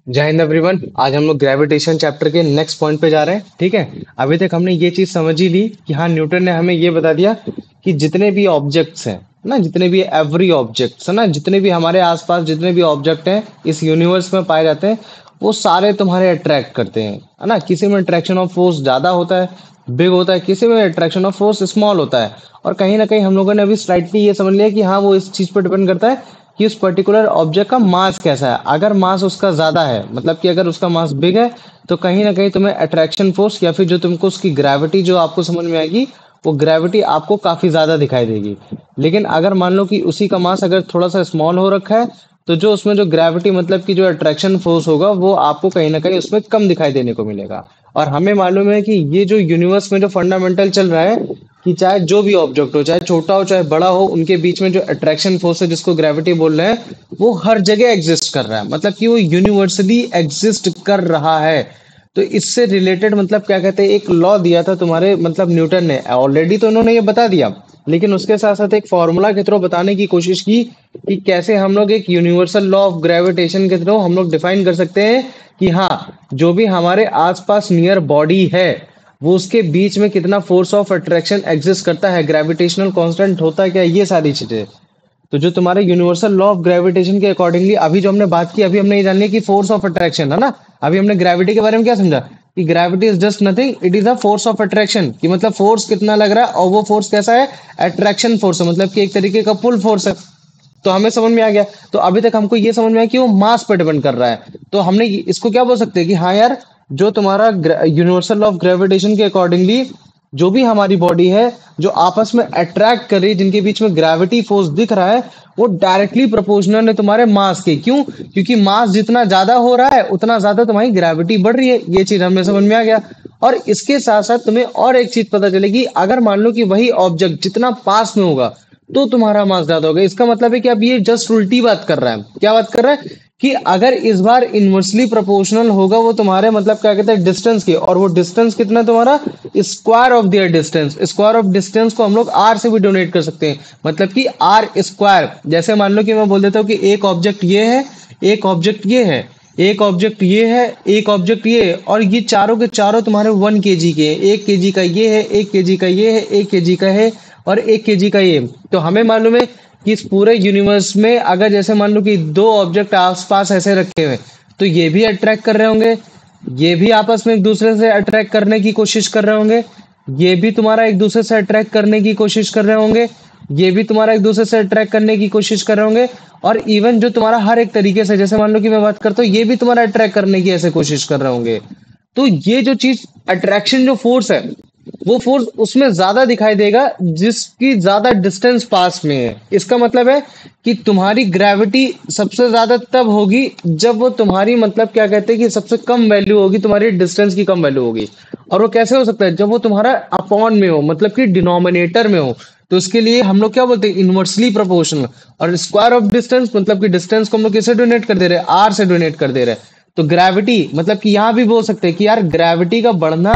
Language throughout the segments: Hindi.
जय हिंद एवरीवन। आज हम लोग ग्रेविटेशन चैप्टर के नेक्स्ट पॉइंट पे जा रहे हैं। ठीक है, अभी तक हमने ये चीज समझ ही ली कि हाँ, न्यूटन ने हमें ये बता दिया कि जितने भी ऑब्जेक्ट्स हैं ना, जितने भी एवरी ऑब्जेक्ट्स है ना, जितने भी हमारे आसपास जितने भी ऑब्जेक्ट हैं इस यूनिवर्स में पाए जाते हैं, वो सारे तुम्हारे अट्रैक्ट करते हैं, है ना। किसी में अट्रैक्शन ऑफ फोर्स ज्यादा होता है, बिग होता है, किसी में अट्रैक्शन ऑफ फोर्स स्मॉल होता है। और कहीं ना कहीं हम लोगों ने अभी स्लाइटली ये समझ लिया कि हाँ, वो इस चीज पर डिपेंड करता है कि उस पर्टिकुलर ऑब्जेक्ट का मास कैसा है। अगर मास उसका ज्यादा है, मतलब कि अगर उसका मास बिग है, तो कहीं ना कहीं तुम्हें अट्रैक्शन फोर्स या फिर जो तुमको उसकी ग्रेविटी जो आपको समझ में आएगी, वो ग्रेविटी आपको काफी ज्यादा दिखाई देगी। लेकिन अगर मान लो कि उसी का मास अगर थोड़ा सा स्मॉल हो रखा है, तो जो उसमें जो ग्रेविटी मतलब कि जो अट्रैक्शन फोर्स होगा, वो आपको कहीं ना कहीं उसमें कम दिखाई देने को मिलेगा। और हमें मालूम है कि ये जो यूनिवर्स में जो फंडामेंटल चल रहा है, कि चाहे जो भी ऑब्जेक्ट हो, चाहे छोटा हो चाहे बड़ा हो, उनके बीच में जो अट्रैक्शन फोर्स है जिसको ग्रेविटी बोल रहे हैं, वो हर जगह एग्जिस्ट कर रहा है, मतलब कि वो यूनिवर्सली एग्जिस्ट कर रहा है। तो इससे रिलेटेड मतलब क्या कहते हैं, एक लॉ दिया था तुम्हारे मतलब न्यूटन ने। ऑलरेडी तो उन्होंने ये बता दिया, लेकिन उसके साथ साथ एक फॉर्मूला के थ्रू बताने की कोशिश की कि कैसे हम लोग एक यूनिवर्सल लॉ ऑफ ग्रेविटेशन के थ्रू हम लोग डिफाइन कर सकते हैं कि हाँ, जो भी हमारे आसपास नियर बॉडी है, वो उसके बीच में कितना फोर्स ऑफ अट्रैक्शन एग्जिस्ट करता है, ग्रेविटेशनल कांस्टेंट होता है क्या, ये सारी चीजें। तो जो तुम्हारे यूनिवर्सल लॉ ऑफ ग्रेविटेशन के अकॉर्डिंगली अभी जो हमने बात की, अभी हमने ये जान लिया कि फोर्स ऑफ अट्रैक्शन है ना। अभी हमने ग्रेविटी के बारे में क्या समझा कि gravity is just nothing, it is a force of attraction, कि मतलब फोर्स कितना लग रहा है और वो फोर्स कैसा है, अट्रैक्शन फोर्स है, मतलब कि एक तरीके का पुल फोर्स है। तो हमें समझ में आ गया। तो अभी तक हमको ये समझ में आया कि वो मास पर डिपेंड कर रहा है। तो हमने इसको क्या बोल सकते हैं कि हाँ यार, जो तुम्हारा यूनिवर्सल लॉ ऑफ ग्रेविटेशन के अकॉर्डिंगली जो भी हमारी बॉडी है, जो आपस में अट्रैक्ट कर रही है, जिनके बीच में ग्रेविटी फोर्स दिख रहा है, वो डायरेक्टली प्रोपोर्शनल है तुम्हारे मास के। क्यों? क्योंकि मास जितना ज्यादा हो रहा है उतना ज्यादा तुम्हारी ग्रेविटी बढ़ रही है। ये चीज हमें समझ में आ गया। और इसके साथ साथ तुम्हें और एक चीज पता चलेगी, अगर मान लो कि वही ऑब्जेक्ट जितना पास में होगा, तो तुम्हारा मास ज्यादा होगा। इसका मतलब है कि अब ये जस्ट उल्टी बात कर रहा है। क्या बात कर रहा है कि अगर इस बार इनवर्सली प्रोपोर्शनल होगा वो तुम्हारे मतलब क्या कहते हैं डिस्टेंस के, और वो डिस्टेंस कितना है तुम्हारा, square of their distance. Square of distance को हम लोग आर से भी डोनेट कर सकते हैं, मतलब कि आर स्क्वायर। जैसे मान लो कि मैं बोल देता हूँ कि एक ऑब्जेक्ट ये है, एक ऑब्जेक्ट ये है, एक ऑब्जेक्ट ये है, एक ऑब्जेक्ट ये है, और ये चारों के चारों तुम्हारे 1 kg के हैं। 1 kg का ये है, 1 kg का ये है, 1 kg का है, और 1 kg का ये। तो हमें मालूम है कि इस पूरे यूनिवर्स में अगर जैसे मान लो कि दो ऑब्जेक्ट आसपास ऐसे रखे हुए, तो ये भी अट्रैक्ट कर रहे होंगे, ये भी आपस में एक दूसरे से अट्रैक्ट करने की कोशिश कर रहे होंगे, ये भी तुम्हारा एक दूसरे से अट्रैक्ट करने की कोशिश कर रहे होंगे, ये भी तुम्हारा एक दूसरे से अट्रैक्ट करने की कोशिश कर रहे होंगे। और इवन जो तुम्हारा हर एक तरीके से, जैसे मान लो कि मैं बात करता हूँ, ये भी तुम्हारा अट्रैक्ट करने की ऐसे कोशिश कर रहे होंगे। तो ये जो चीज अट्रैक्शन जो फोर्स है, वो फोर्स उसमें ज्यादा दिखाई देगा जिसकी ज्यादा डिस्टेंस पास में है। इसका मतलब है कि तुम्हारी ग्रेविटी सबसे ज्यादा तब होगी जब वो तुम्हारी मतलब क्या कहते हैं कि सबसे कम वैल्यू होगी, तुम्हारी डिस्टेंस की कम वैल्यू होगी। और वो कैसे हो सकता है, जब वो तुम्हारा अपॉन में हो, मतलब कि डिनोमिनेटर में हो। तो उसके लिए हम लोग क्या बोलते हैं, इनवर्सली प्रोपोर्शनल। और स्क्वायर ऑफ डिस्टेंस मतलब कि डिस्टेंस को हम लोग किसे डोनेट कर दे रहे हैं, आर से डोनेट कर दे रहे हैं। तो ग्रेविटी मतलब कि यहां भी बोल सकते हैं कि यार ग्रेविटी का बढ़ना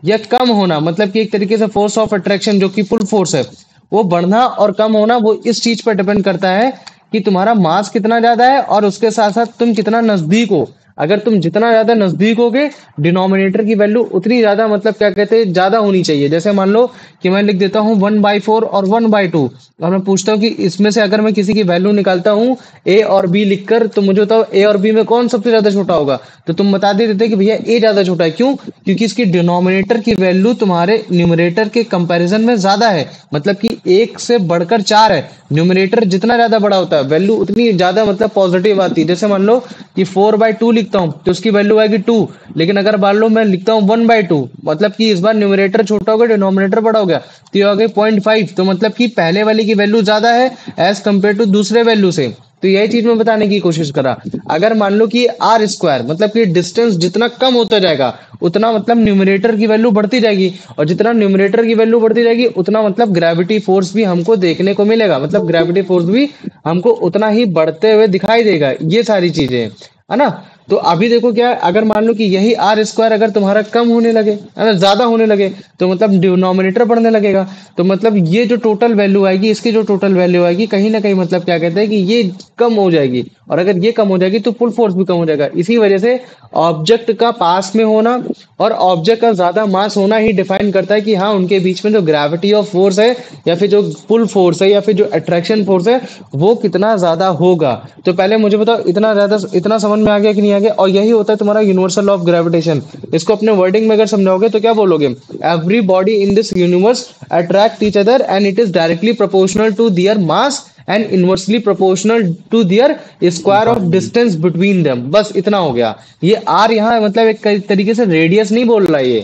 या कम होना, मतलब कि एक तरीके से फोर्स ऑफ अट्रैक्शन जो कि पुल फोर्स है, वो बढ़ना और कम होना वो इस चीज पर डिपेंड करता है कि तुम्हारा मास कितना ज्यादा है और उसके साथ साथ तुम कितना नजदीक हो। अगर तुम जितना ज्यादा नजदीक होगे, डिनोमिनेटर की वैल्यू उतनी ज्यादा मतलब क्या कहते हैं ज्यादा होनी चाहिए। जैसे मान लो कि मैं लिख देता हूँ 1/4 और 1/2, और मैं पूछता हूँ कि इसमें से अगर मैं किसी की वैल्यू निकालता हूँ ए और बी लिखकर, तो मुझे बताओ ए और बी में कौन सबसे ज्यादा छोटा होगा। तो तुम बता देते कि भैया ए ज्यादा छोटा है। क्यों? क्योंकि इसकी डिनोमिनेटर की वैल्यू तुम्हारे न्यूमरेटर के कंपैरिजन में ज्यादा है, मतलब कि एक से बढ़कर 4 है। न्यूमरेटर जितना ज्यादा बड़ा होता है वैल्यू उतनी ज्यादा मतलब पॉजिटिव आती है। जैसे मान लो कि 4/2 लिखता हूँ तो उसकी वैल्यू आएगी 2। लेकिन अगर मान लो मैं लिखता हूँ 1/2, मतलब कि इस बार न्यूमरेटर छोटा हो गया, डिनोमिनेटर बड़ा हो गया, तो ये आ गई 0.5। तो मतलब कि पहले वाले की वैल्यू ज्यादा है एज कम्पेयर टू दूसरे वैल्यू से। तो यही चीज मैं बताने की कोशिश करा। अगर मान लो कि आर स्क्वायर मतलब कि डिस्टेंस जितना कम होता जाएगा, उतना मतलब न्यूमरेटर की वैल्यू बढ़ती जाएगी, और जितना न्यूमरेटर की वैल्यू बढ़ती जाएगी उतना मतलब ग्रेविटी फोर्स भी हमको देखने को मिलेगा, मतलब ग्रेविटी फोर्स भी हमको उतना ही बढ़ते हुए दिखाई देगा। ये सारी चीजें है ना। तो अभी देखो क्या है, अगर मान लो कि यही आर स्क्वायर अगर तुम्हारा कम होने लगे, है ना, ज्यादा होने लगे, तो मतलब डिनोमिनेटर बढ़ने लगेगा। तो मतलब ये जो टोटल वैल्यू आएगी, इसकी जो टोटल वैल्यू आएगी, कहीं ना कहीं मतलब क्या कहते हैं कि ये कम हो जाएगी। और अगर ये कम हो जाएगी तो पुल फोर्स भी कम हो जाएगा। इसी वजह से ऑब्जेक्ट का पास में होना और ऑब्जेक्ट का ज्यादा मास होना ही डिफाइन करता है कि हाँ उनके बीच में जो ग्रेविटी ऑफ फोर्स है या फिर जो पुल फोर्स है या फिर जो अट्रैक्शन फोर्स है वो कितना ज्यादा होगा। तो पहले मुझे बताओ इतना ज्यादा, इतना समझ में आ गया कि नहीं आ गया। और यही होता है तुम्हारा यूनिवर्सल लॉ ऑफ ग्रेविटेशन। इसको अपने वर्डिंग में अगर समझाओगे तो क्या बोलोगे, every body in this universe attract each other and it is directly proportional to their mass and inversely proportional to their square of distance between them. बस इतना हो गया। ये आर यहाँ मतलब एक तरीके से रेडियस नहीं बोल रहा है,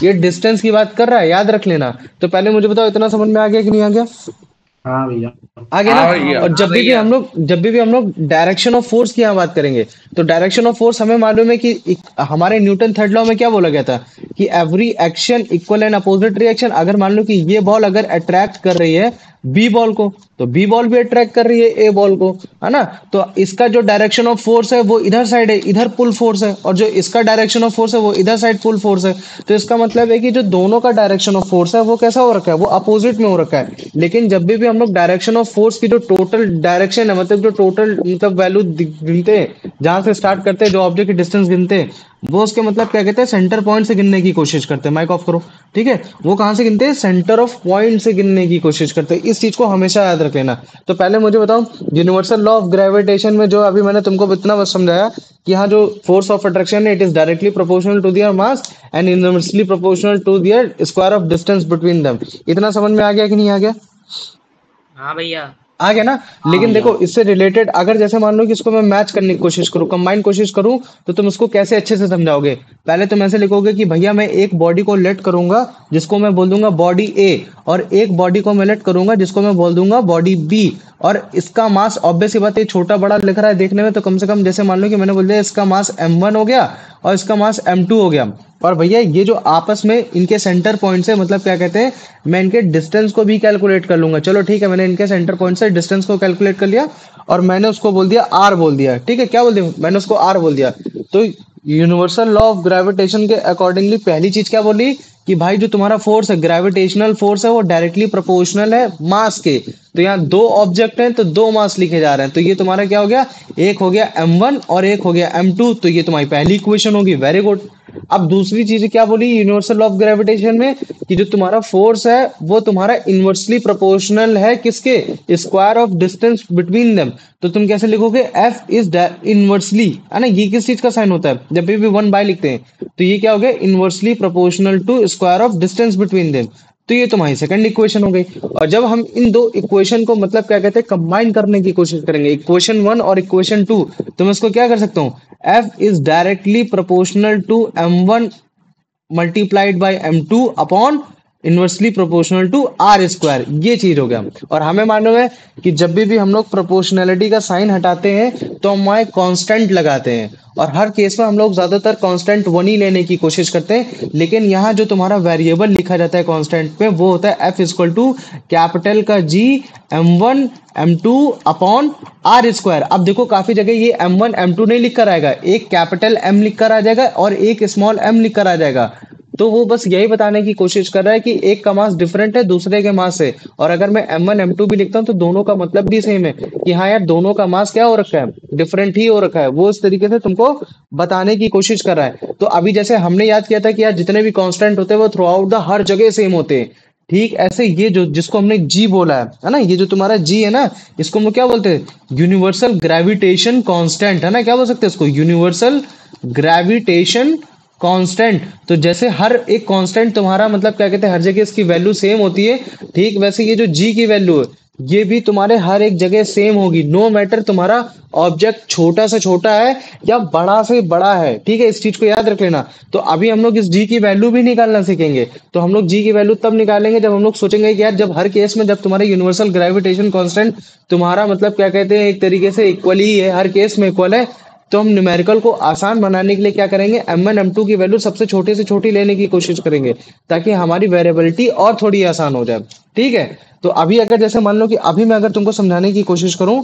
ये डिस्टेंस की बात कर रहा है, याद रख लेना। तो पहले मुझे बताओ इतना समझ में आ गया कि नहीं आ गया। हाँ भैया। आ गया ना। हाँ भैया। और जब भी भी हम लोग डायरेक्शन ऑफ फोर्स की यहाँ बात करेंगे, तो डायरेक्शन ऑफ फोर्स हमें मालूम है कि हमारे न्यूटन थर्ड लॉ में क्या बोला गया था कि every action equal and opposite reaction. अगर मान लो कि ये बॉल अगर अट्रैक्ट कर रही है बी बॉल को, तो बी बॉल भी अट्रैक्ट कर रही है ए बॉल को, है ना। तो इसका जो डायरेक्शन ऑफ फोर्स है वो इधर साइड है, इधर पुल फोर्स है, और जो इसका डायरेक्शन ऑफ फोर्स है वो इधर साइड पुल फोर्स है। तो इसका मतलब है कि जो दोनों का डायरेक्शन ऑफ फोर्स है वो कैसा हो रखा है, वो अपोजिट में हो रखा है। लेकिन जब भी हम लोग डायरेक्शन ऑफ फोर्स की जो टोटल डायरेक्शन है, मतलब जो टोटल मतलब वैल्यू गिनते हैं, जहां से स्टार्ट करते हैं, जो ऑब्जेक्ट की डिस्टेंस गिनते हैं, वो उसके मतलब क्या कहते हैं, सेंटर पॉइंट से गिनने की कोशिश करते हैं। माइक ऑफ करो। ठीक है, वो कहां से गिनते हैं, सेंटर ऑफ पॉइंट से गिनने की कोशिश करते हैं। इस चीज को हमेशा याद रख लेना। तो पहले मुझे बताओ यूनिवर्सल लॉ ऑफ ग्रेविटेशन में जो अभी मैंने तुमको इतना बस समझाया कि यहाँ जो फोर्स ऑफ अट्रैक्शन है it is directly proportional to their mass and inversely proportional to their square of distance between them. इतना समझ में आ गया कि नहीं आ गया। हाँ भैया। आ गया ना। हाँ लेकिन भैया। देखो इससे रिलेटेड अगर जैसे मान लो कि इसको मैं मैच करने की कोशिश करूं, कंबाइन कोशिश करूं, तो तुम उसको कैसे अच्छे से समझाओगे। पहले तुम ऐसे लिखोगे कि भैया मैं एक बॉडी को लेट करूंगा जिसको मैं बोल दूंगा बॉडी ए, और एक बॉडी को मैं लेट करूंगा जिसको मैं बोल दूंगा बॉडी बी। और इसका मास ऑब्वियस सी बात है छोटा बड़ा लिख रहा है देखने में, तो कम से कम जैसे मान लो कि मैंने बोल दिया इसका मास m1 हो गया और इसका मास m2 हो गया। और भैया ये जो आपस में इनके सेंटर पॉइंट से मतलब क्या कहते हैं, मैं इनके डिस्टेंस को भी कैलकुलेट कर लूंगा। चलो ठीक है, मैंने इनके सेंटर पॉइंट से डिस्टेंस को कैलकुलेट कर लिया और मैंने उसको बोल दिया आर बोल दिया। ठीक है, क्या बोल दिया, मैंने उसको आर बोल दिया। तो यूनिवर्सल लॉ ऑफ ग्रेविटेशन के अकॉर्डिंगली पहली चीज क्या बोली कि भाई जो तुम्हारा फोर्स है, ग्रेविटेशनल फोर्स है, वो डायरेक्टली प्रोपोर्शनल है मास के। तो यहाँ दो ऑब्जेक्ट हैं तो दो मास लिखे जा रहे हैं। तो ये तुम्हारा क्या हो गया, एक हो गया m1 और एक हो गया m2। तो ये तुम्हारी पहली इक्वेशन होगी। Very good. अब दूसरी चीज क्या बोली यूनिवर्सल लॉ ऑफ ग्रेविटेशन में कि जो तुम्हारा फोर्स है वो तुम्हारा इनवर्सली प्रोपोर्शनल है किसके, square of distance between them. तो तुम कैसे लिखोगे, एफ इज इनवर्सली, है ना। ये किस चीज का साइन होता है, जब भी वन बाय लिखते हैं तो ये क्या हो गया, inversely proportional to square of distance between them. तो ये तुम्हारी सेकंड इक्वेशन हो गई। और जब हम इन दो इक्वेशन को मतलब क्या कहते हैं कंबाइन करने की कोशिश करेंगे, इक्वेशन 1 और इक्वेशन 2, तो मैं इसको क्या कर सकता हूँ, F is directly proportional to m1 multiplied by m2 upon inversely proportional to R square. ये चीज हो गया। और हमें मालूम है कि जब भी हम लोग प्रोपोर्शनैलिटी का साइन हटाते हैं तो हम वहाँ कांस्टेंट लगाते हैं, और हर केस में हम लोग ज्यादातर कांस्टेंट वन ही लेने की कोशिश करते हैं। लेकिन यहाँ जो तुम्हारा वेरिएबल लिखा जाता है कांस्टेंट पे वो होता है एफ इक्वल टू कैपिटल का जी m1 m2 upon R square. अब देखो काफी जगह ये m1 m2 नहीं लिख कर आएगा, एक कैपिटल M लिख कर आ जाएगा और एक स्मॉल m लिख कर आ जाएगा। तो वो बस यही बताने की कोशिश कर रहा है कि एक का मास डिफरेंट है दूसरे के मास से। और अगर मैं m1 m2 भी लिखता हूँ तो दोनों का मतलब भी सेम है कि हाँ यार दोनों का मास क्या हो रखा है, डिफरेंट ही हो रखा है। वो इस तरीके से तुमको बताने की कोशिश कर रहा है। तो अभी जैसे हमने याद किया था कि यार जितने भी कांस्टेंट होते हैं वो थ्रू आउट द हर जगह सेम होते हैं, ठीक ऐसे ये जो जिसको हमने जी बोला है ना, ये जो तुम्हारा जी है ना, इसको हम लोग क्या बोलते हैं, यूनिवर्सल ग्रेविटेशन कांस्टेंट, है ना। क्या बोल सकते हैं इसको, यूनिवर्सल ग्रेविटेशन कांस्टेंट। तो जैसे हर एक कांस्टेंट तुम्हारा मतलब क्या कहते हैं हर जगह इसकी वैल्यू सेम होती है, ठीक वैसे ये जो जी की वैल्यू है ये भी तुम्हारे हर एक जगह सेम होगी। नो मैटर तुम्हारा ऑब्जेक्ट छोटा से छोटा है या बड़ा से बड़ा है, ठीक है, इस चीज को याद रख लेना। तो अभी हम लोग इस जी की वैल्यू भी निकालना सीखेंगे। तो हम लोग जी की वैल्यू तब निकालेंगे जब हम लोग सोचेंगे कि यार जब हर केस में जब तुम्हारे यूनिवर्सल ग्रेविटेशन कांस्टेंट तुम्हारा मतलब क्या कहते हैं एक तरीके से इक्वल ही है, हर केस में इक्वल है, तो हम न्यूमेरिकल को आसान बनाने के लिए क्या करेंगे, m1 m2 की वैल्यू सबसे छोटी से छोटी लेने की कोशिश करेंगे ताकि हमारी वेरिएबिलिटी और थोड़ी आसान हो जाए। ठीक है, तो अभी अगर जैसे मान लो कि अभी मैं अगर तुमको समझाने की कोशिश करूं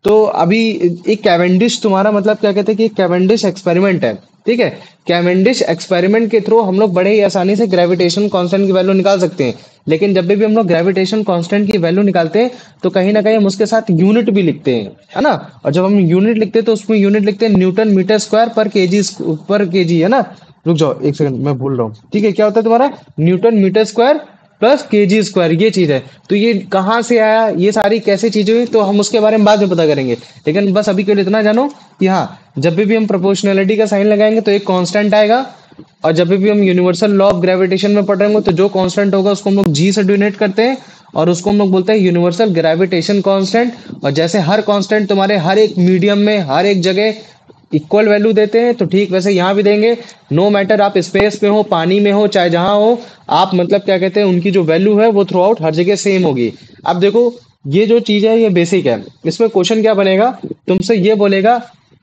तो अभी एक कैवेंडिश तुम्हारा मतलब क्या कहते हैं कि कैवेंडिश एक्सपेरिमेंट है, ठीक है। कैवेंडिश एक्सपेरिमेंट के थ्रू हम लोग बड़े ही आसानी से ग्रेविटेशन कांस्टेंट की वैल्यू निकाल सकते हैं। लेकिन जब भी हम लोग ग्रेविटेशन कांस्टेंट की वैल्यू निकालते हैं तो कहीं ना कहीं हम उसके साथ यूनिट भी लिखते हैं, है ना। और जब हम यूनिट लिखते हैं तो उसमें यूनिट लिखते हैं न्यूटन मीटर स्क्वायर पर केजी, है ना। रुक जाओ एक सेकंड, मैं भूल रहा हूँ, ठीक है। क्या होता है तुम्हारा newton metre square plus KG square, ये चीज है। तो ये कहाँ से आया, ये सारी कैसे चीजें हुई, तो हम उसके बारे में बाद में पता करेंगे। लेकिन बस अभी के लिए इतना जानो कि हाँ, जब भी हम प्रोपोर्शनैलिटी का साइन लगाएंगे तो एक कांस्टेंट आएगा। और जब भी हम यूनिवर्सल लॉ ऑफ ग्रेविटेशन में पढ़ रहे होंगे तो जो कांस्टेंट होगा उसको हम लोग जी से डिनोट करते हैं, और उसको हम लोग बोलते हैं यूनिवर्सल ग्रेविटेशन कांस्टेंट। और जैसे हर कांस्टेंट तुम्हारे हर एक मीडियम में हर एक जगह इक्वल वैल्यू देते हैं, तो ठीक वैसे यहाँ भी देंगे। नो मैटर आप स्पेस में हो, पानी में हो, चाहे जहां हो, आप मतलब क्या कहते हैं उनकी जो वैल्यू है वो थ्रू आउट हर जगह सेम होगी। अब देखो, ये जो चीज है ये बेसिक है। इसमें क्वेश्चन क्या बनेगा, तुमसे ये बोलेगा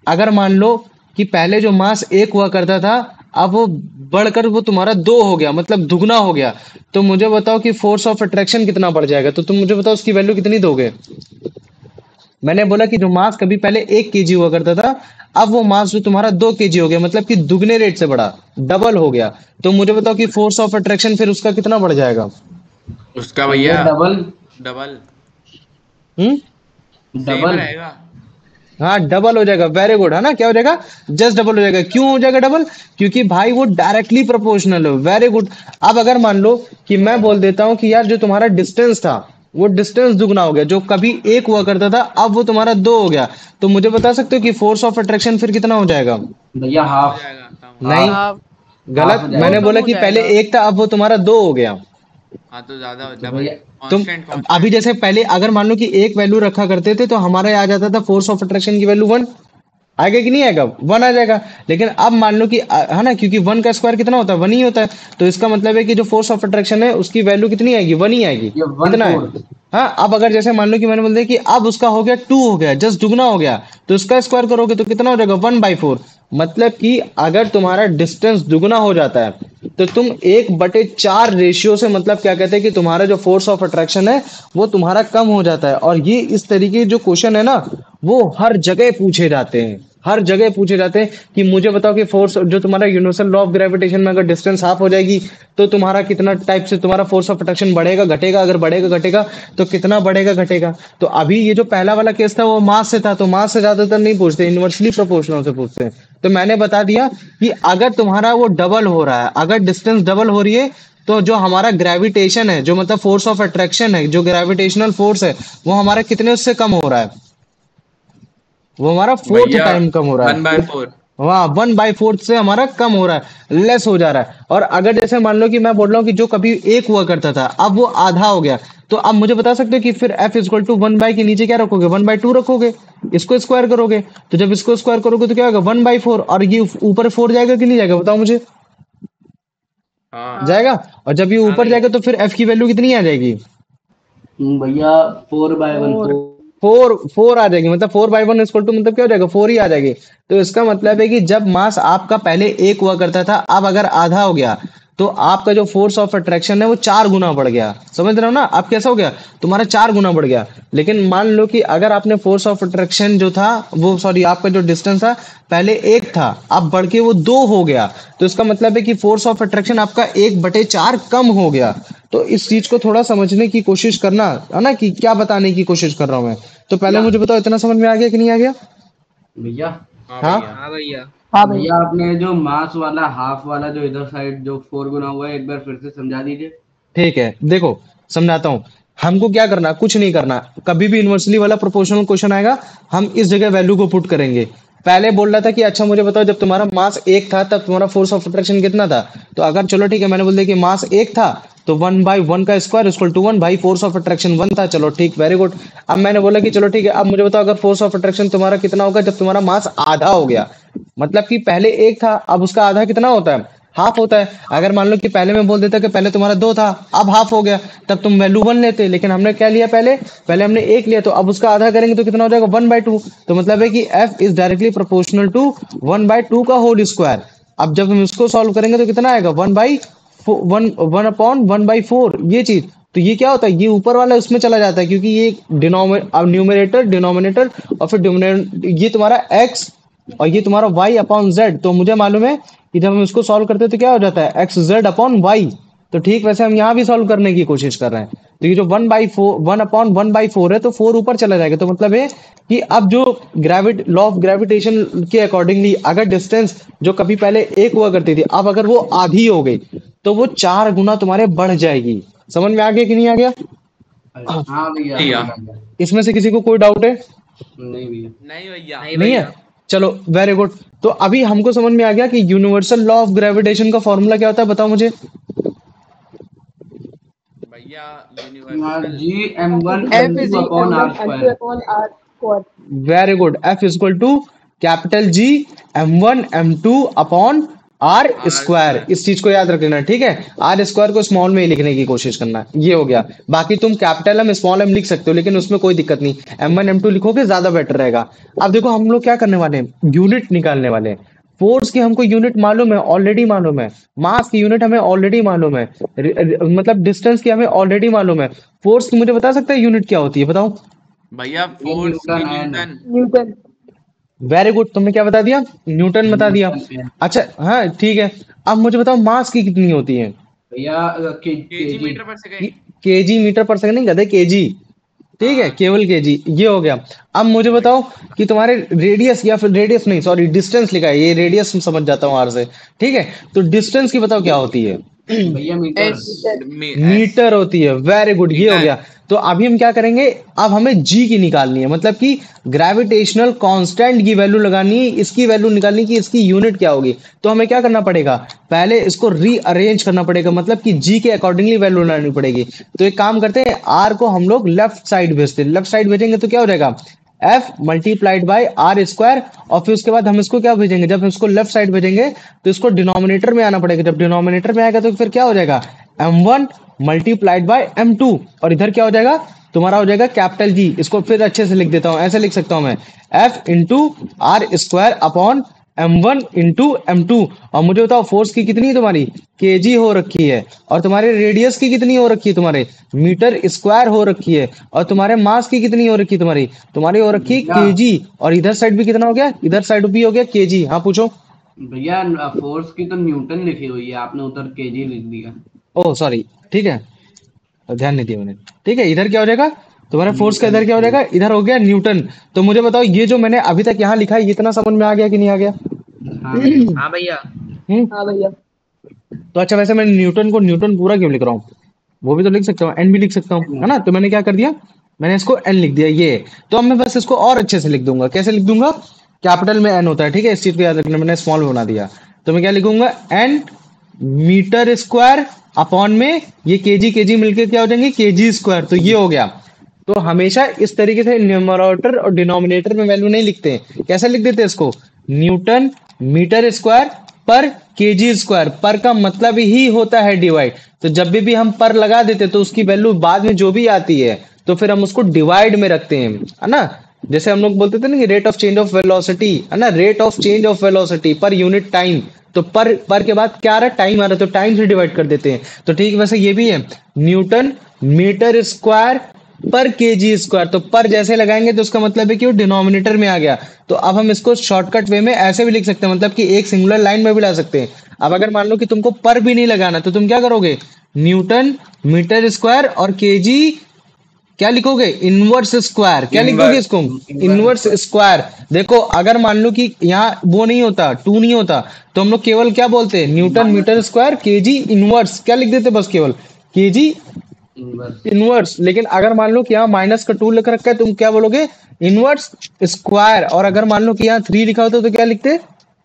अगर मान लो कि पहले जो मास एक हुआ करता था, अब वो बढ़कर वो तुम्हारा दो हो गया, मतलब दुगना हो गया। तो मुझे बताओ कि फोर्स ऑफ अट्रैक्शन कितना बढ़ जाएगा, तो तुम मुझे बताओ उसकी वैल्यू कितनी दोगे। मैंने बोला कि जो मास कभी पहले 1 केजी हुआ करता था, अब वो मास जो तुम्हारा 2 केजी हो गया, मतलब कि दुगने रेट से बढ़ा, डबल हो गया। तो मुझे बताओ कि फोर्स ऑफ अट्रैक्शन फिर उसका कितना बढ़ जाएगा। उसका भैया भैया डबल। डबल हम्म। Same double. रहेगा। हाँ, डबल हो जाएगा, वेरी गुड, है ना। क्या हो जाएगा, जस्ट डबल हो जाएगा। क्यों हो जाएगा डबल, क्योंकि भाई वो डायरेक्टली प्रोपोर्शनल है, वेरी गुड। अब अगर मान लो कि मैं बोल देता हूँ कि यार जो तुम्हारा डिस्टेंस था वो डिस्टेंस दुगना हो गया, जो कभी एक हुआ करता था अब वो तुम्हारा दो हो गया, तो मुझे बता सकते हो कि फोर्स ऑफ अट्रैक्शन फिर कितना हो जाएगा। भैया कम हो हाफ। जाएगा, कम हो नहीं, हाफ। जाएगा। हाफ। हाफ हो गलत। वो मैंने जाएगा। कम बोला हो कि पहले जाएगा। एक था अब वो तुम्हारा दो हो गया। हाँ तो ज्यादा तो डबल। भैया तुम कांस्टेंट अभी कांस्टेंट। जैसे पहले अगर मान लो कि एक वैल्यू रखा करते थे तो हमारा यहाँ आ जाता था फोर्स ऑफ अट्रैक्शन की वैल्यू 1, आएगा कि नहीं आएगा, 1 आ जाएगा। लेकिन अब मान लो कि है ना, क्योंकि 1 का स्क्वायर कितना होता है, 1 ही होता है। तो इसका मतलब है कि जो फोर्स ऑफ अट्रैक्शन है उसकी वैल्यू कितनी आएगी, 1 ही आएगी। ये वन कितना है। फोर हाँ, अब अगर जैसे मान लो कि मैंने बोल दिया कि अब उसका हो गया 2 हो गया, जस्ट दुगना हो गया, तो इसका स्क्वायर करोगे तो कितना हो जाएगा, 1/4। मतलब कि अगर तुम्हारा डिस्टेंस दुगना हो जाता है तो तुम 1/4 रेशियो से, मतलब क्या कहते हैं कि तुम्हारा जो फोर्स ऑफ अट्रैक्शन है वो तुम्हारा कम हो जाता है। और ये इस तरीके के जो क्वेश्चन है ना वो हर जगह पूछे जाते हैं, हर जगह पूछे जाते हैं कि मुझे बताओ कि फोर्स जो तुम्हारा यूनिवर्सल लॉ ऑफ ग्रेविटेशन में अगर डिस्टेंस हाफ हो जाएगी तो तुम्हारा कितना टाइप से तुम्हारा फोर्स ऑफ अट्रैक्शन बढ़ेगा घटेगा, अगर बढ़ेगा घटेगा तो कितना बढ़ेगा घटेगा। तो अभी ये जो पहला वाला केस था वो मास से था, तो मास से ज्यादातर नहीं पूछते, यूनिवर्सली प्रोपोर्शनल से पूछते हैं। तो मैंने बता दिया कि अगर तुम्हारा वो डबल हो रहा है, अगर डिस्टेंस डबल हो रही है, तो जो हमारा ग्रेविटेशन है, जो मतलब फोर्स ऑफ अट्रैक्शन है, जो ग्रेविटेशनल फोर्स है, वो हमारा कितने उससे कम हो रहा है, वो हमारा फोर्थ भैया टाइम कम हो रहा है। 1/4। हाँ, 1/4 से हमारा कम हो रहा है, लेस हो जा रहा है। और अगर जैसे मान लो कि मैं बोल रहा हूँ कि जो कभी एक हुआ करता था अब वो आधा हो गया, तो अब मुझे बता सकते हो कि फिर एफ इजक्वल टू 1 के नीचे क्या रखोगे, 1/2 रखोगे, इसको स्क्वायर करोगे। तो जब इसको स्क्वायर करोगे तो क्या होगा, 1/4, और ये ऊपर 4 जाएगा कि नहीं जाएगा, बताओ मुझे। हाँ हाँ। जाएगा। और जब ये हाँ ऊपर भैया। जाएगा तो फिर एफ की वैल्यू कितनी आ जाएगी, भैया 4/1 4। 4। 4 आ जाएगी। मतलब 4/1 इक्वल टू मतलब क्या हो जाएगा, 4 ही आ जाएगी। तो इसका मतलब है कि जब मास आपका पहले एक हुआ करता था अब अगर आधा हो गया तो आपका जो फोर्स ऑफ अट्रैक्शन है वो 4 गुना बढ़ गया। समझ रहे हो ना, अब कैसा हो गया, तुम्हारा 4 गुना बढ़ गया। लेकिन मान लो कि अगर आपने फोर्स ऑफ अट्रैक्शन जो था वो, सॉरी, आपका जो डिस्टेंस था पहले एक था अब बढ़ के वो 2 हो गया, तो इसका मतलब है कि फोर्स ऑफ अट्रैक्शन आपका 1/4 कम हो गया। तो इस चीज को थोड़ा समझने की कोशिश करना, है ना, कि क्या बताने की कोशिश कर रहा हूं मैं। तो पहले भैया मुझे बताओ इतना समझ में आ गया कि नहीं आ गया। भैया हाँ हाँ, भैया। हाँ भैया। हाँ भाई। भैया आपने जो मास वाला हाफ वाला जो इधर साइड जो 4 गुना हुआ है एक बार फिर से समझा दीजिए। ठीक है, देखो समझाता हूँ। हमको क्या करना, कुछ नहीं करना। कभी भी यूनिवर्सली वाला प्रोपोर्शनल क्वेश्चन आएगा हम इस जगह वैल्यू को पुट करेंगे। पहले बोल रहा था कि अच्छा मुझे बताओ जब तुम्हारा मास एक था तब तुम्हारा फोर्स ऑफ अट्रैक्शन कितना था। तो अगर चलो ठीक है, मैंने बोल दिया कि मास एक था तो 1/1 का स्क्वायर इक्वल टू 1 भाई, फोर्स ऑफ अट्रैक्शन 1 था, चलो ठीक, वेरी गुड। अब मैंने बोला कि चलो ठीक है, अब मुझे बताओ अगर फोर्स ऑफ अट्रैक्शन तुम्हारा कितना होगा जब तुम्हारा मास आधा हो गया। मतलब कि पहले एक था अब उसका आधा कितना होता है, हाफ होता है। अगर मान लो कि पहले मैं बोल देता कि पहले तुम्हारा 2 था अब हाफ हो गया, तब तुम वैल्यू 1 लेते, लेकिन हमने क्या लिया, पहले पहले हमने 1 लिया, तो अब उसका आधा करेंगे तो कितना हो जाएगा, 1/2। तो मतलब है कि F is directly proportional to 1/2 का होल स्क्वायर। अब जब हम इसको सॉल्व करेंगे तो कितना आएगा, 1/4, 1/4 ये चीज। तो ये क्या होता है, ये ऊपर वाला उसमें चला जाता है, क्योंकि ये न्यूमरेटर डिनोमिनेटर और फिर डिनोमिनेटर, ये तुम्हारा x और ये तुम्हारा y अपॉन z। तो मुझे मालूम है कि जब हम इसको सॉल्व करते हैं तो क्या हो जाता है, एक्स जेड अपॉन वाई। तो ठीक वैसे हम यहाँ भी सॉल्व करने की कोशिश कर रहे हैं। तो ये जो 1/4 1/1/4 है, तो 4 ऊपर चला जाएगा। तो मतलब है कि अब जो लॉ ऑफ ग्रेविटेशन के अकॉर्डिंगली अगर डिस्टेंस जो कभी पहले एक हुआ करती थी, अब अगर वो आधी हो गई तो वो 4 गुना तुम्हारे बढ़ जाएगी। समझ में आ गया कि नहीं आ गया? हाँ भैया भैया। समझ आ गया। इसमें से किसी को कोई डाउट है? नहीं भैया। नहीं भैया। नहीं नहीं है? भैया। चलो वेरी गुड। तो अभी हमको समझ में आ गया कि यूनिवर्सल लॉ ऑफ ग्रेविटेशन का फॉर्मूला क्या होता है, बताओ मुझे। भैया जी universal m1 F m2 is upon m1 r m2 square. upon r square. Very good. F is equal to capital G m1 m2 upon R R square. square। इस चीज को याद रख लेना, ठीक है। आर स्क्वायर को स्मॉल में ही लिखने की कोशिश करना, ये हो गया। बाकी तुम कैपिटल एम स्मॉल एम लिख सकते हो, लेकिन उसमें कोई दिक्कत नहीं, m1 m2 लिखोगे ज्यादा बेटर रहेगा। अब देखो हम लोग क्या करने वाले हैं, यूनिट निकालने वाले हैं। फोर्स की हमको यूनिट मालूम है, ऑलरेडी मालूम है। मास की यूनिट हमें ऑलरेडी मालूम है। मतलब डिस्टेंस की हमें ऑलरेडी मालूम है। फोर्स की मुझे बता सकता है यूनिट क्या होती है, बताओ। भैया ये फोर्स की न्यूटन है ना। न्यूटन। Newton. वेरी गुड, तुमने क्या बता दिया, न्यूटन बता दिया। न्यूटन है। अच्छा हाँ ठीक है। अब मुझे बताओ मास की कितनी होती है। भैया केजी केजी। मीटर पर सेकंड। केजी मीटर पर सेकंड नहीं, गधे केजी। ठीक है, हाँ केवल केजी, ये हो गया। अब मुझे बताओ कि तुम्हारे रेडियस, या फिर रेडियस नहीं सॉरी डिस्टेंस लिखा है, ये रेडियस समझ जाता हूँ आर से। ठीक है, तो डिस्टेंस की बताओ क्या होती है। भैया मीटर। S. मीटर होती है। वेरी गुड, ये हो मीटर। गया। तो अभी हम क्या करेंगे, अब हमें जी की निकालनी है, मतलब कि ग्रेविटेशनल कांस्टेंट की वैल्यू लगानी है, इसकी वैल्यू निकालनी कि इसकी यूनिट क्या होगी। तो हमें क्या करना पड़ेगा, पहले इसको रीअरेंज करना पड़ेगा, मतलब कि जी के अकॉर्डिंगली वैल्यू लानी पड़ेगी। तो एक काम करते हैं, आर को हम लोग लेफ्ट साइड भेजते हैं। लेफ्ट साइड भेजेंगे तो क्या हो जाएगा, F multiplied by R square. और फिर उसके बाद हम इसको क्या भेजेंगे, जब हम इसको लेफ्ट साइड भेजेंगे तो इसको डिनोमिनेटर में आना पड़ेगा। जब डिनोमिनेटर में आएगा तो फिर क्या हो जाएगा, m1 मल्टीप्लाइड बाई m2। और इधर क्या हो जाएगा, तुम्हारा हो जाएगा कैपिटल जी। इसको फिर अच्छे से लिख देता हूं, ऐसे लिख सकता हूं मैं, F into R square upon m1 into m2। और मुझे बताओ फोर्स की कितनी है तुम्हारी, केजी हो रखी है। और तुम्हारे रेडियस की कितनी हो रखी है, तुम्हारे मीटर स्क्वायर हो रखी है। और तुम्हारे मास की कितनी हो रखी है, तुम्हारी हो रखी है भैया केजी। और इधर साइड भी कितना हो गया, इधर साइड भी हो गया केजी। हाँ पूछो। भैया फोर्स की तो न्यूटन लिखी हुई है, आपने उधर केजी लिख दिया। ओह सॉरी, ठीक है, ध्यान नहीं दिया मैंने। ठीक है, इधर क्या हो जाएगा, तुम्हारा फोर्स का न्यूटन। इधर क्या हो जाएगा, इधर हो गया न्यूटन। तो मुझे बताओ ये जो मैंने अभी तक यहाँ लिखा है, ये इतना समझ में आ गया कि नहीं आ गया? हाँ भैया। हाँ भैया। हाँ भैया। तो अच्छा, वैसे मैं न्यूटन को न्यूटन पूरा क्यों लिख रहा हूँ, वो भी तो लिख सकता हूँ, एन भी लिख सकता हूँ, है ना। तो मैंने क्या कर दिया, मैंने इसको एन लिख दिया ये। तो अब मैं बस इसको और अच्छे से लिख दूंगा। कैसे लिख दूंगा, कैपिटल में एन होता है, ठीक है, इस चीज को याद रखना। मैंने स्मॉल बना दिया, तो मैं क्या लिखूंगा, एन मीटर स्क्वायर अपॉन में ये केजी केजी मिलके क्या हो जाएंगे, केजी स्क्वायर। तो ये हो गया। तो हमेशा इस तरीके से न्यूमरेटर और डिनोमिनेटर में वैल्यू नहीं लिखते हैं। कैसे लिख देते हैं इसको, न्यूटन मीटर स्क्वायर पर केजी स्क्वायर। पर का मतलब ही होता है डिवाइड। तो जब भी हम पर लगा देते हैं तो उसकी वैल्यू बाद में जो भी आती है तो फिर हम उसको डिवाइड में रखते हैं, है ना। जैसे हम लोग बोलते थे ना कि rate of change of velocity, है ना, rate of change of velocity per unit time. तो पर के बाद क्या आ रहा है, टाइम आ रहा है, तो टाइम से डिवाइड कर देते हैं। तो ठीक वैसे ये भी है, न्यूटन मीटर स्क्वायर पर केजी स्क्वायर। तो पर जैसे लगाएंगे तो उसका मतलब है कि वो डिनोमिनेटर में आ गया। तो अब हम इसको शॉर्टकट वे में ऐसे भी लिख सकते हैं, मतलब कि एक सिंगुलर लाइन में भी ला सकते हैं। अब अगर मान लो कि तुमको पर भी नहीं लगाना तो तुम क्या करोगे, न्यूटन मीटर स्क्वायर और केजी क्या लिखोगे, इनवर्स स्क्वायर। क्या लिखोगे इसको, इनवर्स स्क्वायर। देखो अगर मान लो कि यहाँ वो नहीं होता, टू नहीं होता, तो हम लोग केवल क्या बोलते हैं, newton metre square KG inverse, क्या लिख देते बस, केवल केजी इनवर्स। इनवर्स। लेकिन अगर मान लो कि यहाँ माइनस का टू लिख रखा है, तुम क्या बोलोगे, इनवर्स स्क्वायर। और अगर मान लो कि यहाँ थ्री लिखा होता तो क्या लिखते,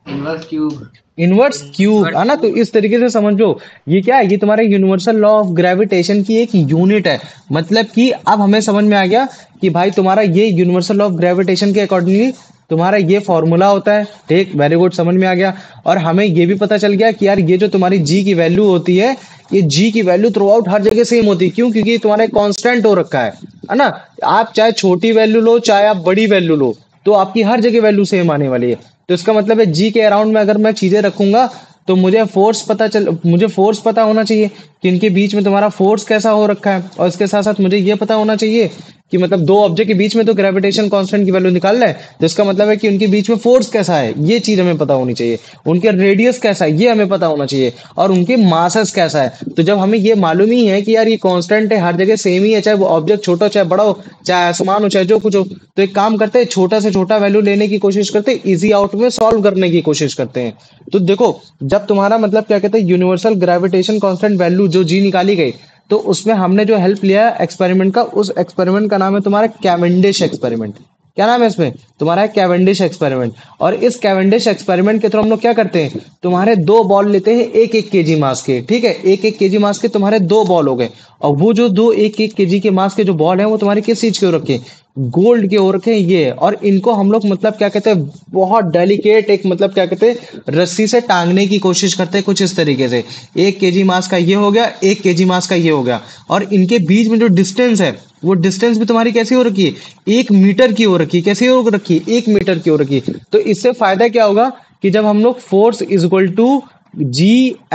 इनवर्स क्यूब। इनवर्स क्यूब, है ना। तो इस तरीके से समझो, ये क्या है, ये तुम्हारे यूनिवर्सल लॉ ऑफ ग्रेविटेशन की एक यूनिट है। मतलब कि अब हमें समझ में आ गया कि भाई तुम्हारा ये यूनिवर्सल लॉ ऑफ ग्रेविटेशन के अकॉर्डिंगली तुम्हारा ये फॉर्मूला होता है। ठीक, वेरी गुड, समझ में आ गया। और हमें ये भी पता चल गया कि यार ये जो तुम्हारी जी की वैल्यू होती है, ये जी की वैल्यू थ्रू आउट हर जगह सेम होती है। क्यों, क्योंकि ये तुम्हारा कांस्टेंट हो रखा है ना। आप चाहे छोटी वैल्यू लो चाहे आप बड़ी वैल्यू लो, तो आपकी हर जगह वैल्यू सेम आने वाली है। तो इसका मतलब है जी के अराउंड में अगर मैं चीजें रखूंगा तो मुझे फोर्स पता होना चाहिए कि इनके बीच में तुम्हारा फोर्स कैसा हो रखा है, और इसके साथ साथ मुझे ये पता होना चाहिए कि मतलब दो ऑब्जेक्ट के बीच में तो ग्रेविटेशन कांस्टेंट की वैल्यू निकाल रहा है, तो इसका मतलब है कि उनके बीच में फोर्स कैसा है ये चीज हमें पता होनी चाहिए, उनके रेडियस कैसा है ये हमें पता होना चाहिए, और उनके मासेस कैसा है। तो जब हमें ये मालूम ही है कि यार ये कांस्टेंट है, हर जगह सेम ही है, चाहे वो ऑब्जेक्ट छोटा हो चाहे बड़ा हो, चाहे आसमान हो चाहे जो कुछ हो, तो एक काम करते हैं छोटा से छोटा वैल्यू लेने की कोशिश करते हैं, इजी आउट में सॉल्व करने की कोशिश करते हैं। तो देखो जब तुम्हारा मतलब क्या कहते हैं यूनिवर्सल ग्रेविटेशन कांस्टेंट वैल्यू जो जी निकाली गई, तो उसमें हमने जो हेल्प लिया एक्सपेरिमेंट का, उस एक्सपेरिमेंट का नाम है तुम्हारा कैवेंडिश एक्सपेरिमेंट। क्या नाम है इसमें तुम्हारा? Cavendish experiment. और इस कैवेंडिश एक्सपेरिमेंट के थ्रू हम लोग क्या करते हैं, तुम्हारे दो बॉल लेते हैं एक एक केजी मास के, ठीक है, एक एक केजी मास के तुम्हारे दो बॉल हो गए, और वो जो दो एक एक केजी के मास के जो बॉल हैं वो तुम्हारे किस चीज के हो रखे हैं? गोल्ड के हो रखे हैं ये। और इनको हम लोग मतलब क्या कहते हैं, बहुत डेलिकेट एक मतलब क्या कहते हैं रस्सी से टांगने की कोशिश करते हैं कुछ इस तरीके से, एक केजी मास का ये हो गया, एक केजी मास का ये हो गया, और इनके बीच में जो डिस्टेंस है वो डिस्टेंस भी तुम्हारी कैसी हो रखी है? 1 मीटर की हो रखी है। कैसी हो रखी है? 1 मीटर की हो रखी है। तो इससे फायदा क्या होगा कि जब हम लोग force is equal to G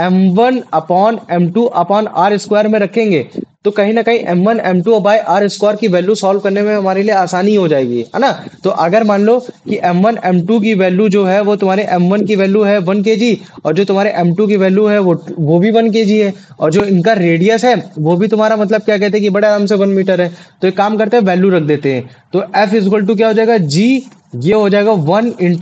m1 m2 r² में रखेंगे, तो कहीं ना कहीं m1 m2/r² की वैल्यू सॉल्व करने में हमारे लिए आसानी हो जाएगी, है ना। तो अगर मान लो कि m1 m2 की वैल्यू जो है वो तुम्हारे m1 की वैल्यू है 1 kg, और जो तुम्हारे m2 की वैल्यू है वो भी 1 kg है, और जो इनका रेडियस है वो भी तुम्हारा मतलब क्या कहते हैं कि बड़े आराम से 1 मीटर है, तो एक काम करते हैं वैल्यू रख देते हैं। तो F इज इक्वल टू क्या हो जाएगा? G, ये हो जाएगा 1 ×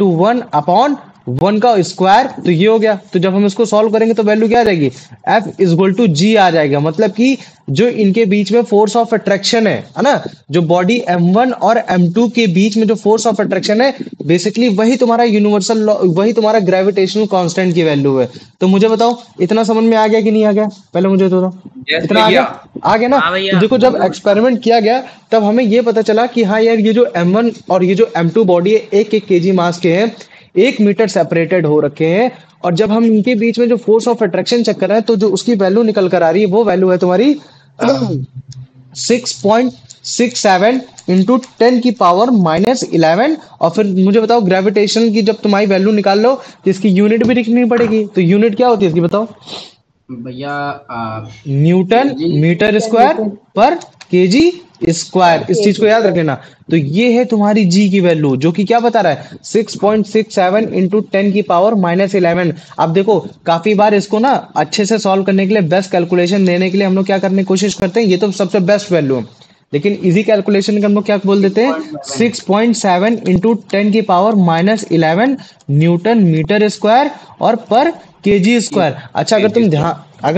1/1 का स्क्वायर, तो ये हो गया। तो जब हम इसको सॉल्व करेंगे तो वैल्यू क्या आ जाएगी? F is equal to G आ जाएगा। मतलब कि जो इनके बीच में फोर्स ऑफ अट्रैक्शन है ना, जो बॉडी m1 और m2 के बीच में जो फोर्स ऑफ अट्रैक्शन है, बेसिकली वही तुम्हारा यूनिवर्सल लॉ, वही तुम्हारा ग्रेविटेशनल कांस्टेंट की वैल्यू है। तो मुझे बताओ इतना समझ में आ गया कि नहीं आ गया? पहले मुझे तो बताओ, यस इतना आ भैया। गया? आ गया ना। हाँ तो भैया। देखो जब एक्सपेरिमेंट किया गया तब हमें ये पता चला कि हाँ यार ये जो m1 और ये जो m2 बॉडी है एक एक केजी मास के हैं, 1 मीटर सेपरेटेड हो रखे हैं, और जब हम इनके बीच में जो फोर्स ऑफ अट्रैक्शन चेक कर रहे हैं तो जो उसकी वैल्यू निकल कर आ रही है वो वैल्यू है तुम्हारी 6.67 इंटू 10⁻⁻11। और फिर मुझे बताओ ग्रेविटेशन की जब तुम्हारी वैल्यू निकाल लो तो इसकी यूनिट भी लिखनी पड़ेगी। तो यूनिट क्या होती है इसकी बताओ? भैया न्यूटन मीटर स्क्वायर पर केजी स्क्वायर। इस चीज को याद रख लेना। तो ये है तुम्हारी जी की वैल्यू, जो कि क्या बता रहा है? 6.67 इंटू 10⁻⁻11। अब देखो काफी बार इसको ना अच्छे से सॉल्व करने के लिए, बेस्ट कैलकुलेशन देने के लिए हम लोग क्या करने की कोशिश करते हैं, ये तो सबसे बेस्ट वैल्यू है, लेकिन इजी कैलकुलेशन के हम लोग क्या बोल देते हैं? 6.7 इंटू 10⁻⁻11 न्यूटन मीटर स्क्वायर और पर केजी स्क्वायर। अच्छा अगर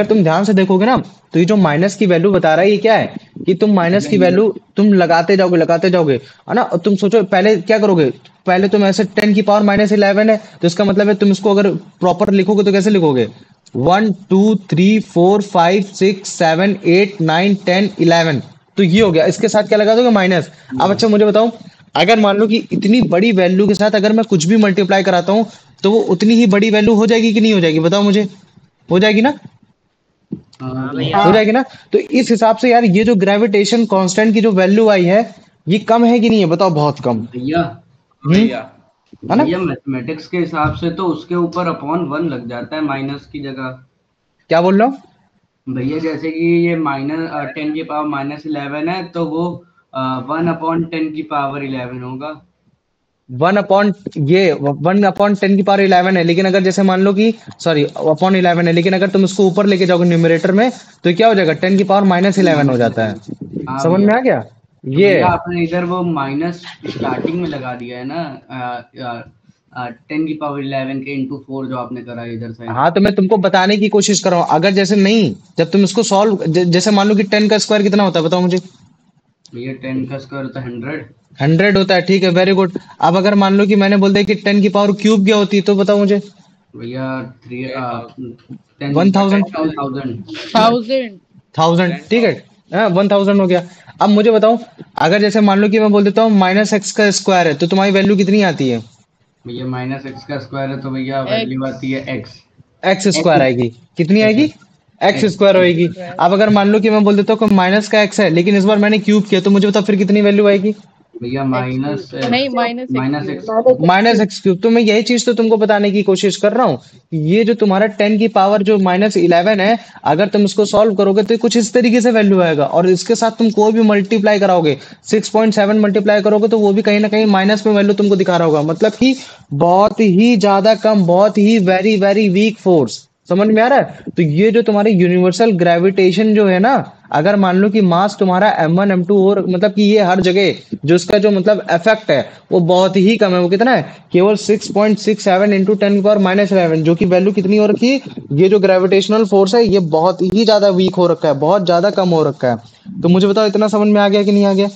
तुम ध्यान से देखोगे ना, तो ये जो माइनस की वैल्यू बता रहा है ये क्या है कि तुम माइनस की वैल्यू तुम लगाते जाओगे, है ना। और तुम सोचो पहले क्या करोगे, पहले तुम ऐसे 10⁻⁻11 है, तो इसका मतलब है तुम इसको अगर प्रॉपर लिखोगे तो कैसे लिखोगे? 1 2 3 4 5 6 7 8 9 10 11। तो ये हो गया, इसके साथ क्या लगा दोगे? माइनस। अब अच्छा मुझे बताओ, अगर मान लो कि इतनी बड़ी वैल्यू के साथ अगर मैं कुछ भी मल्टीप्लाई कराता हूँ तो वो उतनी ही बड़ी वैल्यू हो जाएगी कि नहीं हो जाएगी? बताओ मुझे। हो जाएगी ना? हाँ भैया। हो जाएगी ना। तो इस हिसाब से यार ये जो ग्रेविटेशन कांस्टेंट की जो वैल्यू आई है ये कम है कि नहीं है? बताओ। बहुत कम। भैया भैया है ना। भैया मैथमेटिक्स के हिसाब से तो उसके ऊपर अपॉन 1 लग जाता है माइनस की जगह। क्या बोल रहा हूँ? भैया जैसे कि ये -10⁻11 है, तो वो 1/10⁻11 होगा। 1/10⁻11 है, लेकिन अगर जैसे मान लो कि सॉरी अपॉन 11 है, लेकिन अगर तुम इसको ऊपर लेके जाओगे न्यूमरेटर में तो क्या हो जाएगा? 10⁻⁻11 हो जाता है। हाँ समझ में भैया। आ गया? तो ये भैया है। आपने इधर वो माइनस स्टार्टिंग में लगा दिया है ना, 10⁻11 के इंटू 4 जो आपने करा है इधर साइड। हाँ तो मैं तुमको बताने की कोशिश कर रहा हूँ। अगर जैसे नहीं, जब तुम इसको सॉल्व जैसे मान लो कि 10 का स्क्वायर कितना होता है बताओ मुझे? भैया 10 का स्क्वायर होता है 100। 100 होता है, ठीक है, वेरी गुड। अब अगर मान लो कि मैंने बोल दिया कि 10⁻³ क्या होती है तो बताओ मुझे? भैया 10 1000। 10,000। 1000 ठीक है। हाँ 1000 हो गया। अब मुझे बताओ, अगर जैसे मान लो कि मैं बोल देता हूँ -x का स्क्वायर है तो तुम्हारी वैल्यू कितनी आती है? भैया -x का स्क्वायर है तो भैया वैल्यू आती है x। एक्स स्क्वायर आएगी। कितनी आएगी? X x। स्क्वायर होएगी। अब अगर मान लो कि मैं बोल देता हूँ माइनस का एक्स है, लेकिन इस बार मैंने क्यूब किया, तो मुझे बताओ फिर कितनी वैल्यू आएगी? भैया माइनस नहीं minus minus x x minus x cube. तो मैं यही चीज तो तुमको बताने की कोशिश कर रहा हूँ कि ये जो तुम्हारा 10 की पावर जो -11 है, अगर तुम इसको सॉल्व करोगे तो कुछ इस तरीके से वैल्यू आएगा, और इसके साथ तुम कोई भी मल्टीप्लाई कराओगे, 6.7 मल्टीप्लाई करोगे तो वो भी कहीं ना कहीं माइनस में वैल्यू तुमको दिखा रहा होगा, मतलब कि बहुत ही ज्यादा कम, बहुत ही वेरी वेरी वीक फोर्स। समझ में आ रहा है? तो ये जो तुम्हारी यूनिवर्सल ग्रेविटेशन जो है ना, अगर मान लो कि मास तुम्हारा m1 m2 और मतलब कि ये हर जगह जो इसका जो मतलब इफेक्ट है वो बहुत ही कम है। वो कितना है? केवल 6.67 इंटू 10⁻11, जो कि वैल्यू कितनी हो रखी है? ये जो ग्रेविटेशनल फोर्स है ये बहुत ही ज्यादा वीक हो रखा है, बहुत ज्यादा कम हो रखा है। तो मुझे बताओ इतना समझ में आ गया कि नहीं आ गया?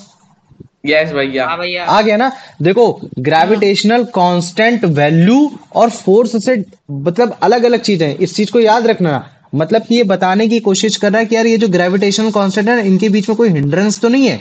यस भैया। हाँ भैया। आ गया ना? देखो, ग्रेविटेशनल कांस्टेंट वैल्यू और फोर्स से मतलब अलग अलग चीजें हैं, इस चीज को याद रखना। मतलब कि ये बताने की कोशिश कर रहा है कि यार ये जो ग्रेविटेशनल कांस्टेंट है ना, इनके बीच में कोई हिंड्रेंस तो नहीं है,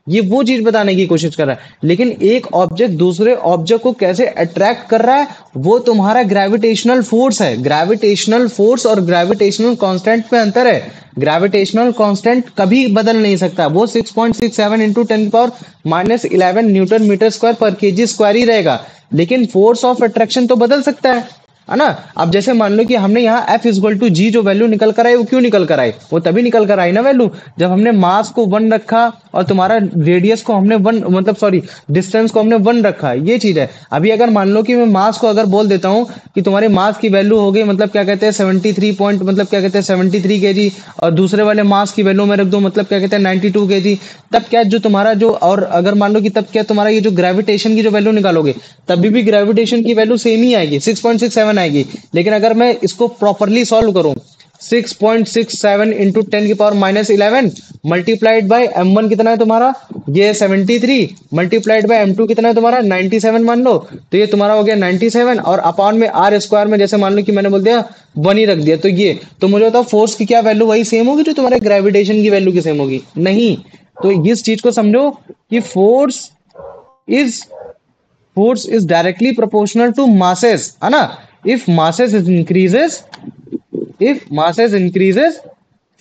ये वो चीज बताने की कोशिश कर रहा है। लेकिन एक ऑब्जेक्ट दूसरे ऑब्जेक्ट को कैसे अट्रैक्ट कर रहा है, वो तुम्हारा ग्रेविटेशनल फोर्स है। ग्रेविटेशनल फोर्स और ग्रेविटेशनल कांस्टेंट में अंतर है। ग्रेविटेशनल कांस्टेंट कभी बदल नहीं सकता, वो 6.67 इंटू 10⁻11 न्यूटन मीटर स्क्वायर पर केजी स्क्वायर ही रहेगा। लेकिन फोर्स ऑफ अट्रैक्शन तो बदल सकता है ना? अब जैसे मान लो कि हमने यहाँ F इक्वल टू जी जो वैल्यू निकल कर आई, वो क्यों निकल कर आई? वो तभी निकल कर आई ना वैल्यू, जब हमने मास को 1 रखा और तुम्हारा रेडियस को हमने 1 मतलब सॉरी डिस्टेंस को हमने 1 रखा, ये चीज है। अभी अगर मान लो कि मैं मास को अगर बोल देता हूँ कि तुम्हारे मास की वैल्यू हो गई मतलब क्या कहते हैं 73 पॉइंट मतलब क्या कहते हैं 73 केजी, और दूसरे वाले मास की वैल्यू मैं रख दूं मतलब क्या कहते हैं 92 केजी, तब क्या जो तुम्हारा जो, और अगर मान लो कि तब क्या तुम्हारा ये जो ग्रेविटेशन की जो वैल्यू निकालोगे तभी भी ग्रेविटेशन की वैल्यू सेम ही आएगी, 6.67 आएगी। लेकिन अगर मैं इसको प्रॉपरली सॉल्व करूं, 6.67 इंटू 10⁻11 मल्टीप्लाइड बाय m1 कितना है तुम्हारा? ये 73 मल्टीप्लाइड बाय m2 कितना है तुम्हारा? 97 मान लो, तो ये तुम्हारा हो गया 97, और अपॉन में आर स्क्वायर में जैसे मान लो कि मैंने बोल दिया 1 ही रख दिया, तो ये तो मुझे बताओ फोर्स की क्या वैल्यू वही सेम होगी जो तुम्हारे ग्रेविटेशन की वैल्यू की सेम होगी? नहीं। तो इस चीज को समझो कि is force is directly proportional to masses, है ना? if masses increases if masses increases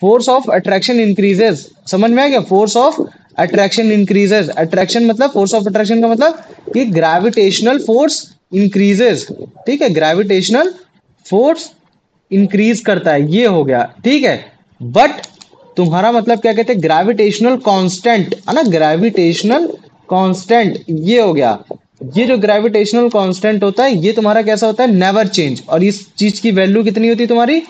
force of attraction increases। समझ में आ गया? force of attraction increases, attraction मतलब force of attraction का मतलब कि gravitational force increases, ठीक है? gravitational force इंक्रीज करता है, ये हो गया, ठीक है? बट तुम्हारा मतलब क्या कहते हैं ग्रेविटेशनल कांस्टेंट, है ना? ग्रेविटेशनल कांस्टेंट ये हो गया। ये जो ग्रेविटेशनल कांस्टेंट होता है ये तुम्हारा कैसा होता है? Never change. और इस चीज की वैल्यू कितनी होती है तुम्हारी?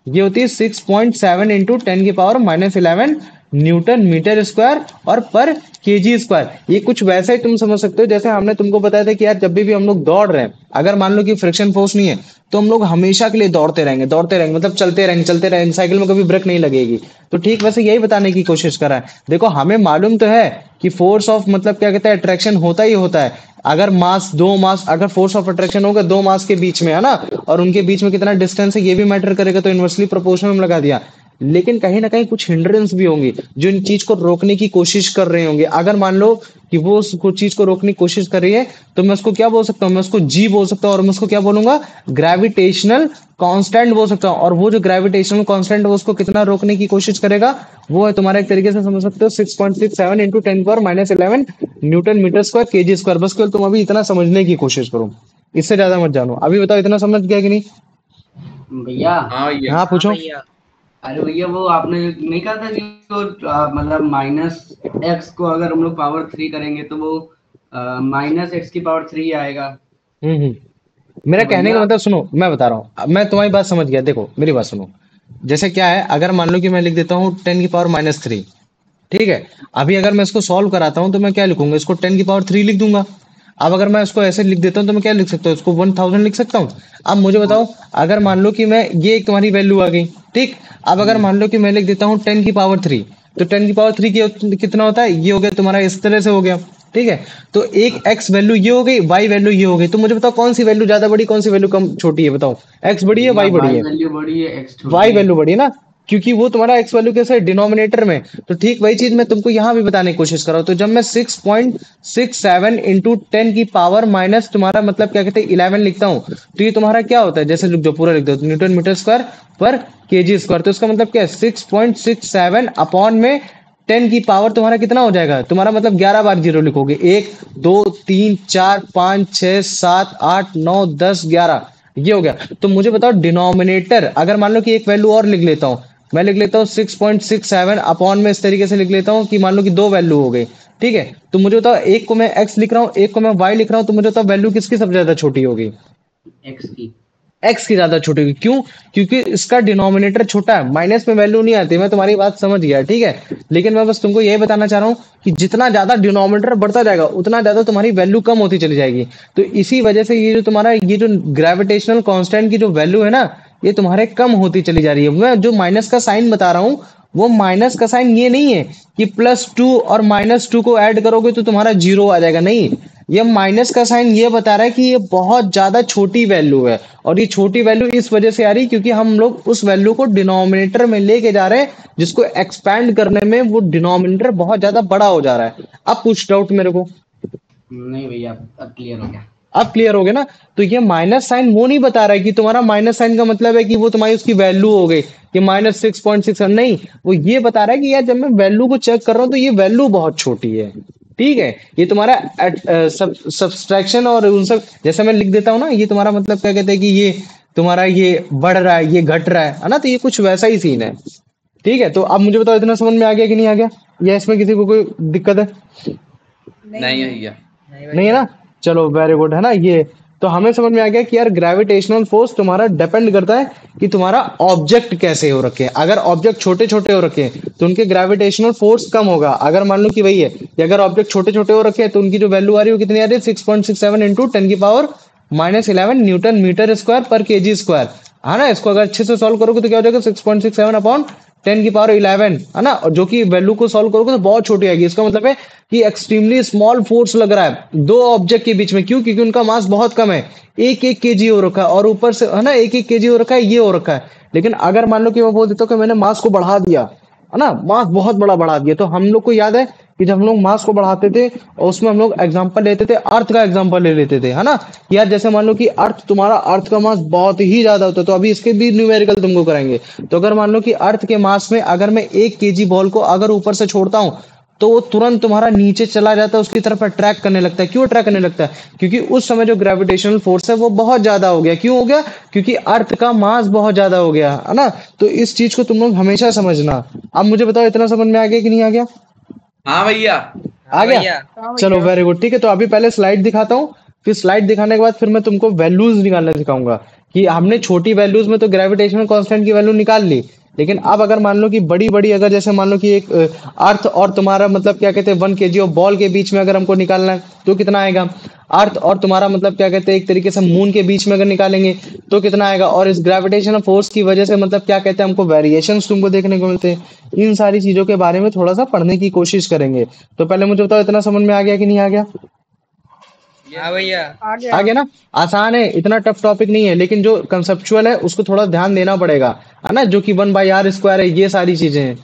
ये होती है 6.7 इंटू 10⁻11 न्यूटन मीटर स्क्वायर और पर केजी स्क्वायर। ये कुछ वैसा ही तुम समझ सकते हो जैसे हमने तुमको बताया था कि यार जब भी हम लोग दौड़ रहे हैं, अगर मान लो कि फ्रिक्शन फोर्स नहीं है तो हम लोग हमेशा के लिए दौड़ते रहेंगे मतलब चलते रहेंगे, साइकिल में कभी ब्रेक नहीं लगेगी। तो ठीक वैसे यही बताने की कोशिश कर रहा है। देखो हमें मालूम तो है कि फोर्स ऑफ मतलब क्या कहते हैं अट्रैक्शन होता ही होता है। अगर मास दो मास अगर फोर्स ऑफ अट्रैक्शन होगा दो मास के बीच में, है ना, और उनके बीच में कितना डिस्टेंस है ये भी मैटर करेगा, तो इनवर्सली प्रोपोर्शनल में लगा दिया। लेकिन कहीं ना कहीं कुछ हिंड्रेंस भी होंगी जो इन चीज को रोकने की कोशिश कर रहे होंगे। अगर मान लो कि वो उस चीज को रोकने की कोशिश कर रही है तो मैं उसको क्या बोल सकता हूँ? मैं उसको जी बोल सकता हूँ, और मैं उसको क्या बोलूंगा? ग्रेविटेशनल कांस्टेंट बोल सकता हूँ। और वो जो ग्रेविटेशनल कांस्टेंट है उसको कितना रोकने की कोशिश करेगा? वो है तुम्हारा एक तरीके से समझ सकते हो 6.67 into 10⁻11 newton metre square KG square. बस केवल तुम अभी इतना समझने की कोशिश करो, इससे ज्यादा मत जानो। अभी बताओ इतना समझ गया कि नहीं? भैया। हाँ भैया। हाँ हाँ पूछो। भैया। अरे भैया वो आपने नहीं कहा था कि वो मतलब माइनस एक्स को अगर हम लोग पावर 3 करेंगे तो वो माइनस एक्स की पावर 3 आएगा। मेरा तो कहने का भैया मतलब सुनो, मैं बता रहा हूँ, अब मैं तुम्हारी बात समझ गया। देखो मेरी बात सुनो, जैसे क्या है, अगर मान लो कि मैं लिख देता हूँ 10⁻³ ठीक है। अभी अगर मैं इसको सॉल्व कराता हूँ तो मैं क्या लिखूंगा? इसको 10⁻³ लिख दूंगा। अब अगर मैं इसको ऐसे लिख देता हूँ तो मैं क्या लिख सकता हूँ? इसको 1000 लिख सकता हूँ। अब मुझे बताओ, अगर मान लो कि मैं ये एक तुम्हारी वैल्यू आ गई, ठीक। अब अगर मान लो कि मैं लिख देता हूँ 10⁻³ तो 10⁻³ कितना होता है? ये हो गया तुम्हारा, इस तरह से हो गया, ठीक है। तो एक एक्स वैल्यू ये हो गई, वाई वैल्यू ये हो गई। तो मुझे बताओ कौन सी वैल्यू ज्यादा बड़ी, कौन सी वैल्यू कम छोटी है? बताओ, एक्स बड़ी है भैया वाई बड़ी वाई है? वैल्यू बड़ी है एक्स वाई छोटी है। वैल्यू बढ़ी ना, क्योंकि वो तुम्हारा एक्स वैल्यू कैसे डिनोमिनेटर में। तो ठीक वही चीज मैं तुमको यहां भी बताने की कोशिश कर रहा हूं। तो जब मैं 6.67 इंटू 10⁻माइनस तुम्हारा मतलब क्या कहते हैं 11 लिखता हूं, तो ये तुम्हारा क्या होता है? जैसे लिख दो, पूरा लिख दो, न्यूटन मीटर स्क्वायर पर केजी स्क्वायर। तो इसका मतलब क्या है? 6.67 अपॉन में 10 की पावर तुम्हारा कितना हो जाएगा, तुम्हारा मतलब 11 बार जीरो लिखोगे, 1 2 3 4 5 6 7 8 9 10 11, ये हो गया। तो मुझे बताओ डिनोमिनेटर, अगर मान लो कि एक वैल्यू और लिख लेता हूँ, मैं लिख लेता हूँ 6.67 अपॉन में इस तरीके से लिख लेता हूँ कि मान लो कि दो वैल्यू हो गई, ठीक है। तो मुझे बताओ एक को मैं x लिख रहा हूँ, एक को मैं y लिख रहा हूँ, तो मुझे बताओ वैल्यू किसकी सबसे ज्यादा छोटी होगी, एक्स की। एक्स की ज्यादा छोटी होगी। क्यों? क्योंकि इसका डिनोमिनेटर छोटा है, माइनस में वैल्यू नहीं आती। मैं तुम्हारी बात समझ गया, ठीक है, लेकिन मैं बस तुमको यही बताना चाह रहा हूँ कि जितना ज्यादा डिनोमिनेटर बढ़ता जाएगा उतना ज्यादा तुम्हारी वैल्यू कम होती चली जाएगी। तो इसी वजह से ये जो तुम्हारा ये जो ग्रेविटेशनल कांस्टेंट की जो वैल्यू है ना, ये तुम्हारे कम होती चली जा रही है। मैं जो माइनस का साइन बता रहा हूँ, वो माइनस का साइन ये नहीं है कि +2 और -2 को ऐड करोगे तो तुम्हारा जीरो आ जाएगा, नहीं। ये माइनस का साइन ये बता रहा है कि ये बहुत ज्यादा छोटी वैल्यू है, और ये छोटी वैल्यू इस वजह से आ रही है क्योंकि हम लोग उस वैल्यू को डिनोमिनेटर में लेके जा रहे हैं, जिसको एक्सपैंड करने में वो डिनोमिनेटर बहुत ज्यादा बड़ा हो जा रहा है। अब कुछ डाउट मेरे को? नहीं भैया, अब क्लियर हो गया। अब क्लियर हो गया ना? तो ये माइनस साइन वो नहीं बता रहा है कि तुम्हारा माइनस साइन का मतलब है कि वो तुम्हारी उसकी वैल्यू हो गई कि -6.6, नहीं। वो ये बता रहा है कि यार जब मैं वैल्यू को चेक कर रहा हूँ तो ये वैल्यू बहुत छोटी है, ठीक है। ये तुम्हारा सब्सट्रैक्शन और उन सब, जैसे मैं लिख देता हूँ ना, ये तुम्हारा मतलब क्या कहते हैं कि ये तुम्हारा ये बढ़ रहा है, ये घट रहा है ना, तो ये कुछ वैसा ही सीन है, ठीक है। तो अब मुझे बताओ इतना समझ में आ गया कि नहीं आ गया, या इसमें किसी को कोई दिक्कत है? नहीं भैया। नहीं है ना? चलो वेरी गुड, है ना। ये तो हमें समझ में आ गया कि यार ग्रेविटेशनल फोर्स तुम्हारा डिपेंड करता है कि तुम्हारा ऑब्जेक्ट कैसे हो रखे हैं। अगर ऑब्जेक्ट छोटे छोटे हो रखे हैं तो उनके ग्रेविटेशनल फोर्स कम होगा। अगर मान लो कि वही है कि अगर ऑब्जेक्ट छोटे छोटे हो रखे हैं तो उनकी जो वैल्यू आ रही है वो कितनी आ रही है, 6.67 इंटू 10⁻⁻11 न्यूटन मीटर स्क्वायर पर केजी स्क्वायर, है ना। इसको अगर अच्छे से सॉल्व करोगे तो क्या हो जाएगा, 6.67 अपॉन 10⁻11, है ना, और जो कि वैल्यू को सॉल्व करोगे तो बहुत छोटी आएगी। इसका मतलब है कि एक्सट्रीमली स्मॉल फोर्स लग रहा है दो ऑब्जेक्ट के बीच में। क्यों? क्योंकि उनका मास बहुत कम है, 1-1 केजी हो रखा है, और ऊपर से, है ना, 1-1 केजी हो रखा है, ये हो रखा है। लेकिन अगर मान लो कि मैं बोल देता हूँ कि मैंने मास को बढ़ा दिया, है ना, मास बहुत बड़ा बढ़ा दिया, तो हम लोग को याद है कि जब हम लोग मास को बढ़ाते थे और उसमें हम लोग एग्जांपल लेते थे, अर्थ का एग्जांपल ले लेते थे, है ना। यार जैसे मान लो कि अर्थ, तुम्हारा अर्थ का मास बहुत ही ज्यादा होता है, तो अभी इसके भी न्यूमेरिकल तुमको कराएंगे। तो अगर मान लो कि अर्थ के मास में अगर मैं 1 केजी बॉल को अगर ऊपर से छोड़ता हूँ तो वो तुरंत तुम्हारा नीचे चला जाता है, उसकी तरफ अट्रैक्ट करने लगता है। क्यों अट्रैक्ट करने लगता है? क्योंकि उस समय जो ग्रेविटेशनल फोर्स है वो बहुत ज्यादा हो गया। क्यों हो गया? क्योंकि अर्थ का मास बहुत ज्यादा हो गया, है ना। तो इस चीज को तुम लोग हमेशा समझना। अब मुझे बताओ इतना समझ में आ गया कि नहीं आ गया? हाँ भैया। आ गया? चलो वेरी गुड, ठीक है। तो अभी पहले स्लाइड दिखाता हूँ, फिर स्लाइड दिखाने के बाद फिर मैं तुमको वैल्यूज निकालना सिखाऊंगा कि हमने छोटी वैल्यूज में तो ग्रेविटेशनल कांस्टेंट की वैल्यू निकाल ली, लेकिन अब अगर मान लो कि बड़ी बड़ी, अगर जैसे मान लो कि एक अर्थ और तुम्हारा मतलब क्या कहते हैं 1 केजी ऑफ बॉल के बीच में अगर हमको निकालना है तो कितना आएगा? अर्थ और तुम्हारा मतलब क्या कहते हैं एक तरीके से मून के बीच में अगर निकालेंगे तो कितना आएगा? और इस ग्रेविटेशनल फोर्स की वजह से मतलब क्या कहते हैं हमको वेरिएशंस तुमको देखने को मिलते हैं। इन सारी चीजों के बारे में थोड़ा सा पढ़ने की कोशिश करेंगे। तो पहले मुझे बताओ इतना समझ में आ गया कि नहीं आ गया? हाँ भैया। आ गया ना? आसान है, इतना टफ टॉपिक नहीं है, लेकिन जो कंसेप्चुअल है उसको थोड़ा ध्यान देना पड़ेगा, है ना, जो कि 1/r² है, ये सारी चीजें हैं,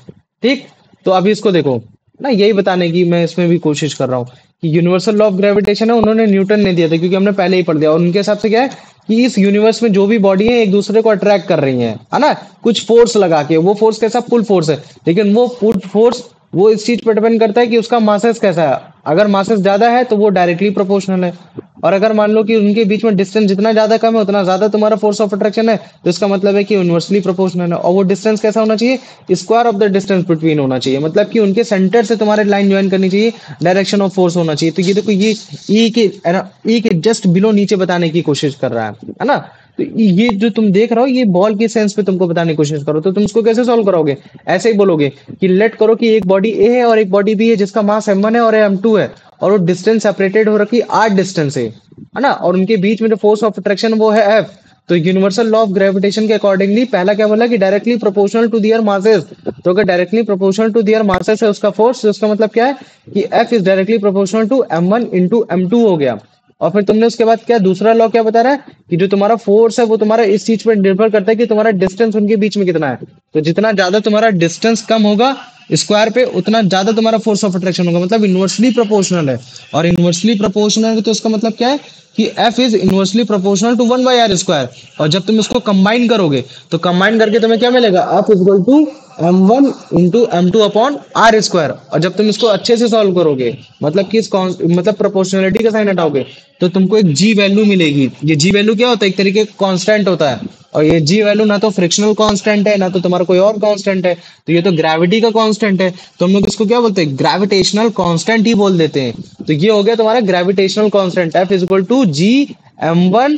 ठीक। तो अभी इसको देखो ना, यही बताने की मैं इसमें भी कोशिश कर रहा हूँ कि यूनिवर्सल लॉ ऑफ ग्रेविटेशन है, उन्होंने न्यूटन ने दिया था क्योंकि हमने पहले ही पढ़ दिया। और उनके हिसाब से क्या है कि इस यूनिवर्स में जो भी बॉडी है एक दूसरे को अट्रैक्ट कर रही है ना, कुछ फोर्स लगा के। वो फोर्स कैसा? पुल फोर्स है, लेकिन वो पुल फोर्स वो इस चीज पर डिपेंड करता है कि उसका मासेस कैसा है। अगर मासेस ज्यादा है तो वो डायरेक्टली प्रोपोर्शनल है, और अगर मान लो कि उनके बीच में डिस्टेंस जितना ज्यादा कम है उतना ज्यादा तुम्हारा फोर्स ऑफ अट्रैक्शन है, तो इसका मतलब है कि यूनिवर्सली प्रोपोर्शनल है। और वो डिस्टेंस कैसा होना चाहिए? Square of the distance between होना चाहिए, मतलब कि उनके सेंटर से तुम्हारे लाइन ज्वाइन करनी चाहिए, डायरेक्शन ऑफ फोर्स होना चाहिए। तो ये देखो, ये ई के जस्ट बिलो नीचे बताने की कोशिश कर रहा है ना। तो ये जो तुम देख रहे हो ये बॉल के सेंस पे तुमको बताने की कोशिश करो, तो तुम इसको कैसे सॉल्व करोगे? ऐसे ही बोलोगे कि लेट करो कि एक बॉडी ए है और एक बॉडी बी है जिसका मास m1 है और m2 है, और वो डिस्टेंस सेपरेटेड हो रखी r डिस्टेंस है ना, और उनके बीच में जो फोर्स ऑफ अट्रैक्शन वो है f। तो यूनिवर्सल लॉ ऑफ ग्रेविटेशन के अकॉर्डिंगली पहला क्या बोला कि directly proportional to their masses. तो अगर directly proportional to their masses है उसका फोर्स, तो उसका मतलब क्या है कि f is directly proportional to m1 into m2 हो गया। और फिर तुमने उसके बाद क्या दूसरा लॉ क्या बता रहा है कि जो तुम्हारा फोर्स है वो तुम्हारा इस चीज पर निर्भर करता है कि तुम्हारा डिस्टेंस उनके बीच में कितना है। तो जितना ज्यादा तुम्हारा डिस्टेंस कम होगा स्क्वायर पे, उतना ज्यादा तुम्हारा फोर्स ऑफ अट्रैक्शन होगा, मतलब इनवर्सली प्रोपोर्शनल है। और इनवर्सली प्रोपोर्शनल है तो इसका मतलब क्या है कि F is inversely proportional to 1/r²। और जब तुम इसको कंबाइन करोगे तो कंबाइन करके तुम्हें क्या मिलेगा, F is equal to m1 into m2 upon r²। और जब तुम इसको अच्छे से सॉल्व करोगे, मतलब कि मतलब प्रोपोर्शनलिटी का साइन हटाओगे, तो तुमको एक जी वैल्यू मिलेगी। ये जी वैल्यू क्या होता है, एक तरीके का कांस्टेंट होता है। और ये जी वैल्यू ना तो फ्रिक्शनल कांस्टेंट है, ना तो तुम्हारा कोई और कांस्टेंट है, तो ये तो ग्रेविटी का कांस्टेंट है। तो हम लोग इसको क्या बोलते हैं, ग्रेविटेशनल कांस्टेंट ही बोल देते हैं। तो ये हो गया तुम्हारा gravitational constant, F is equal to G m1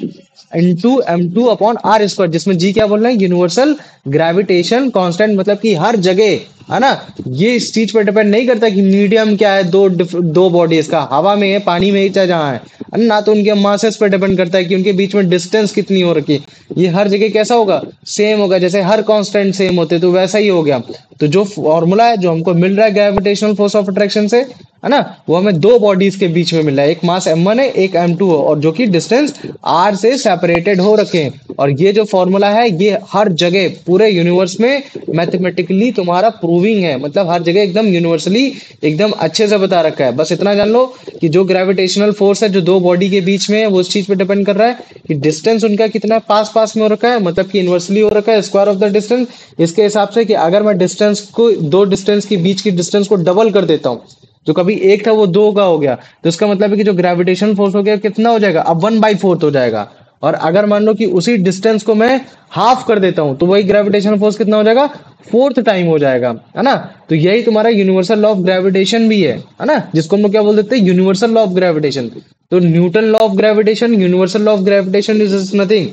into m2 upon r², जिसमें जी क्या बोल रहे हैं, यूनिवर्सल ग्रेविटेशन कांस्टेंट, मतलब कि हर जगह, है ना। ये इस चीज पर डिपेंड नहीं करता कि मीडियम क्या है, दो बॉडीज का, हवा में है, पानी में ही, चाहे जहां है ना। तो उनके मासेस पर डिपेंड करता है कि उनके बीच में डिस्टेंस कितनी हो रखी है। ये हर जगह कैसा होगा, सेम होगा, जैसे हर कांस्टेंट सेम होते, तो वैसा ही हो गया। तो जो फॉर्मूला है जो हमको मिल रहा है ग्रेविटेशनल फोर्स ऑफ अट्रैक्शन से, है ना, वो हमें दो बॉडीज के बीच में मिल रहा है, एक मास m1 है, एक m2 है, और जो कि डिस्टेंस r से सेपरेटेड हो रखे हैं। और ये जो फॉर्मूला है ये हर जगह पूरे यूनिवर्स में मैथमेटिकली तुम्हारा प्रूविंग है, मतलब हर जगह एकदम यूनिवर्सली एकदम अच्छे से बता रखा है। बस इतना जान लो कि जो ग्रेविटेशनल फोर्स है जो दो बॉडी के बीच में है, वो उस चीज पे डिपेंड कर रहा है कि डिस्टेंस उनका कितना पास पास में हो रखा है, मतलब कि इनवर्सली हो रखा है, स्क्वायर ऑफ द डिस्टेंस। इसके हिसाब से कि अगर मैं डिस्टेंस को, दो डिस्टेंस के बीच की डिस्टेंस को डबल कर देता हूँ, जो कभी एक था वो दो का हो गया, तो इसका मतलब है कि जो ग्रेविटेशन फोर्स हो गया कितना हो जाएगा, अब 1/4 हो जाएगा। और अगर मान लो कि उसी डिस्टेंस को मैं हाफ कर देता हूं, तो वही ग्रेविटेशन फोर्स कितना हो जाएगा, फोर्थ टाइम हो जाएगा, है ना। तो यही तुम्हारा यूनिवर्सल लॉ ऑफ ग्रेविटेशन भी है ना, जिसको हम लोग क्या बोल देते हैं, यूनिवर्सल लॉ ऑफ ग्रेविटेशन। तो Newton law of gravitation, universal law of gravitation is nothing,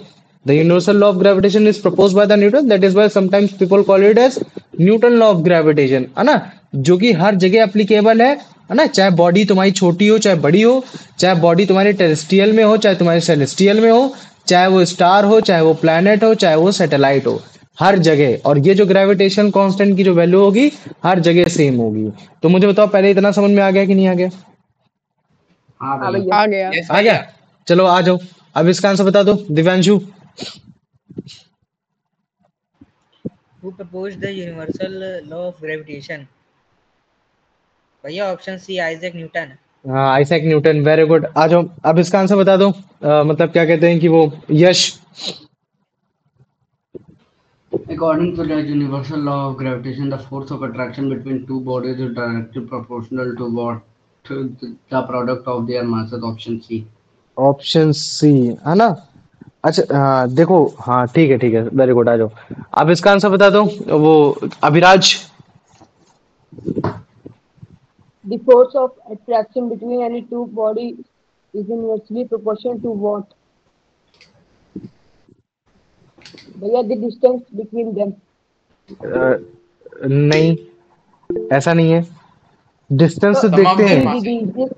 the universal law of gravitation is proposed by the Newton, that is why sometimes people call it as Newton law of gravitation, है ना, जो कि हर जगह एप्लीकेबल है ना। चाहे बॉडी तुम्हारी छोटी हो चाहे बड़ी हो, चाहे बॉडी तुम्हारे टेरेस्ट्रियल में हो चाहे तुम्हारे सेलेस्टियल में हो, चाहे वो स्टार हो चाहे वो प्लैनेट हो चाहे वो सैटेलाइट हो, हर जगह। और ये जो ग्रेविटेशन कांस्टेंट की जो वैल्यू होगी हर जगह सेम होगी। तो मुझे बताओ पहले इतना समझ में आ गया कि नहीं आ गया? हाँ हाँ भैया। भैया। आ गया। यस आ गया। भैया। चलो आ जाओ, अब इसका आंसर बता दो Divyanshu. Who proposed the universal law of gravitation? भैया ऑप्शन सी आइजैक न्यूटन। हाँ आइजैक न्यूटन, वेरी गुड। आ जाओ अब इसका आंसर बता दो। मतलब क्या कहते हैं कि वो यश। According to the universal law of gravitation, the force of attraction between two bodies is directly proportional to what, to the product of their masses. Option C. Option C, है ना। अच्छा हाँ देखो, हाँ ठीक है वेरी गुड। आ जाओ अब इसका आंसर बता दो वो Abhiraj. The force of attraction between any two bodies is inversely proportional to what? भैया the distance between them. नहीं, ऐसा नहीं है, डिस्टेंस तो तो सम ऑफ देखते देयर हैं। Masses.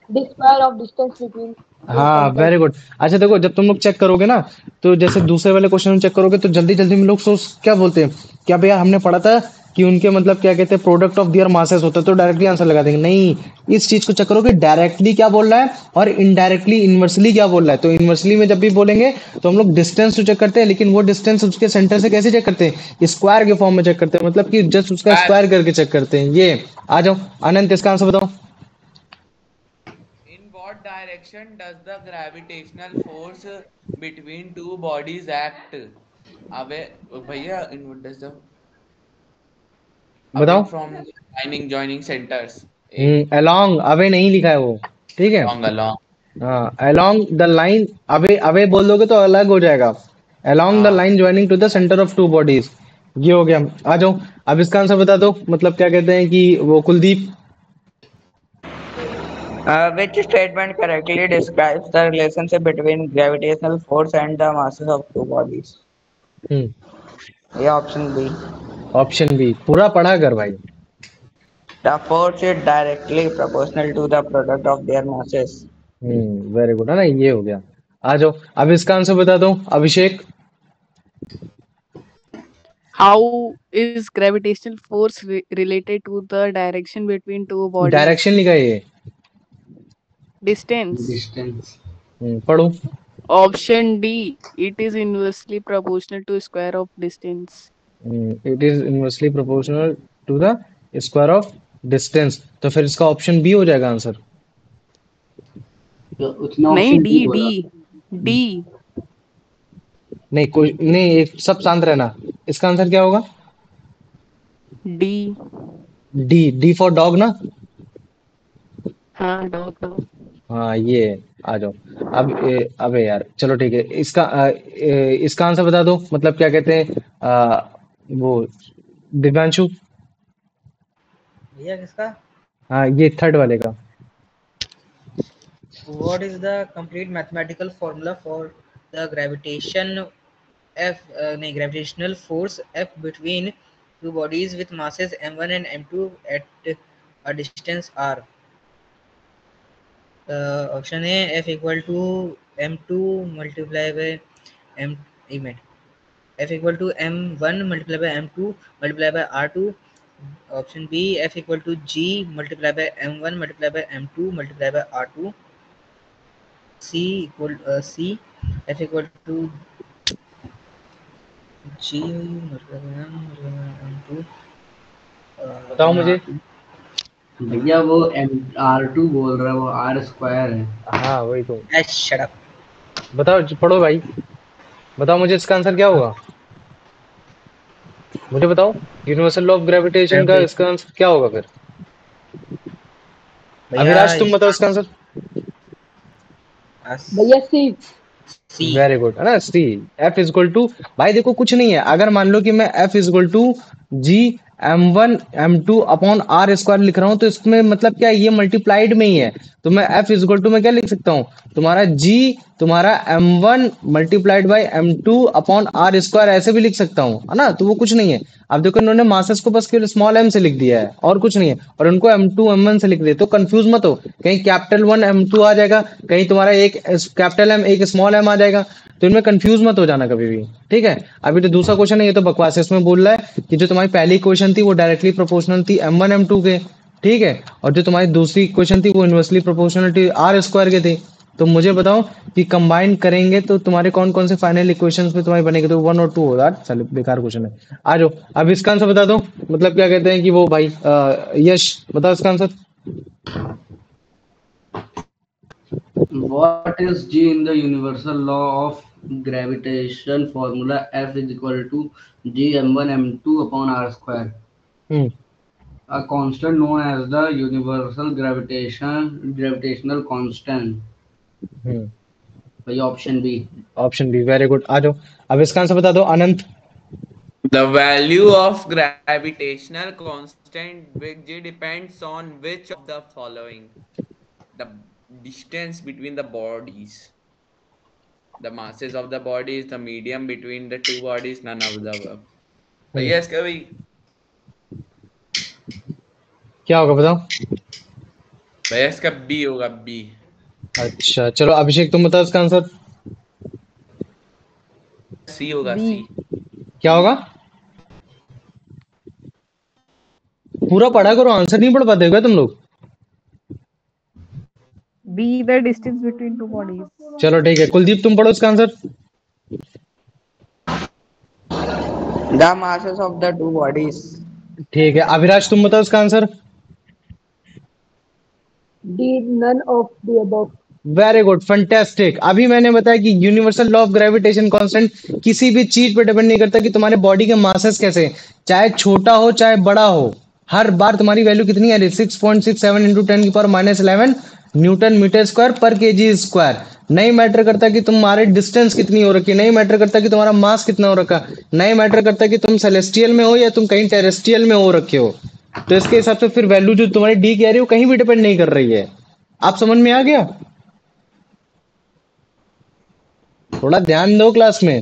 the square of distance between those हाँ वेरी objects. गुड। अच्छा देखो जब तुम लोग चेक करोगे ना, तो जैसे दूसरे वाले क्वेश्चन में चेक करोगे तो जल्दी जल्दी में लोग सोच क्या बोलते हैं, क्या भैया हमने पढ़ा था कि उनके मतलब क्या कहते हैं प्रोडक्ट ऑफ दियर मासेस होता है, तो डायरेक्टली आंसर लगा देंगे। नहीं, इस चीज को चेक करो कि डायरेक्टली क्या बोल रहा है और इनडायरेक्टली इनवर्सली क्या बोल रहा है। तो इनवर्सली में जब भी बोलेंगे तो हम लोग डिस्टेंस तो चेक करते हैं, लेकिन वो डिस्टेंस उसके सेंटर से कैसे चेक करते हैं, स्क्वायर के फॉर्म में चेक करते हैं, मतलब कि जस्ट उसका स्क्वायर। स्क्वायर करके चेक करते हैं। ये आ जाओ अनंत, इसका आंसर बताओ। In what direction does the gravitational force between two bodies act? Away, भैया, in what does the away बताओ। from the joining centers? एक अलोंग, अवे नहीं लिखा है वो, ठीक है। along along। हाँ along the line, away away बोल दोगे तो अलग हो जाएगा। अलोंग द हाँ line joining two the centre of two bodies, ये हो गया। आ जाओ अब इसका आंसर बता दो, मतलब क्या कहते हैं कि वो Kuldeep. Which statement correctly describes the relationship between gravitational force and the masses of two bodies? हम्म ये ऑप्शन बी। ऑप्शन बी पूरा पढ़ा कर भाई। The force is directly proportional to the product of their masses. Very good, है ना, ये हो गया। आ जाओ अब इसका आंसर बता दो अभिषेक। How is gravitational force related to the direction between two bodies? Direction लिखा है ये। Distance. Distance. पढ़ो। Option D. It is inversely proportional to square of distance. It is inversely proportional to the square of distance. तो फिर इसका ऑप्शन बी हो जाएगा आंसर। तो उसने नहीं, ऑप्शन डी डी बोला। D D. नहीं कोई नहीं, एक सब शांत रहना। इसका आंसर क्या होगा? D. D, D for dog ना। हाँ, डॉग डॉग। हाँ ये है। आ जाओ। अब अबे यार चलो ठीक है, इसका आंसर बता दो, मतलब क्या कहते हैं वो दिव्यांशु। भैया किसका? हाँ ये थर्ड वाले का। What is the complete mathematical formula for the gravitational force F between two bodies with masses m1 and m2 at a distance r? Option A, F equal to m2 multiplied by m event. F equal to m1 multiplied by m2 multiplied by r2. Option B, F equal to g multiplied by m1 multiplied by m2 multiplied by r2. C, F equal to g multiplied by m multiplied by m2 बताओ upon मुझे। r2. भैया वो R2 बोल रहा है, वो R स्क्वायर है। हाँ वही तो। Shut up. बताओ पढ़ो भाई, बताओ मुझे इसका आंसर क्या होगा। मुझे बताओ, यूनिवर्सल लॉ ऑफ ग्रेविटेशन का इसका आंसर क्या होगा फिर। भैया अभिलाष तुम बताओ इसका इसका आंसर। भैया सी। C. वेरी गुड है ना, सी। एफ इज इक्वल टू, भाई देखो कुछ नहीं है, अगर मान लो कि मैं F is equal to G m1 m2 upon R square लिख रहा हूँ, तो इसमें मतलब क्या है, ये मल्टीप्लाइड में ही है। तो मैं एफ इज इक्वल टू मैं क्या लिख सकता हूँ, तुम्हारा जी तुम्हारा m1 multiplied by m2 upon R square ऐसे भी लिख सकता हूँ, है ना। तो वो कुछ नहीं है। अब देखो इन्होंने मासेस को बस केवल स्मॉल m से लिख दिया है और कुछ नहीं है, और उनको m2 m1 से लिख दिया। तो कंफ्यूज मत हो, कहीं कैपिटल 1 m2 आ जाएगा, कहीं तुम्हारा एक कैपिटल m एक स्मॉल m आ जाएगा। तो इनमें कंफ्यूज मत हो जाना कभी भी, ठीक है। अभी तो दूसरा क्वेश्चन है, ये तो बकवास है। इसमें बोल रहा है कि जो तुम्हारी पहली क्वेश्चन थी वो डायरेक्टली प्रोपोर्शनल थी m1 m2 के, ठीक है, और जो तुम्हारी दूसरी क्वेश्चन थी वो इनवर्सली प्रोपोर्शनल थी आर स्क्वायर के थे। तो मुझे बताओ कि कंबाइन करेंगे तो तुम्हारे कौन कौन से फाइनल इक्वेशंस में तुम्हारे बनेंगे। तो 1 और 2 होगा, चलो बेकार क्वेश्चन है। आ जाओ अब इसका आंसर बता दो, मतलब क्या कहते हैं कि वो भाई यश बताओ इसका answer. What is G in the universal law of gravitation formula? F is equal to G m1 m2 upon r square. Hmm A constant known as the universal gravitational constant. Hmm भाई option B. Option B, very good. आ जाओ अब इसका आंसर बता दो अनंत। The value of gravitational constant which depends on which of the following: the distance between the bodies, the masses of the bodies, the medium between the two bodies, none of the above. भैया इसका भाई क्या होगा बताओ। भैया इसका बी होगा, बी। अच्छा चलो अभिषेक तुम बताओ इसका आंसर। सी होगा, बी। सी। क्या होगा? पूरा पढ़ा करो, आंसर नहीं पढ़ पाते हो क्या तुम लोग? B, the distance between two bodies. चलो ठीक है, कुलदीप तुम पढ़ो इसका answer. The masses of the two bodies. ठीक है, अभिलाष तुम बताओ इसका answer. D none of the above. Very good, fantastic. अभी मैंने बताया कि universal law of gravitation constant किसी भी चीज पे डिपेंड नहीं करता कि तुम्हारे बॉडी के मासेस कैसे हैं, चाहे छोटा हो चाहे बड़ा हो, हर बार तुम्हारी वैल्यू कितनी है, 6.67 इंटू 10⁻11 न्यूटन मीटर स्क्वायर पर केजी स्क्वायर। नहीं मैटर करता कि तुम्हारे डिस्टेंस कितनी हो रखी है, नहीं मैटर करता कि तुम्हारा मास कितना हो रखा, नहीं मैटर करता कि तुम सेलेस्टियल में हो या तुम कहीं टेरेस्ट्रियल में हो रखे हो। तो इसके हिसाब से फिर वैल्यू जो तुम्हारी डी कह रही हो कहीं भी डिपेंड नहीं कर रही है। आप समझ में आ गया? थोड़ा ध्यान दो क्लास में, है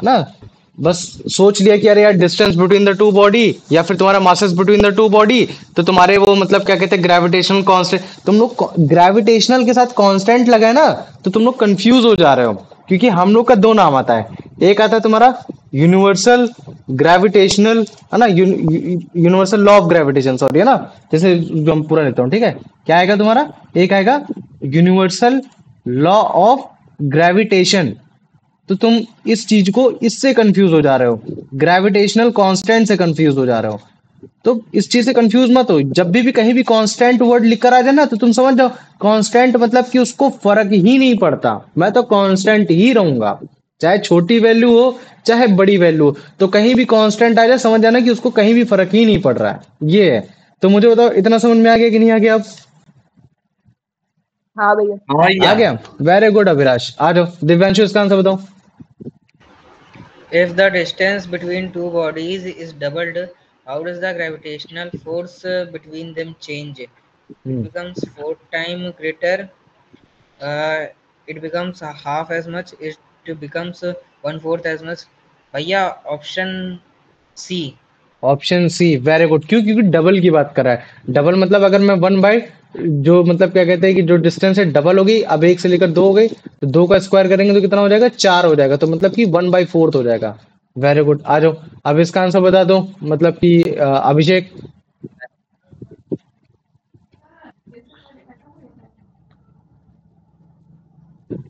ना। बस सोच लिया कि अरे यार distance between the two body या फिर तुम्हारा masses between the two body, तो तुम्हारे वो मतलब क्या कहते हैं ग्रेविटेशनल कांस्टेंट, तुम लोग ग्रेविटेशनल के साथ कांस्टेंट लगाए ना तो तुम लोग कंफ्यूज हो जा रहे हो, क्योंकि हम लोग का दो नाम आता है। एक आता है तुम्हारा यूनिवर्सल ग्रेविटेशनल, है ना, universal law of gravitation, sorry, है ना, जैसे जो हम पूरा लेता हूँ, ठीक है। क्या आएगा तुम्हारा? एक आएगा यूनिवर्सल लॉ ऑफ ग्रेविटेशन। तो तुम इस चीज को इससे कंफ्यूज हो जा रहे हो। ग्रेविटेशनल कांस्टेंट से कंफ्यूज हो जा रहे हो। तो इस चीज से कंफ्यूज मत हो, जब भी कहीं भी कांस्टेंट वर्ड लिख कर आ जाए ना तो तुम समझ जाओ कांस्टेंट मतलब कि उसको फर्क ही नहीं पड़ता, मैं तो कांस्टेंट ही रहूंगा, चाहे छोटी वैल्यू हो चाहे बड़ी वैल्यू हो, तो कहीं भी कांस्टेंट आ जाए समझ जाना कि उसको कहीं भी फर्क ही नहीं पड़ रहा है। ये है। तो मुझे बताओ इतना समझ में आ गया कि नहीं आ गया? अब हाँ भैया। हाँ आ भैया। गया, वेरी गुड अभिलाष। आ जाओ दिव्यांशु, इसका आंसर बताओ। If the distance between two bodies is doubled, how does the gravitational force between them change? It hmm, becomes 4 times greater. Uh, it becomes half as much. It becomes one fourth as much. भैया option C. Option C, very good. क्यों? क्योंकि डबल की बात कर रहा है। डबल मतलब अगर मैं वन बाई जो मतलब क्या कहते हैं कि जो डिस्टेंस है डबल होगी, अब एक से लेकर दो हो गई, तो दो का स्क्वायर करेंगे तो कितना हो जाएगा? चार हो जाएगा, तो मतलब कि वन बाई फोर्थ हो जाएगा। वेरी गुड, आ जाओ। अब इसका आंसर बता दो, मतलब कि अभिषेक।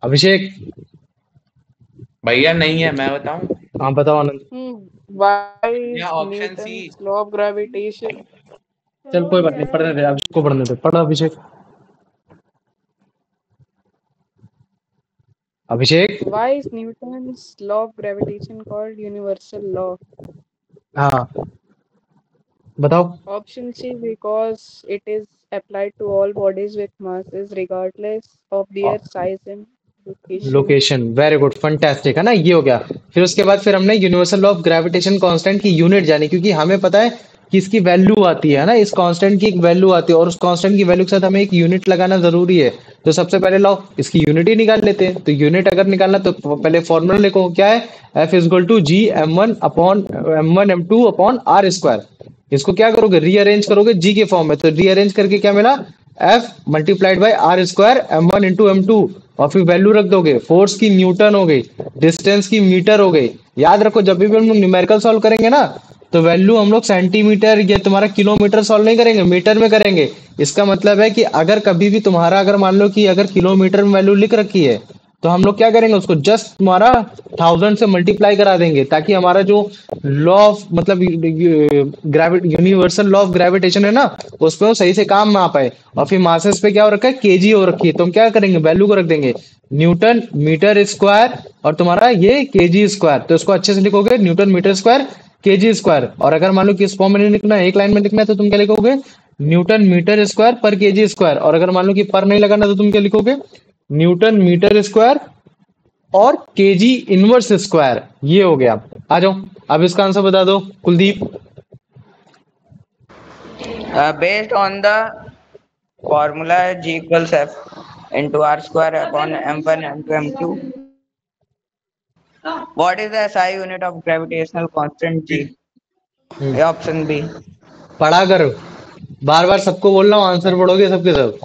अभिषेक। भैया नहीं है, मैं बताऊं? हाँ बताओ आनंद। Why या is option C. Newton's law of gravitation? चल कोई बात नहीं, पढ़ने दे अभिषेक को, पढ़ने दे, पढ़ो अभिषेक। अभिषेक। Why is Newton's law of gravitation called universal law? हाँ बताओ। Option C, because it is applied to all bodies with masses regardless of their size and location. Location, very good, fantastic, है ना? ये हो गया। फिर उसके बाद फिर हमने universal law of gravitation constant की यूनिट जानी, क्योंकि हमें पता है कि इसकी वैल्यू आती है ना, इस कांस्टेंट की एक वैल्यू आती है और उस कांस्टेंट की वैल्यू के साथ हमें एक यूनिट लगाना जरूरी है। तो सबसे पहले लाओ इसकी यूनिट ही निकाल लेते हैं। तो यूनिट अगर निकालना तो पहले फॉर्मूला लिखो, क्या है? F is equal to G M one upon M1 M2 upon R square. इसको क्या करोगे? रीअरेंज करोगे जी के फॉर्म में, तो रीअरेंज करके क्या मिला? F multiplied by R square M1 × M2, और फिर वैल्यू रख दोगे। फोर्स की न्यूटन हो गई, डिस्टेंस की मीटर हो गई। याद रखो जब भी हम लोग न्यूमेरिकल सॉल्व करेंगे ना तो वैल्यू हम लोग सेंटीमीटर या तुम्हारा किलोमीटर सॉल्व नहीं करेंगे, मीटर में करेंगे। इसका मतलब है कि अगर कभी भी तुम्हारा अगर मान लो कि अगर किलोमीटर में वैल्यू लिख रखी है तो हम लोग क्या करेंगे? उसको जस्ट तुम्हारा 1000 से मल्टीप्लाई करा देंगे, ताकि हमारा जो लॉ ऑफ मतलब यूनिवर्सल लॉ ऑफ ग्रेविटेशन है ना उस पे वो सही से काम ना आ पाए। और फिर मासेस पे क्या हो रखा है? केजी हो रखी है, तो हम क्या करेंगे? वैल्यू को रख देंगे न्यूटन मीटर स्क्वायर और तुम्हारा ये केजी स्क्वायर। तो इसको अच्छे से लिखोगे newton metre square KG square. और अगर मान लो कि इस फॉर्म में नहीं लिखना है, एक लाइन में लिखना है, तो तुम क्या लिखोगे? न्यूटन मीटर स्क्वायर पर केजी स्क्वायर। और अगर मान लो कि पर नहीं लगाना तो तुम क्या लिखोगे? न्यूटन मीटर स्क्वायर और केजी इनवर्स स्क्वायर। ये हो गया। आ जाओ अब इसका आंसर बता दो Kuldeep. Based on the formula G equals F into R square upon M1 into M2. What is the SI unit of gravitational constant G? Option B. पढ़ा कर, बार बार सबको बोल रहा हूँ, आंसर पढ़ोगे सबके सब।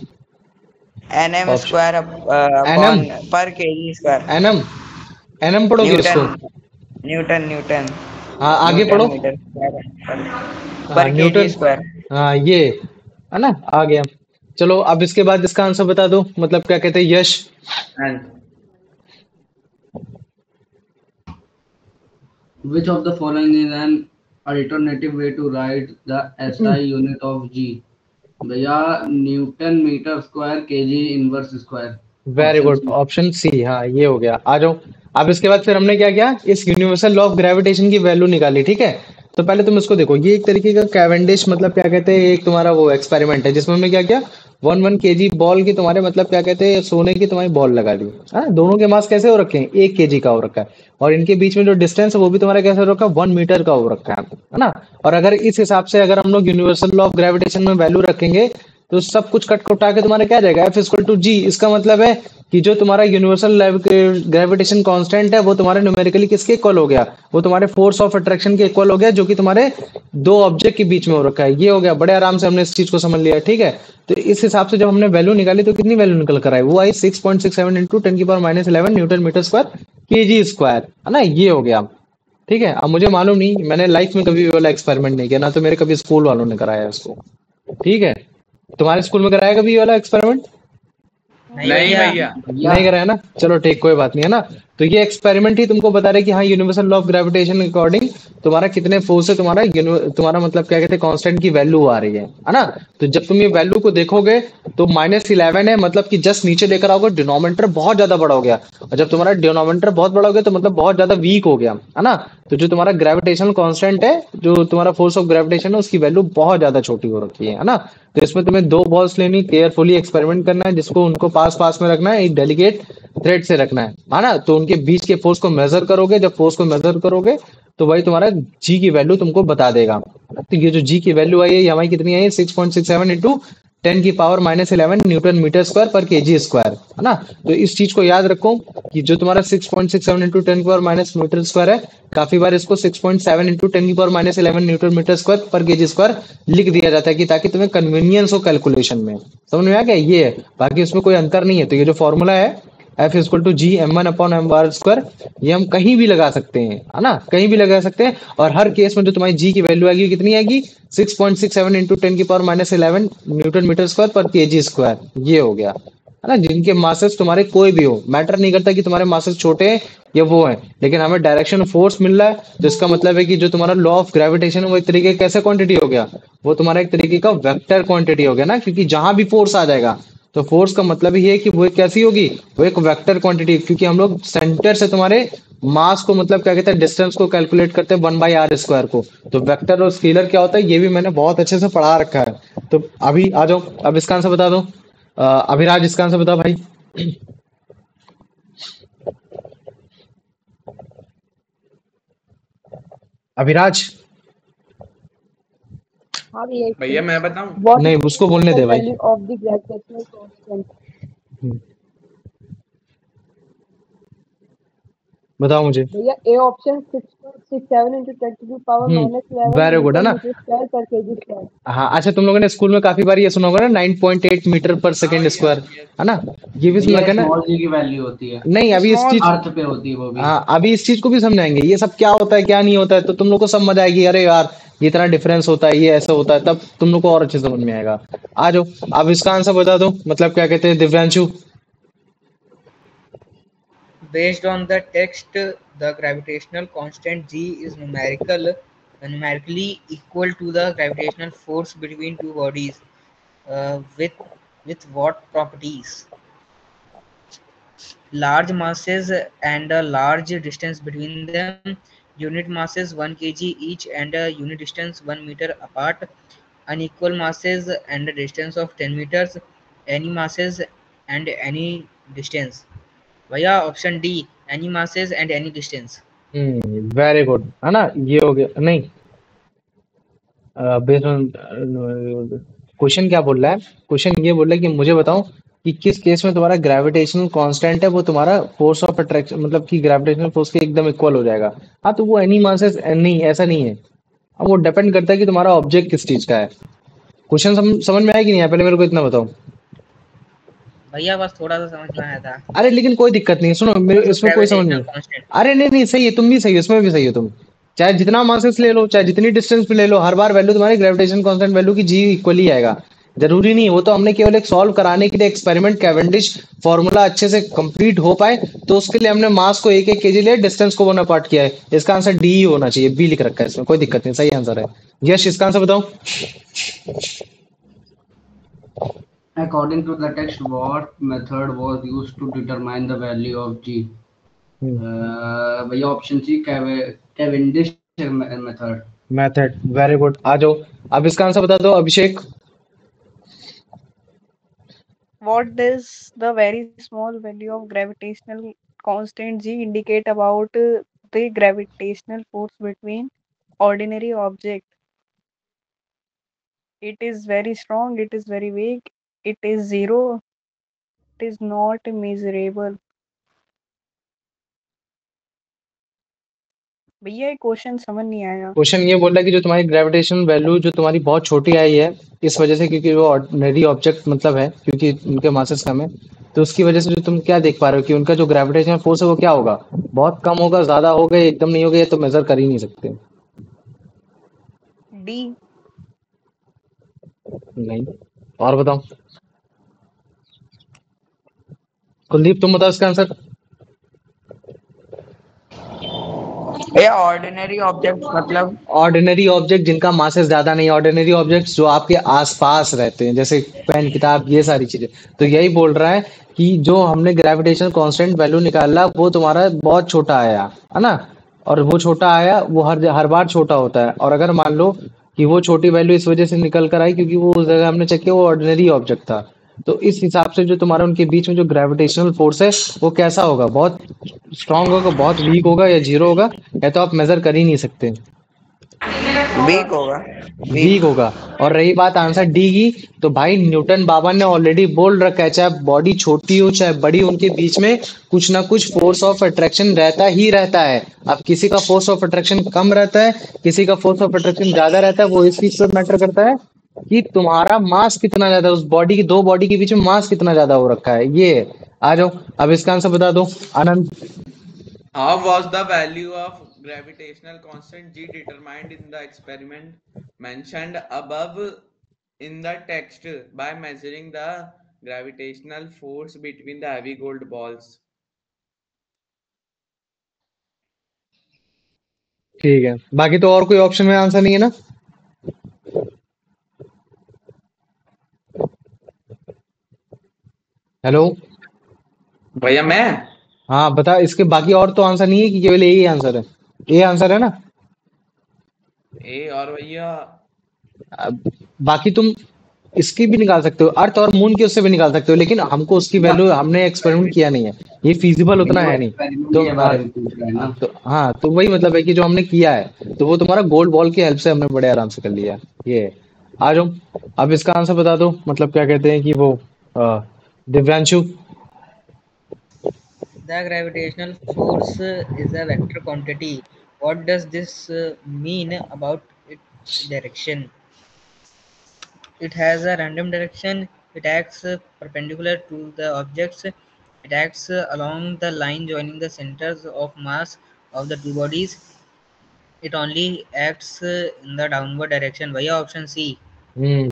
Nm option square NM, upon per kg square. NM, NM पढ़ोगे इसको? Newton. Newton. हाँ आगे Newton पढ़ो। meter square हाँ per kg न्यूटन। square. हाँ ये है ना, आ गया। चलो अब इसके बाद इसका आंसर बता दो, मतलब क्या कहते हैं यश। And Which of the following is an alternative way to write the SI unit of G? भैया newton metre square KG inverse square. Very option good, C. Option C, हाँ ये हो गया। आ जाओ अब इसके बाद फिर हमने क्या किया? इस यूनिवर्सल लॉ ऑफ ग्रेविटेशन की वैल्यू निकाली, ठीक है? तो पहले तुम इसको देखो, ये एक तरीके का कैवेंडिश मतलब क्या कहते हैं, एक तुम्हारा वो एक्सपेरिमेंट है जिसमें हमने क्या किया? 1 1 kg बॉल की तुम्हारे मतलब क्या कहते हैं सोने की तुम्हारी बॉल लगा दी। हाँ, दोनों के मास कैसे हो रखे हैं? 1 kg का हो रखा है, और इनके बीच में जो डिस्टेंस है वो भी तुम्हारा कैसे हो रखा है? 1 मीटर का हो रखा है ना? और अगर इस हिसाब से अगर हम लोग यूनिवर्सल लॉ ऑफ ग्रेविटेशन में वैल्यू रखेंगे तो सब कुछ कट उठा के तुम्हारा क्या आ जाएगा? एफ इक्वल टू जी। इसका मतलब है कि जो तुम्हारा यूनिवर्सल ग्रेविटेशन कांस्टेंट है वो तुम्हारे न्यूमेरिकली किसके इक्वल हो गया? वो तुम्हारे फोर्स ऑफ अट्रैक्शन के इक्वल हो गया, जो कि तुम्हारे दो ऑब्जेक्ट के बीच में हो रखा है। ये हो गया, बड़े आराम से हमने इस चीज को समझ लिया, ठीक है? तो इस हिसाब से जब हमने वैल्यू निकाली तो कितनी वैल्यू निकल कर आई? वो आई 6.67 into 10⁻⁻11 newton metre square KG square, है ना? ये हो गया, ठीक है? अब मुझे मालूम नहीं, मैंने लाइफ में कभी ये वाला एक्सपेरिमेंट नहीं किया ना, तो मेरे कभी स्कूल वालों ने कराया इसको, ठीक है? तुम्हारे स्कूल में कराया कभी ये वाला एक्सपेरिमेंट? नहीं नहीं भैया। भैया। नहीं कराया ना? चलो ठीक, कोई बात नहीं, है ना? तो ये एक्सपेरिमेंट ही तुमको बता रहे कि हाँ यूनिवर्सल लॉ ऑफ ग्रेविटेशन के अकॉर्डिंग तुम्हारा कितने फोर्स से तुम्हारा मतलब क्या कहते हैं कांस्टेंट की वैल्यू आ रही है ना। तो जब तुम ये वैल्यू को देखोगे तो -11 है, मतलब कि जस्ट नीचे लेकर आओगे, डिनोमिनेटर बहुत ज्यादा बड़ा हो गया। और जब तुम्हारा डिनोमिनेटर बहुत बड़ा हो गया तो मतलब बहुत ज्यादा वीक हो गया, है ना। तो जो तुम्हारा ग्रेविटेशनल कांस्टेंट है, जो तुम्हारा फोर्स ऑफ ग्रेविटेशन है, उसकी वैल्यू बहुत ज्यादा छोटी हो रखी है ना। तो इसमें तुम्हें दो बॉल्स लेनी, केयरफुली एक्सपेरिमेंट करना है, जिसको उनको पास पास में रखना है, एक डेलीगेट थ्रेड से रखना है ना। तो उनके बीच के फोर्स को मेजर करोगे, जब फोर्स को मेजर करोगे तो वही तुम्हारा जी की वैल्यू तुमको बता देगा। तो ये जो जी की वैल्यू आई है, ये हमारी कितनी आई है, 6.67 इंटू 10⁻11 न्यूटन मीटर स्क्वायर पर केजी स्क्वायर, है ना। तो इस चीज को याद रखो कि जो तुम्हारा 6.67 इंटू 10⁻- मीटर स्क्वायर है, काफी बार इसको 6.7 इंटू 10⁻11 न्यूटन मीटर स्क्वायर पर केजी स्क्वायर लिख दिया जाता है, कि ताकि तुम्हें कन्वीनियंस हो कैलकुलेशन में। समझ में आ गया, ये है, बाकी उसमें कोई अंतर नहीं है। तो ये जो फॉर्मूला है F=G m1/m² ये हम कहीं भी लगा सकते हैं, है ना, कहीं भी लगा सकते हैं। और हर केस में जो तुम्हारी जी की वैल्यू आएगी कितनी आएगी, 6.67 इंटू 10⁻11 न्यूटन मीटर स्क्वायर पर केजी स्क्वायर, ये हो गया, है ना। जिनके मासेस तुम्हारे कोई भी हो, मैटर नहीं करता कि तुम्हारे मासेस छोटे हैं या वो है, लेकिन हमें डायरेक्शन ऑफ फोर्स मिल रहा है। तो इसका मतलब है कि जो तुम्हारा लॉ ऑफ ग्रेविटेशन है वो एक तरीके का कैसे क्वांटिटी हो गया, वो तुम्हारा एक तरीके का वेक्टर क्वांटिटी हो गया ना, क्योंकि जहां भी फोर्स आ जाएगा तो फोर्स का मतलब ही है कि वो एक कैसी होगी, वो एक वेक्टर क्वांटिटी, क्योंकि हम लोग सेंटर से तुम्हारे मास को मतलब क्या कहते हैं, डिस्टेंस को कैलकुलेट करते हैं 1/r² को। तो वेक्टर और स्केलर क्या होता है, ये भी मैंने बहुत अच्छे से पढ़ा रखा है। तो अभी आ जाओ, अब इसका आंसर बता दो। अभिराज, इसका आंसर बता भाई। अभिराज। हाँ भैया भैया मैं बताऊं? what नहीं, is उसको बोलने the दे भाई। value of the gravitational constant? बताओ मुझे। भैया A option 6.67 into 10⁻11 very good, है न्यूटन ना। मीटर स्क्वायर पर केजी स्क्वायर। हाँ, अच्छा, तुम लोगों ने स्कूल में काफी बार ये सुना होगा ना, 9.8 मीटर पर हाँ सेकेंड भैया, स्क्वायर, yes. है ना। ये भी सुना भैया है ना। स्मॉल जी की वैल्यू होती है, नहीं, अभी इस स्मॉल चीज, अर्थ पे होती है वो भी। हाँ, अभी इस चीज को भी समझाएंगे, ये सब क्या होता है क्या नहीं होता है, तो तुम लोग को समझ आएगी, अरे यार ये इतना डिफरेंस होता है, ये ऐसा होता है, तब तुम लोग को और अच्छे से समझ में आएगा। आ जाओ, अब इसका आंसर बता दो, मतलब क्या कहते हैं Divyanshu. Based on the text, the gravitational constant G is numerically equal to the gravitational force between two bodies. With what properties? Large masses and a large distance between them. Unit masses 1 kg each and a unit distance 1 meter apart. Unequal masses and a distance of 10 meters. Any masses and any distance. भैया option D, any masses and any distance. Very good, है ना, ये हो गया। नहीं, बेस्ड ऑन क्वेश्चन क्या बोल रहा है, क्वेश्चन ये बोल रहा है कि मुझे बताओ कि किस केस में तुम्हारा ग्रेविटेशनल कांस्टेंट है वो तुम्हारा फोर्स ऑफ अट्रैक्शन, मतलब कि ग्रेविटेशनल फोर्स के एकदम इक्वल हो जाएगा। हाँ, तो वो एनी मासेस, नहीं, ऐसा नहीं है। अब वो डिपेंड करता है कि तुम्हारा ऑब्जेक्ट किस चीज का है। क्वेश्चन समझ में आया कि नहीं आया, पहले मेरे को इतना बताओ। भैया बस थोड़ा सा समझ में आया था। अरे लेकिन कोई दिक्कत नहीं है, सुनो, मेरे फोर्स ऑफ इसमें कोई समझ ग्रेविटेशनल नहीं। कांस्टेंट। अरे नहीं नहीं, सही है, तुम भी सही हो, इसमें भी सही हो तुम। चाहे जितना मासेस ले लो, चाहे जितनी डिस्टेंस पे ले लो, हर बार वैल्यू तुम्हारी ग्रेविटेशन कांस्टेंट वैल्यू की जी इक्वल ही आएगा। जरूरी नहीं, वो तो हमने केवल एक सॉल्व कराने के लिए एक्सपेरिमेंट कैवेंडिश फॉर्मूला अच्छे से कंप्लीट हो पाए, तो उसके लिए हमने मास को 1-1 kg लिया, डिस्टेंस को 1 पार्ट किया है। इसका आंसर डी ही होना चाहिए, बी लिख रखा है इसमें, कोई दिक्कत नहीं, सही आंसर है। यश, इसका आंसर बताओ। According to the text, what method was used to determine the value of G? भैया option C, Cavendish method. Method, very good, आ जाओ। अब इसका आंसर बता दो, अभिषेक। What does the very small value of gravitational constant G indicate about the gravitational force between ordinary object? It is very strong, it is very weak, it is zero, it is not measurable. भैया ये क्वेश्चन समझ नहीं आया। क्वेश्चन ये बोल रहा है कि जो तुम्हारी ग्रेविटेशन वैल्यू जो तुम्हारी बहुत छोटी आई है, इस वजह से, क्योंकि वो ऑर्डिनरी ऑब्जेक्ट मतलब है, क्योंकि उनके मासेस कम है, तो उसकी वजह से जो तुम क्या देख पा रहे हो कि उनका जो ग्रेविटेशन फोर्स है वो क्या होगा, बहुत कम होगा, ज्यादा होगा, एकदम नहीं होगा, ये तो मेजर कर ही नहीं सकते। डी। नहीं, और बताओ। कुलदीप, तुम बताओ इसका आंसर। भैया ऑर्डिनरी ऑब्जेक्ट मतलब ऑर्डिनरी ऑब्जेक्ट जिनका मासेस ज्यादा नहीं, ऑर्डिनरी ऑब्जेक्ट्स जो आपके आसपास रहते हैं, जैसे पेन, किताब, ये सारी चीजें। तो यही बोल रहा है कि जो हमने ग्रेविटेशनल कांस्टेंट वैल्यू निकाला वो तुम्हारा बहुत छोटा आया, है ना। और वो छोटा आया, वो हर बार छोटा होता है। और अगर मान लो कि वो छोटी वैल्यू इस वजह से निकल कर आई क्योंकि वो उस जगह हमने चेक किया वो ऑर्डिनरी ऑब्जेक्ट था, तो इस हिसाब से जो तुम्हारा उनके बीच में जो ग्रेविटेशनल फोर्स है वो कैसा होगा, बहुत स्ट्रांग होगा, बहुत वीक होगा, या जीरो होगा, या तो आप मेजर कर ही नहीं सकते, वीक होगा। वीक होगा। और रही बात आंसर डी की, तो भाई न्यूटन बाबा ने ऑलरेडी बोल रखा है, चाहे बॉडी छोटी हो चाहे बड़ी, उनके बीच में कुछ ना कुछ फोर्स ऑफ अट्रैक्शन रहता ही रहता है। अब किसी का फोर्स ऑफ अट्रैक्शन कम रहता है, किसी का फोर्स ऑफ अट्रैक्शन ज्यादा रहता है, वो इस चीज पर मैटर करता है कि तुम्हारा मास कितना ज्यादा है, उस बॉडी की, दो बॉडी के बीच में मास कितना ज्यादा हो रखा है। ये है। आ जाओ, अब इसका आंसर बता दो आनंद। How was the value of gravitational constant G determined in the experiment mentioned above in the text by measuring the gravitational force between the heavy gold balls? ठीक है, बाकी तो और कोई ऑप्शन में आंसर नहीं है ना। हेलो। भैया मैं हाँ बता, इसके बाकी और तो आंसर नहीं है कि केवल यही आंसर है? ये आंसर है ना। ए और भैया अब बाकी तुम इसकी भी निकाल सकते हो, अर्थ और मून की उससे भी निकाल सकते हो, लेकिन हमको उसकी वैल्यू, हमने एक्सपेरिमेंट किया नहीं है, ये फिजिबल उतना वो है नहीं। एक्सपेरिमेंट तो के बारे में पूछ रहा है ना। तो वही मतलब है कि जो हमने किया है तो वो तुम्हारा गोल्ड बॉल की हेल्प से हमने बड़े आराम से कर लिया है। ये है। आ जाओ, अब इसका आंसर बता दो, मतलब क्या कहते हैं कि वो Divyanshu. The gravitational force is a vector quantity. What does this mean about its direction? It has a random direction. It acts perpendicular to the objects. It acts along the line joining the centers of mass of the two bodies. It only acts in the downward direction. Via option C.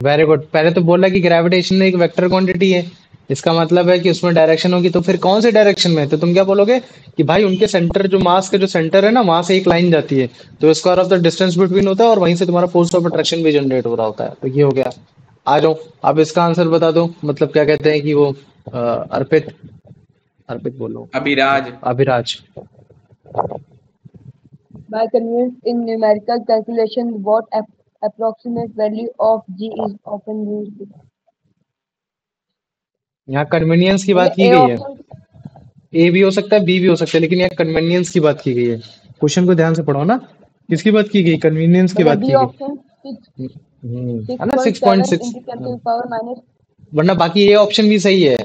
Very good. पहले तो बोला कि ग्रेविटेशन एक वेक्टर क्वांटिटी है, इसका मतलब है कि उसमें डायरेक्शन होगी, तो फिर कौन से डायरेक्शन में? तो तुम क्या बोलोगे कि भाई उनके सेंटर, जो मास के जो सेंटर है ना, वहां से एक लाइन जाती है, तो square of the distance between होता है, और वहीं से तुम्हारा फोर्स ऑफ अट्रैक्शन भी जनरेट हो रहा होता है। तो ये हो गया। आ जाओ, अब इसका आंसर बता दो, मतलब क्या कहते हैं कि वो अर्पित, अर्पित बोलो, Abhiraj Abhiraj. By convenience in numerical calculation, what approximate value of G is often used? यहाँ कन्वीनियंस की भैया बात की ए गई है, ऑप्शन ए भी हो सकता है, बी भी हो सकता है, लेकिन यहाँ कन्वीनियंस की बात की गई है। क्वेश्चन को ध्यान से पढ़ो ना, किसकी बात की गई? कन्वीनियंस की भैया बात बी की गई। ऑप्शन है ना, 6.7 6.6। into 10 to the power minus। वरना बाकी ये ऑप्शन भी सही है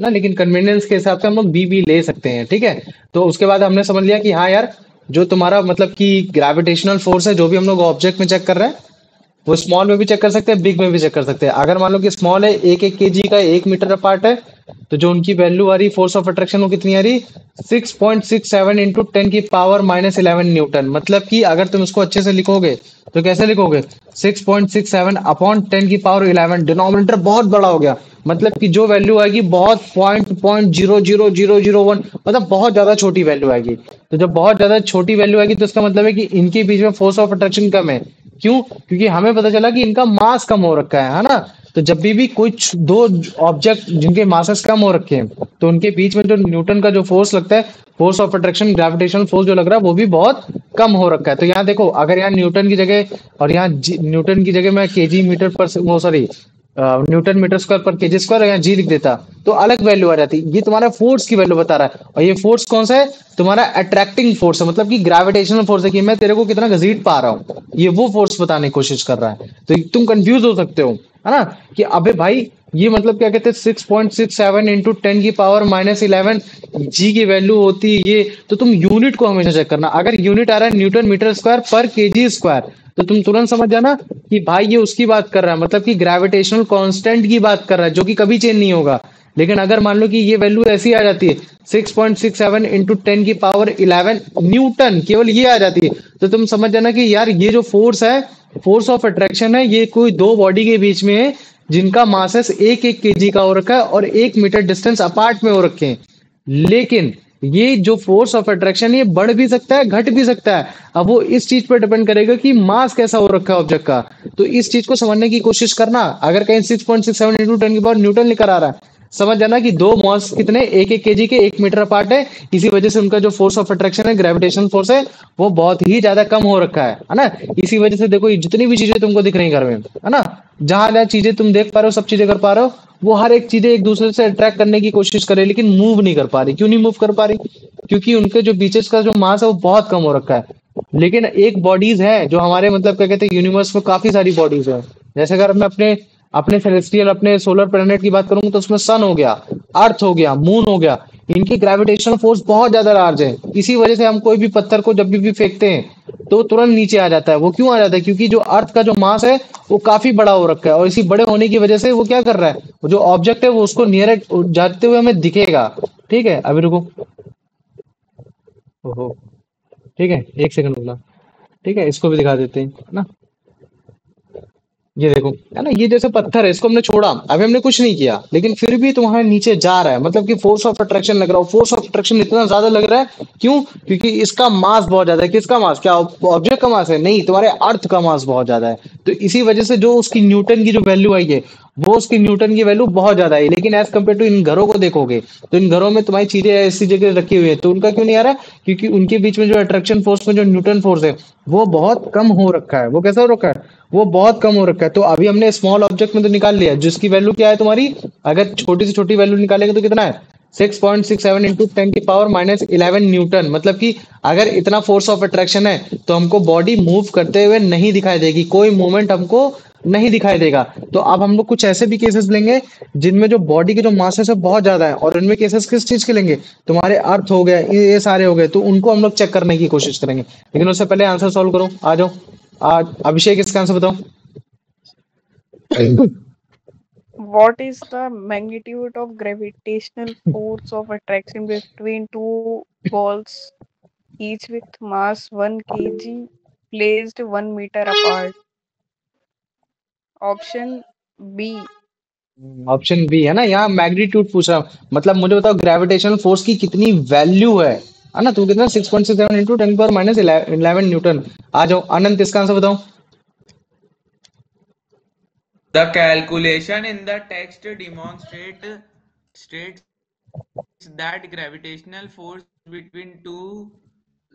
ना, लेकिन कन्वीनियंस के हिसाब से हम लोग बी भी ले सकते हैं। ठीक है, तो उसके बाद हमने समझ लिया कि हाँ यार, जो तुम्हारा मतलब कि ग्रेविटेशनल फोर्स है, जो भी हम लोग ऑब्जेक्ट में चेक कर रहे हैं, वो स्मॉल में भी चेक कर सकते हैं, बिग में भी चेक कर सकते हैं। अगर मान लो कि स्मॉल है, एक एक केजी का, 1 मीटर अपार्ट है, तो जो उनकी वैल्यू आ रही फोर्स ऑफ अट्रैक्शन वो कितनी आ रही? 6.67 इंटू 10⁻11 न्यूटन। मतलब कि अगर तुम इसको अच्छे से लिखोगे तो कैसे लिखोगे? 6.67 अपॉन 10⁻11। डिनोमिनेटर बहुत बड़ा हो गया, मतलब कि जो वैल्यू आएगी बहुत .000001, मतलब बहुत ज्यादा छोटी वैल्यू आएगी। तो जब बहुत ज्यादा छोटी वैल्यू आएगी तो इसका मतलब है कि इनके बीच में फोर्स ऑफ अट्रैक्शन कम है। क्यों? क्योंकि हमें पता चला कि इनका मास कम हो रखा है ना। तो जब भी कोई दो ऑब्जेक्ट जिनके मासेस कम हो रखे हैं, तो उनके बीच में जो न्यूटन का जो फोर्स लगता है, force of attraction, gravitational force जो लग रहा है, वो भी बहुत कम हो रखा है। तो यहाँ देखो, अगर यहाँ न्यूटन की जगह, और यहाँ न्यूटन की जगह मैं केजी मीटर पर, वो सॉरी, न्यूटन मीटर स्क्वायर पर केजी स्क्वायर, यहाँ जी लिख देता तो अलग वैल्यू आ जाती। ये तुम्हारा फोर्स की वैल्यू बता रहा है, और ये फोर्स कौन सा है? तुम्हारा अट्रैक्टिंग फोर्स है, मतलब कि ग्रेविटेशनल फोर्स है, कि मैं तेरे को कितना घसीट पा रहा हूँ, ये वो फोर्स बताने की कोशिश कर रहा है। तो तुम कंफ्यूज हो सकते हो, है ना, कि अबे भाई ये मतलब क्या कहते हैं, 6.67 इंटू 10⁻11 जी की वैल्यू होती है ये। तो तुम यूनिट को हमेशा चेक करना, अगर यूनिट आ रहा है न्यूटन मीटर स्क्वायर पर केजी स्क्वायर, तो तुम तुरंत समझ जाना कि भाई ये उसकी बात कर रहा है, मतलब कि ग्रेविटेशनल कांस्टेंट की बात कर रहा है, जो कि कभी चेंज नहीं होगा। लेकिन अगर मान लो कि ये वैल्यू ऐसी आ जाती है, 6.67 इंटू 10⁻11 न्यूटन, केवल ये आ जाती है, तो तुम समझ जाना कि यार ये जो फोर्स है, फोर्स ऑफ अट्रैक्शन है, ये कोई दो बॉडी के बीच में है, जिनका मासेस एक एक केजी का हो रखा है, और 1 मीटर डिस्टेंस अपार्ट में हो रखे हैं। लेकिन ये जो फोर्स ऑफ अट्रैक्शन ये बढ़ भी सकता है घट भी सकता है। अब वो इस चीज पर डिपेंड करेगा कि मास कैसा हो रखा है ऑब्जेक्ट का। तो इस चीज को समझने की कोशिश करना। अगर कहीं 6.67 इंटू 10 की पावर न्यूटन लेकर आ रहा है, समझ जाना कि दो मॉस कितने एक एक केजी के 1 मीटर अपार्ट है। इसी वजह से उनका जो फोर्स ऑफ अट्रैक्शन है, ग्रेविटेशन फोर्स है, वो बहुत ही ज्यादा कम हो रखा है ना। इसी वजह से देखो ये जितनी भी चीजें तुमको दिख रही घर में, है ना, जहां जहां चीजें तुम देख पा रहे हो, सब चीजें कर पा रहे हो, वो हर एक चीजें एक दूसरे से अट्रैक्ट करने की कोशिश करे, लेकिन मूव नहीं कर पा रही। क्यों नहीं मूव कर पा रही? क्योंकि उनके जो बीचेस का जो मास है वो बहुत कम हो रखा है। लेकिन एक बॉडीज है जो हमारे मतलब क्या कहते हैं, यूनिवर्स में काफी सारी बॉडीज है। जैसे अगर मैं अपने अपने सेलेस्टियल अपने सोलर प्लेनेट की बात करूंगा, तो उसमें सन हो गया, अर्थ हो गया, मून हो गया। इनकी ग्रेविटेशनल फोर्स बहुत ज्यादा लार्ज है। इसी वजह से हम कोई भी पत्थर को जब भी फेंकते हैं तो तुरंत नीचे आ जाता है। वो क्यों आ जाता है? क्योंकि जो अर्थ का जो मास है वो काफी बड़ा हो रखा है, और इसी बड़े होने की वजह से वो क्या कर रहा है, वो जो ऑब्जेक्ट है वो उसको नियर जाते हुए हमें दिखेगा। ठीक है, अभी रुको। ओहो, ठीक है, एक सेकंड रुकना। ठीक है, इसको भी दिखा देते हैं, है ना। ये देखो, है ना, ये जैसे पत्थर है, इसको हमने छोड़ा, अभी हमने कुछ नहीं किया, लेकिन फिर भी तुम्हारे नीचे जा रहा है, मतलब कि फोर्स ऑफ अट्रैक्शन लग रहा है। फोर्स ऑफ अट्रैक्शन इतना ज्यादा लग रहा है, क्यों? क्योंकि इसका मास बहुत ज्यादा है। किसका मास? क्या ऑब्जेक्ट का मास है? नहीं, तुम्हारे अर्थ का मास बहुत ज्यादा है। तो इसी वजह से जो उसकी न्यूटन की जो वैल्यू आई है, वो उसकी न्यूटन की वैल्यू बहुत ज्यादा है। लेकिन एज कम्पेयर टू इन घरों को देखोगे, तो इन घरों में तुम्हारी चीजें ऐसी जगह रखी हुई है, तो उनका क्यों नहीं आ रहा? क्योंकि उनके बीच में जो अट्रैक्शन फोर्स में जो न्यूटन फोर्स है, वो बहुत कम हो रखा है। वो कैसा हो रखा है? वो बहुत कम हो रखा है। तो अभी हमने स्मॉल ऑब्जेक्ट में तो निकाल लिया, जिसकी वैल्यू क्या है तुम्हारी, अगर छोटी से छोटी वैल्यू निकालेंगे तो कितना है? 6.67 इंटू 10 की पावर -11 न्यूटन। मतलब कि अगर इतना फोर्स ऑफ अट्रैक्शन है, तो हमको बॉडी मूव करते हुए नहीं दिखाई देगी, कोई मूवमेंट हमको नहीं दिखाई देगा। तो अब हम लोग कुछ ऐसे भी केसेस लेंगे जिनमें जो बॉडी के जो मास है सब बहुत ज्यादा है, और इनमें केसेस किस चीज के लेंगे? तुम्हारे अर्थ हो गए, ये सारे हो गए, तो उनको हम लोग चेक करने की कोशिश करेंगे। लेकिन उससे पहले आंसर सॉल्व करो, आ जाओ। आज अभिषेक, इसका आंसर बताओ। What is the magnitude of gravitational force of attraction between two balls, each with mass 1 kg, placed 1 meter apart? Option B. Option B है ना, यहाँ मैग्नीट्यूड पूछ रहा हूँ। मतलब मुझे बताओ ग्रेविटेशनल फोर्स की कितनी वैल्यू है ना। तो कितना? 6.67 इंटू 10 की पावर -11 न्यूटन। आ जाओ अनंत, इसका आंसर बताओ। The calculation in the text states that gravitational force between two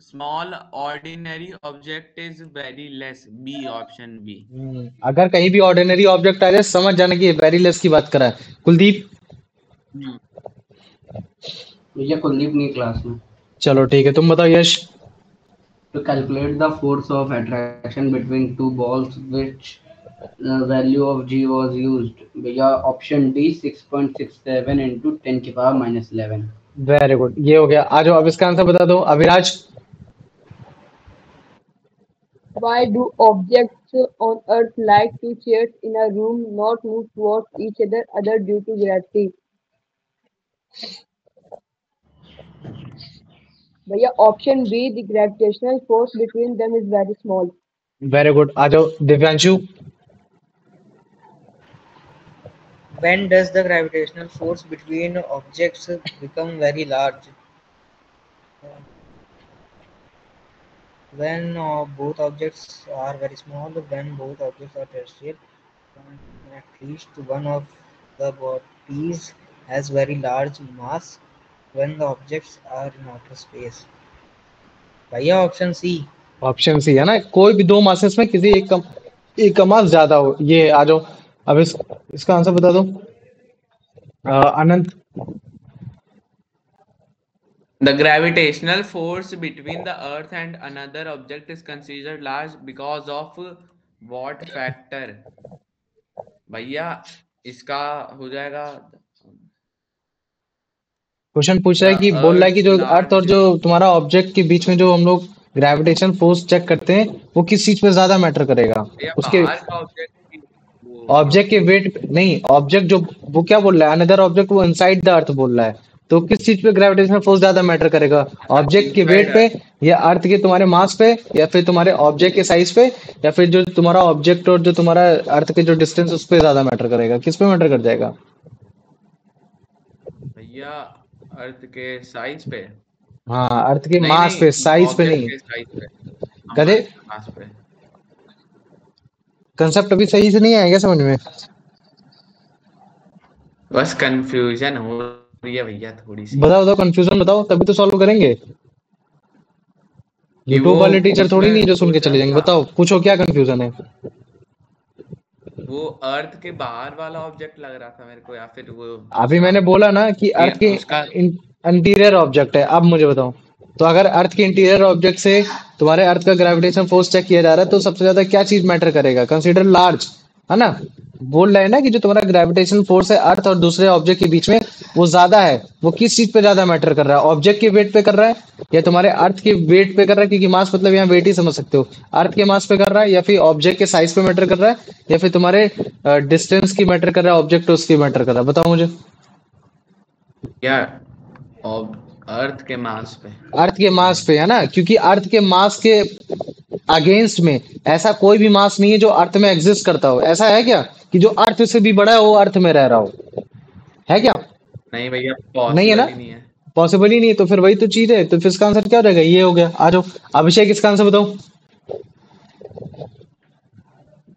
small ordinary object is very less. B, option B. अगर कहीं भी ऑर्डिनरी ऑब्जेक्ट आ जाए, समझ जाना कि वेरी लेस की बात करा है। कुलदीप, भैया कुलदीप नहीं क्लास में। चलो ठीक है, तुम बताओ यश। To calculate the force of attraction between two balls, which value of G was used? भैया ऑप्शन डी 6.67 इंटू 10 की पावर -11। वेरी गुड, ये हो गया। आ जाओ अब इसका आंसर बता दो, Aviraj. Why do objects on Earth like two chairs in a room not move towards each other due to gravity? भैया option B, the gravitational force between them is very small. Very good, आ जाओ Divyanshu. When does the gravitational force between objects become very large? When both objects are very small, when both objects are terrestrial, when at least one of the bodies has very large mass, when the objects are in outer space. भैया ऑप्शन सी। ऑप्शन सी है ना, कोई भी दो मासेस में किसी एक का मास ज्यादा हो। ये आ जाओ अब इसका आंसर बता दो अनंत। The gravitational force between the Earth and another object is considered large because of what factor? भैया इसका हो जाएगा क्वेश्चन पूछ रहा है the कि बोल रहा है कि Earth's जो अर्थ और large जो तुम्हारा ऑब्जेक्ट के बीच में जो हम लोग ग्रेविटेशन फोर्स चेक करते हैं, वो किस चीज पे ज्यादा मैटर करेगा? या उसके बाहर का ऑब्जेक्ट वो ऑब्जेक्ट के वेट नहीं, ऑब्जेक्ट जो वो क्या बोल रहा है, अनदर ऑब्जेक्ट वो इनसाइड द अर्थ बोल रहा है। तो किस चीज पे ग्रेविटेशनल फोर्स ज्यादा मैटर करेगा? ऑब्जेक्ट के वेट इनसाइड पे, या अर्थ के तुम्हारे मास पे, या फिर तुम्हारे ऑब्जेक्ट के साइज पे, या फिर जो तुम्हारा ऑब्जेक्ट और जो तुम्हारा अर्थ के जो डिस्टेंस उस पे ज्यादा मैटर करेगा? किस पे मैटर कर जाएगा? भैया अर्थ के साइज पे। हाँ, अर्थ के नहीं मास नहीं, पे, साइज पे ऑब्जेक्ट नहीं। के साइज पे, कदे मास पे। कंसेप्ट अभी सही से नहीं आएगा समझ में? बस कंफ्यूजन हो रही है भैया थोड़ी सी, बताओ बताओ, कंफ्यूजन बताओ, तभी तो सॉल्व करेंगे। कि वो यूट्यूब वाले टीचर थोड़ी नहीं उसमें जो सुन के पूछ रहा चले जाएंगे। था, बताओ, पूछो क्या कंफ्यूजन है। वो अर्थ के बाहर वाला ऑब्जेक्ट लग रहा था मेरे को, या फिर वो अभी दूसरा, मैंने बोला ना कि कि अर्थ के उसका। इंटीरियर ऑब्जेक्ट है। अब मुझे बताओ, तो अगर अर्थ के इंटीरियर ऑब्जेक्ट से तुम्हारे अर्थ का ग्रेविटेशन फोर्स चेक किया जा रहा है, तो सबसे ज्यादा क्या चीज मैटर करेगा? कंसीडर लार्ज, है ना? बोल रहे हैं ना कि जो तुम्हारा ग्रेविटेशन फोर्स है अर्थ और दूसरे ऑब्जेक्ट के बीच में, वो ज्यादा है। वो किस चीज पे ज्यादा मैटर कर रहा है? ऑब्जेक्ट के वेट पे कर रहा है या तुम्हारे अर्थ के वेट पे कर रहा है? क्योंकि मास मतलब यहाँ वेट ही समझ सकते हो। अर्थ के मास पे कर रहा है, या फिर ऑब्जेक्ट के साइज पे मैटर कर रहा है, या फिर तुम्हारे डिस्टेंस की मैटर कर रहा है, ऑब्जेक्ट उसकी मैटर कर रहा है? बताओ मुझे। या अर्थ के मास पे। अर्थ के मास पे, है ना? क्योंकि अर्थ के मास के अगेंस्ट में ऐसा कोई भी मास नहीं है जो अर्थ में एग्जिस्ट करता हो। ऐसा है क्या कि जो अर्थ से भी बड़ा है वो अर्थ में रह रहा हो? है क्या? नहीं भैया, नहीं है ना? पॉसिबल ही नहीं है। पॉसिबल ही नहीं है, तो फिर वही तो चीज है। तो फिर इसका आंसर क्या हो जाएगा? ये हो गया। आ जाओ, अभिषेक इसका आंसर बताओ।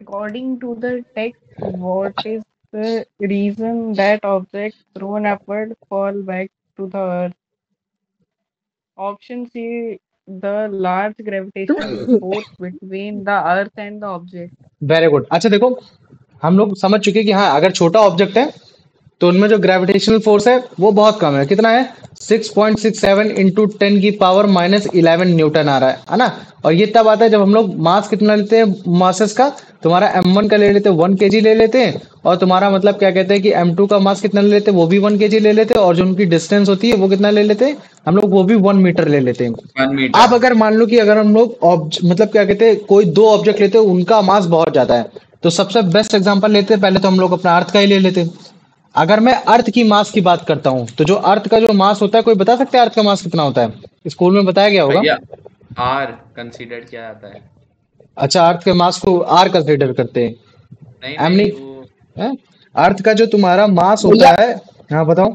According to the text, what is the reason that objects thrown upward fall back to the earth? Option C, the large gravitational force between the earth and the object. Very good. अच्छा देखो, हम लोग समझ चुके हैं कि हाँ, अगर छोटा ऑब्जेक्ट है तो उनमें जो ग्रेविटेशनल फोर्स है वो बहुत कम है। कितना है? 6.67 इंटू 10⁻⁻11 न्यूटन आ रहा है ना? और ये तब आता है जब हम लोग मास कितना लेते हैं मासेस का। तुम्हारा m1 का ले लेते हैं 1 kg ले लेते हैं, और तुम्हारा मतलब क्या कहते हैं कि m2 का मास कितना ले लेते हैं, वो भी 1 kg ले लेते हैं, और जो उनकी डिस्टेंस होती है वो कितना ले लेते हैं हम लोग, वो भी 1 मीटर ले लेते हैं। 1 मीटर। अब अगर मान लो कि अगर हम लोग मतलब क्या कहते हैं कोई दो ऑब्जेक्ट लेते हैं, उनका मास बहुत ज्यादा है, तो सबसे बेस्ट एग्जांपल लेते हैं। पहले तो हम लोग अपना अर्थ का ही ले लेते हैं। अगर मैं अर्थ की मास की बात करता हूं, तो जो अर्थ का जो मास होता है, कोई बता सकता है अर्थ का मास कितना होता है? स्कूल में बताया गया होगा। भैया आर कंसीडर किया जाता है। अच्छा, अर्थ के मास को आर कंसिडर करते हैं? नहीं एम नहीं, नहीं वो है? अर्थ का जो तुम्हारा मास होता भैया है, हाँ बताओ।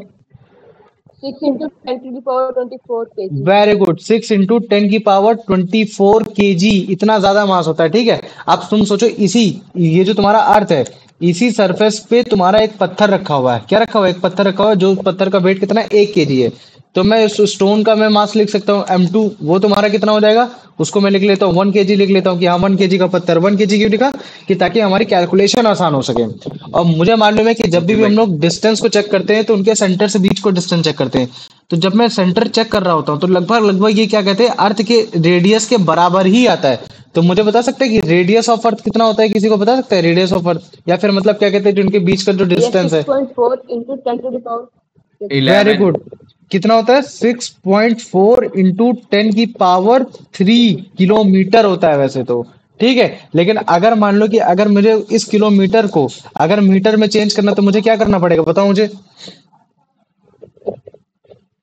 6 × 10⁻24 kg। वेरी गुड, 6 × 10⁻24 kg, इतना ज्यादा मास होता है। ठीक है, अब तुम सोचो, इसी ये जो तुम्हारा अर्थ है, इसी सरफेस पे तुम्हारा एक पत्थर रखा हुआ है। क्या रखा हुआ है? एक पत्थर रखा हुआ है, जो पत्थर का वेट कितना है? 1 kg है। तो मैं उस स्टोन का मैं मास लिख सकता हूँ m2। वो तुम्हारा कितना हो जाएगा? उसको मैं लिख लेता हूँ 1 kg, लिख लेता हूँ कि हाँ 1 kg का पत्थर। 1 kg क्यों लिखा? कि ताकि हमारी कैलकुलेशन आसान हो सके। और मुझे मालूम है कि जब ओके भी हम भाई। लोग डिस्टेंस को चेक करते हैं तो उनके सेंटर से बीच को डिस्टेंस चेक करते हैं। तो जब मैं सेंटर चेक कर रहा होता हूँ तो लगभग लगभग ये क्या कहते हैं, अर्थ के रेडियस के बराबर ही आता है। तो मुझे बता सकते हैं कि रेडियस ऑफ अर्थ कितना होता है? किसी को बता सकता है रेडियस ऑफ अर्थ? या फिर मतलब क्या कहते हैं जो उनके बीच का जो भैया डिस्टेंस है? 6.4 × 10⁻6। वेरी 11। गुड। कितना होता है? 6.4 इंटू 10⁻³ किलोमीटर होता है वैसे तो। ठीक है, लेकिन अगर मान लो कि अगर मुझे इस किलोमीटर को अगर मीटर में चेंज करना, तो मुझे क्या करना पड़ेगा? बताओ मुझे।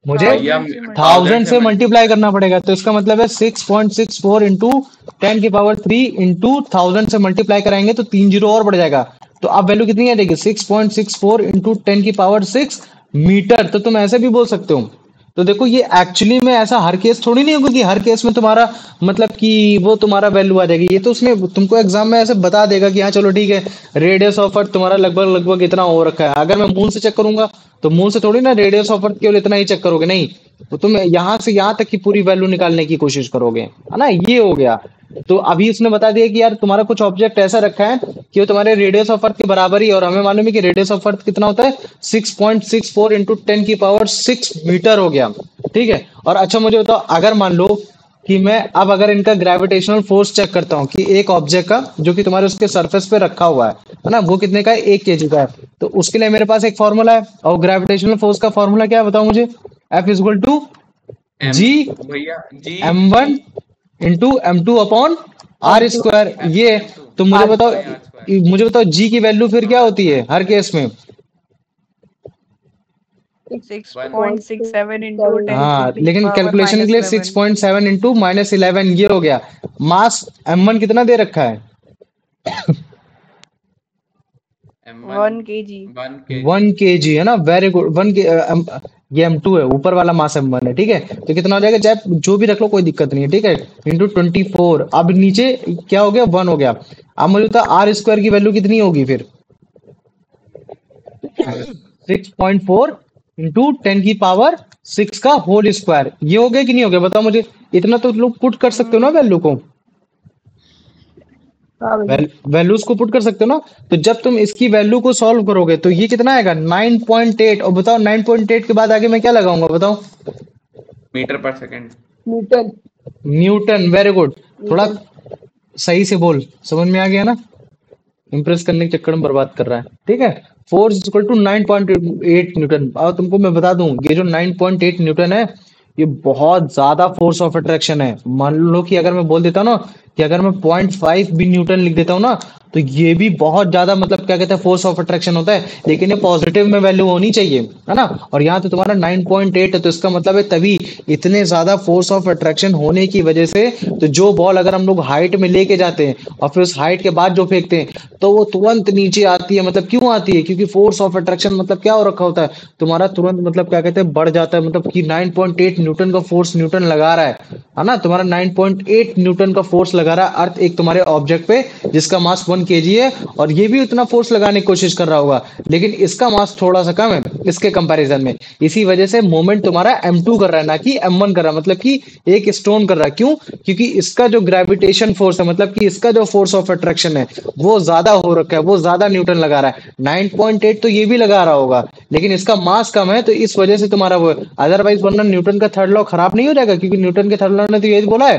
मुझे भैया 1000 से मल्टीप्लाई। 1000 1000 से से मल्टीप्लाई मल्टीप्लाई। करना पड़ेगा। तो इसका मतलब है 6.64 इंटू 10⁻³ इंटू 1000 से मल्टीप्लाई कराएंगे तो 3 जीरो और बढ़ जाएगा। तो अब वैल्यू कितनी आ जाएगी? 6.64 इंटू 10⁻6 मीटर। तो तुम ऐसे भी बोल सकते हो। तो देखो, ये एक्चुअली में ऐसा हर केस थोड़ी नहीं होगा कि हर केस में तुम्हारा मतलब कि वो तुम्हारा वैल्यू आ जाएगी। ये तो उसने तुमको एग्जाम में ऐसे बता देगा कि हाँ चलो ठीक है, रेडियस ऑफ अर्थ तुम्हारा लगभग लगभग इतना हो रखा है। अगर मैं मून से चेक करूंगा तो मून से थोड़ी ना रेडियस ऑफ अर्थ केवल इतना ही चेक करोगे, नहीं। तो तुम यहाँ से यहाँ तक की पूरी वैल्यू निकालने की कोशिश करोगे, है ना? ये हो गया। तो अभी उसने बता दिया कि यार तुम्हारा कुछ ऑब्जेक्ट ऐसा रखा है कि वो तुम्हारे रेडियस ऑफ अर्थ के बराबर ही है, और हमें मालूम है कि रेडियस ऑफ अर्थ कितना होता है? 6.64 इंटू 10⁻6 मीटर हो गया। ठीक है, और अच्छा मुझे बताओ, अगर मान लो कि मैं अब अगर इनका ग्रेविटेशनल फोर्स चेक करता हूँ कि एक ऑब्जेक्ट का जो कि तुम्हारे उसके सरफेस पे रखा हुआ है ना, वो कितने का है? 1 kg का है। तो उसके लिए मेरे पास एक फॉर्मूला है, और ग्रेविटेशनल फोर्स का फॉर्मूला क्या है बताओ मुझे? F equal to M G भैया G m1 into m2 upon R m2 square. M ये एम टू। तो r नहीं, square। R square. मुझे बताओ जी की वैल्यू फिर क्या होती है हर केस में? 6.67 into 10 to हाँ, the लेकिन power कैलकुलेशन के minus लिए 11. 6.7 इंटू -11 ये हो गया। मास m1 कितना दे रखा है? M1 1 kg. 1 kg. 1 kg है ना, वेरी गुड। ये M2 है, ऊपर वाला मास M1 है, ठीक है। तो कितना हो जाएगा, चाहे जो भी रख लो कोई दिक्कत नहीं है, ठीक है, इंटू 24। अब नीचे क्या हो गया, 1 हो गया। अब मुझे बता आर स्क्वायर की वैल्यू कितनी होगी फिर, 6.4 इंटू 10⁻6 का होल स्क्वायर। ये हो गया कि नहीं हो गया, बताओ मुझे। इतना तो लोग पुट कर सकते हो ना वैल्यू को, हाँ भैया। वैल्यूज को पुट कर सकते हो ना। तो जब तुम इसकी वैल्यू को सॉल्व करोगे तो ये कितना आएगा, 9.8। और बताओ 9.8 के बाद आगे मैं क्या लगाऊंगा, बताओ। मीटर पर second. Newton. Newton, very good. थोड़ा न्यूटन। सही से बोल, समझ में आ गया ना। इंप्रेस करने के चक्कर में बर्बाद कर रहा है, ठीक है। Force equal to 9.8 newton. और तुमको मैं बता दूं, ये जो 9.8 न्यूटन है, ये बहुत ज्यादा फोर्स ऑफ अट्रैक्शन है। मान लो कि अगर मैं बोल देता हूँ ना कि अगर मैं 0.5 भी न्यूटन लिख देता हूँ ना, तो ये भी बहुत ज्यादा मतलब क्या कहते हैं, फोर्स ऑफ अट्रैक्शन होता है। लेकिन ये पॉजिटिव में वैल्यू होनी चाहिए, है ना। और यहाँ तो तुम्हारा 9.8 है, तो इसका मतलब है तभी इतने ज्यादा फोर्स ऑफ अट्रैक्शन होने की वजह से, तो जो बॉल अगर हम लोग हाइट में लेके जाते हैं और फिर उस हाइट के बाद जो फेंकते हैं, तो वो तुरंत नीचे आती है। मतलब क्यों आती है, क्योंकि फोर्स ऑफ अट्रैक्शन मतलब क्या हो रखा होता है तुम्हारा, तुरंत मतलब क्या कहते हैं, बढ़ जाता है। मतलब कि 9.8 न्यूटन का फोर्स न्यूटन लगा रहा है ना। तुम्हारा 9.8 न्यूटन का फोर्स लगा रहा है अर्थ एक तुम्हारे ऑब्जेक्ट पे, जिसका मास 1 kg है। और ये भी उतना फोर्स लगाने की कोशिश कर रहा होगा, लेकिन इसका मास थोड़ा सा कम है इसके कंपैरिजन में। इसी वजह से मोमेंट तुम्हारा M2 कर रहा है, ना कि M1 कर रहा है। मतलब कि एक स्टोन कर रहा है। क्यों, क्योंकि इसका जो ग्रेविटेशन फोर्स है, मतलब कि इसका जो फोर्स ऑफ अट्रैक्शन है, वो ज्यादा हो रखा है, वो ज्यादा न्यूटन लगा रहा है। 9.8 तो ये भी लगा रहा होगा, लेकिन इसका मास कम है, तो इस वजह से तुम्हारा वो। अदरवाइज वरना न्यूटन का थर्ड लॉ खराब नहीं हो जाएगा, क्योंकि न्यूटन के थर्ड लॉ ने तो यही बोला है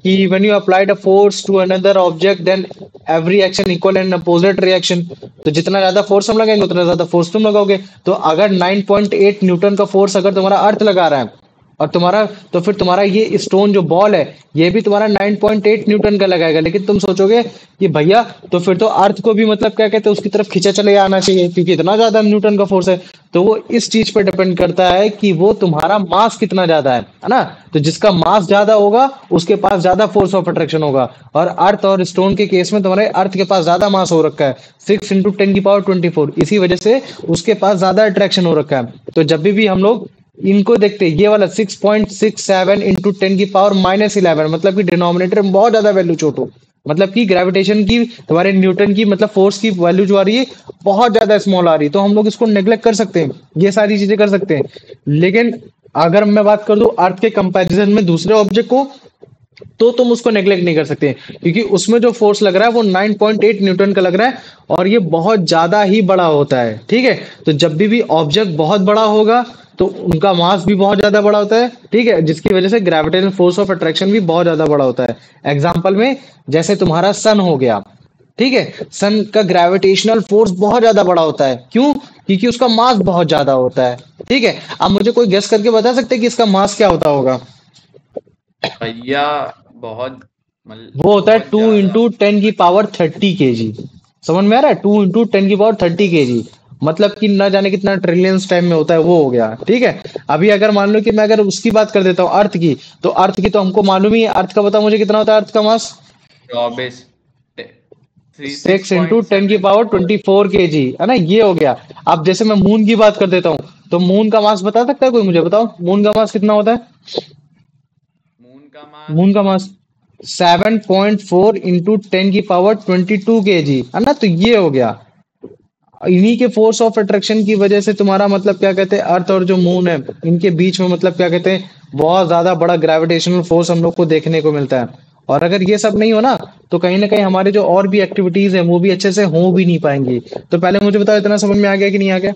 कि when you applied a force to another object then every action equal and opposite reaction. तो जितना ज्यादा फोर्स हम लगाएंगे उतना ज्यादा फोर्स तुम लगाओगे। तो अगर 9.8 न्यूटन का फोर्स अगर तुम्हारा अर्थ लगा रहा है और तुम्हारा, तो फिर तुम्हारा ये स्टोन जो बॉल है, ये भी तुम्हारा 9.8 न्यूटन का लगाएगा। लेकिन तुम सोचोगे कि भैया तो फिर तो अर्थ को भी मतलब क्या कहते हैं, उसकी तरफ खींचा चले आना चाहिए, क्योंकि इतना ज्यादा न्यूटन का फोर्स है। तो वो इस चीज पर डिपेंड करता है कि वो तुम्हारा मास कितना ज्यादा है ना। तो जिसका मास ज्यादा होगा उसके पास ज्यादा फोर्स ऑफ अट्रैक्शन होगा। और अर्थ और स्टोन के केस में तुम्हारे अर्थ के पास ज्यादा मास हो रखा है, 6 इंटू 10⁻24। इसी वजह से उसके पास ज्यादा अट्रैक्शन हो रखा है। तो जब भी हम लोग इनको देखते हैं, ये वाला 6.67 इंटू 10⁻11, मतलब कि डिनोमिनेटर में बहुत ज्यादा वैल्यू छोटो, मतलब कि ग्रेविटेशन की, तुम्हारे न्यूटन की मतलब फोर्स की वैल्यू जो आ रही है बहुत ज्यादा स्मॉल आ रही है। तो हम लोग इसको नेग्लेक्ट कर सकते हैं, ये सारी चीजें कर सकते हैं। लेकिन अगर मैं बात कर दूं अर्थ के कंपैरिजन में दूसरे ऑब्जेक्ट को, तो तुम उसको नेग्लेक्ट नहीं कर सकते, क्योंकि उसमें जो फोर्स लग रहा है वो 9.8 न्यूटन का लग रहा है, और ये बहुत ज्यादा ही बड़ा होता है, ठीक है। तो जब भी ऑब्जेक्ट बहुत बड़ा होगा तो उनका मास भी बहुत ज्यादा बड़ा होता है, ठीक है, जिसकी वजह से ग्रेविटेशनल फोर्स ऑफ अट्रैक्शन भी बहुत ज्यादा बड़ा होता है। एग्जाम्पल में जैसे तुम्हारा सन हो गया, ठीक है, सन का ग्रेविटेशनल फोर्स बहुत ज्यादा बड़ा होता है। क्यों, क्योंकि उसका मास बहुत ज्यादा होता है, ठीक है। अब मुझे कोई गेस करके बता सकते हैं कि इसका मास क्या होता होगा। भैया बहुत वो होता है बहुत 2 ज्यादा. Into 10⁻30 kg। समझ में आ रहा है, 2 इंटू 10⁻30 kg, मतलब कि न जाने कितना ट्रिलियंस टाइम में होता है, वो हो गया, ठीक है। अभी अगर मान लो कि मैं अगर उसकी बात कर देता हूँ अर्थ की, तो अर्थ की तो हमको मालूम ही है, अर्थ का बताओ मुझे कितना होता है अर्थ का मास, 24 6 इंटू 6.74. 10⁻24 kg, है ना, ये हो गया। अब जैसे मैं मून की बात कर देता हूँ, तो मून का मास बता सकता है कोई, मुझे बताओ मून का मास कितना होता है। मून का मास 7.4 इंटू 10⁻22 kg, है ना। तो ये हो गया। इन्हीं के फोर्स ऑफ अट्रैक्शन की वजह से तुम्हारा मतलब क्या कहते हैं, अर्थ और जो मून है इनके बीच में मतलब क्या कहते हैं, बहुत ज्यादा बड़ा ग्रेविटेशनल फोर्स हम लोग को देखने को मिलता है। और अगर ये सब नहीं हो ना, तो कहीं ना कहीं हमारे जो और भी एक्टिविटीज है वो भी अच्छे से हो भी नहीं पाएंगी। तो पहले मुझे बताओ, इतना समझ में आ गया कि नहीं आ गया।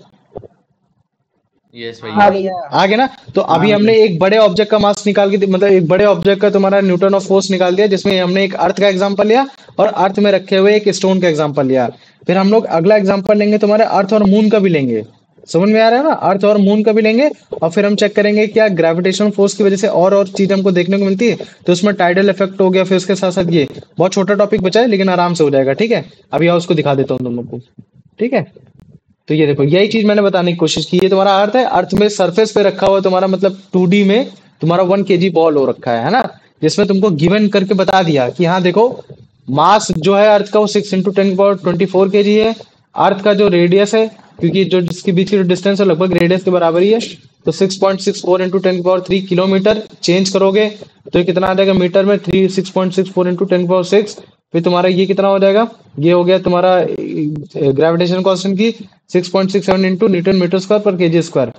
यस हाँ भैया. भैया। आ गया ना। तो अभी हाँ हमने एक बड़े ऑब्जेक्ट का मास निकाल के, मतलब एक बड़े ऑब्जेक्ट का तुम्हारा न्यूटन ऑफ फोर्स निकाल दिया, जिसमें हमने एक अर्थ का एग्जांपल लिया और अर्थ में रखे हुए एक स्टोन का एग्जांपल लिया। फिर हम लोग अगला एग्जांपल लेंगे तुम्हारे अर्थ और मून का भी लेंगे। समझ में आ रहा है ना, अर्थ और मून का भी लेंगे। और फिर हम चेक करेंगे क्या ग्रेविटेशनल फोर्स की वजह से और चीज हमको देखने को मिलती है। तो उसमें टाइडल इफेक्ट हो गया, फिर उसके साथ साथ ये बहुत छोटा टॉपिक बचा है, लेकिन आराम से हो जाएगा, ठीक है। अभी आओ उसको दिखा देता हूँ तुम लोग को, ठीक है। तो ये देखो, यही चीज मैंने बताने की कोशिश की। ये तुम्हारा अर्थ है, अर्थ में सरफेस पे रखा हुआ तुम्हारा मतलब 2D में तुम्हारा 1 kg बॉल हो रखा है ना, जिसमें तुमको गिवन करके बता दिया कि हाँ देखो, मास जो है अर्थ का वो 6 इंटू 10⁻24 kg है, अर्थ का जो रेडियस है, क्योंकि जो जिसके बीच की जो डिस्टेंस है लगभग रेडियस के बराबर ही है, तो 6.64 इंटू 10 की पावर 3 किलोमीटर चेंज करोगे तो ये कितना आ जाएगा मीटर में, 6.64 इंटू 10 की पावर 6। फिर तुम्हारा ये कितना हो जाएगा, ये हो गया तुम्हारा ग्रेविटेशन कांस्टेंट की 6.67 इंटू न्यूटन मीटर स्क्वायर पर केजी स्क्वायर।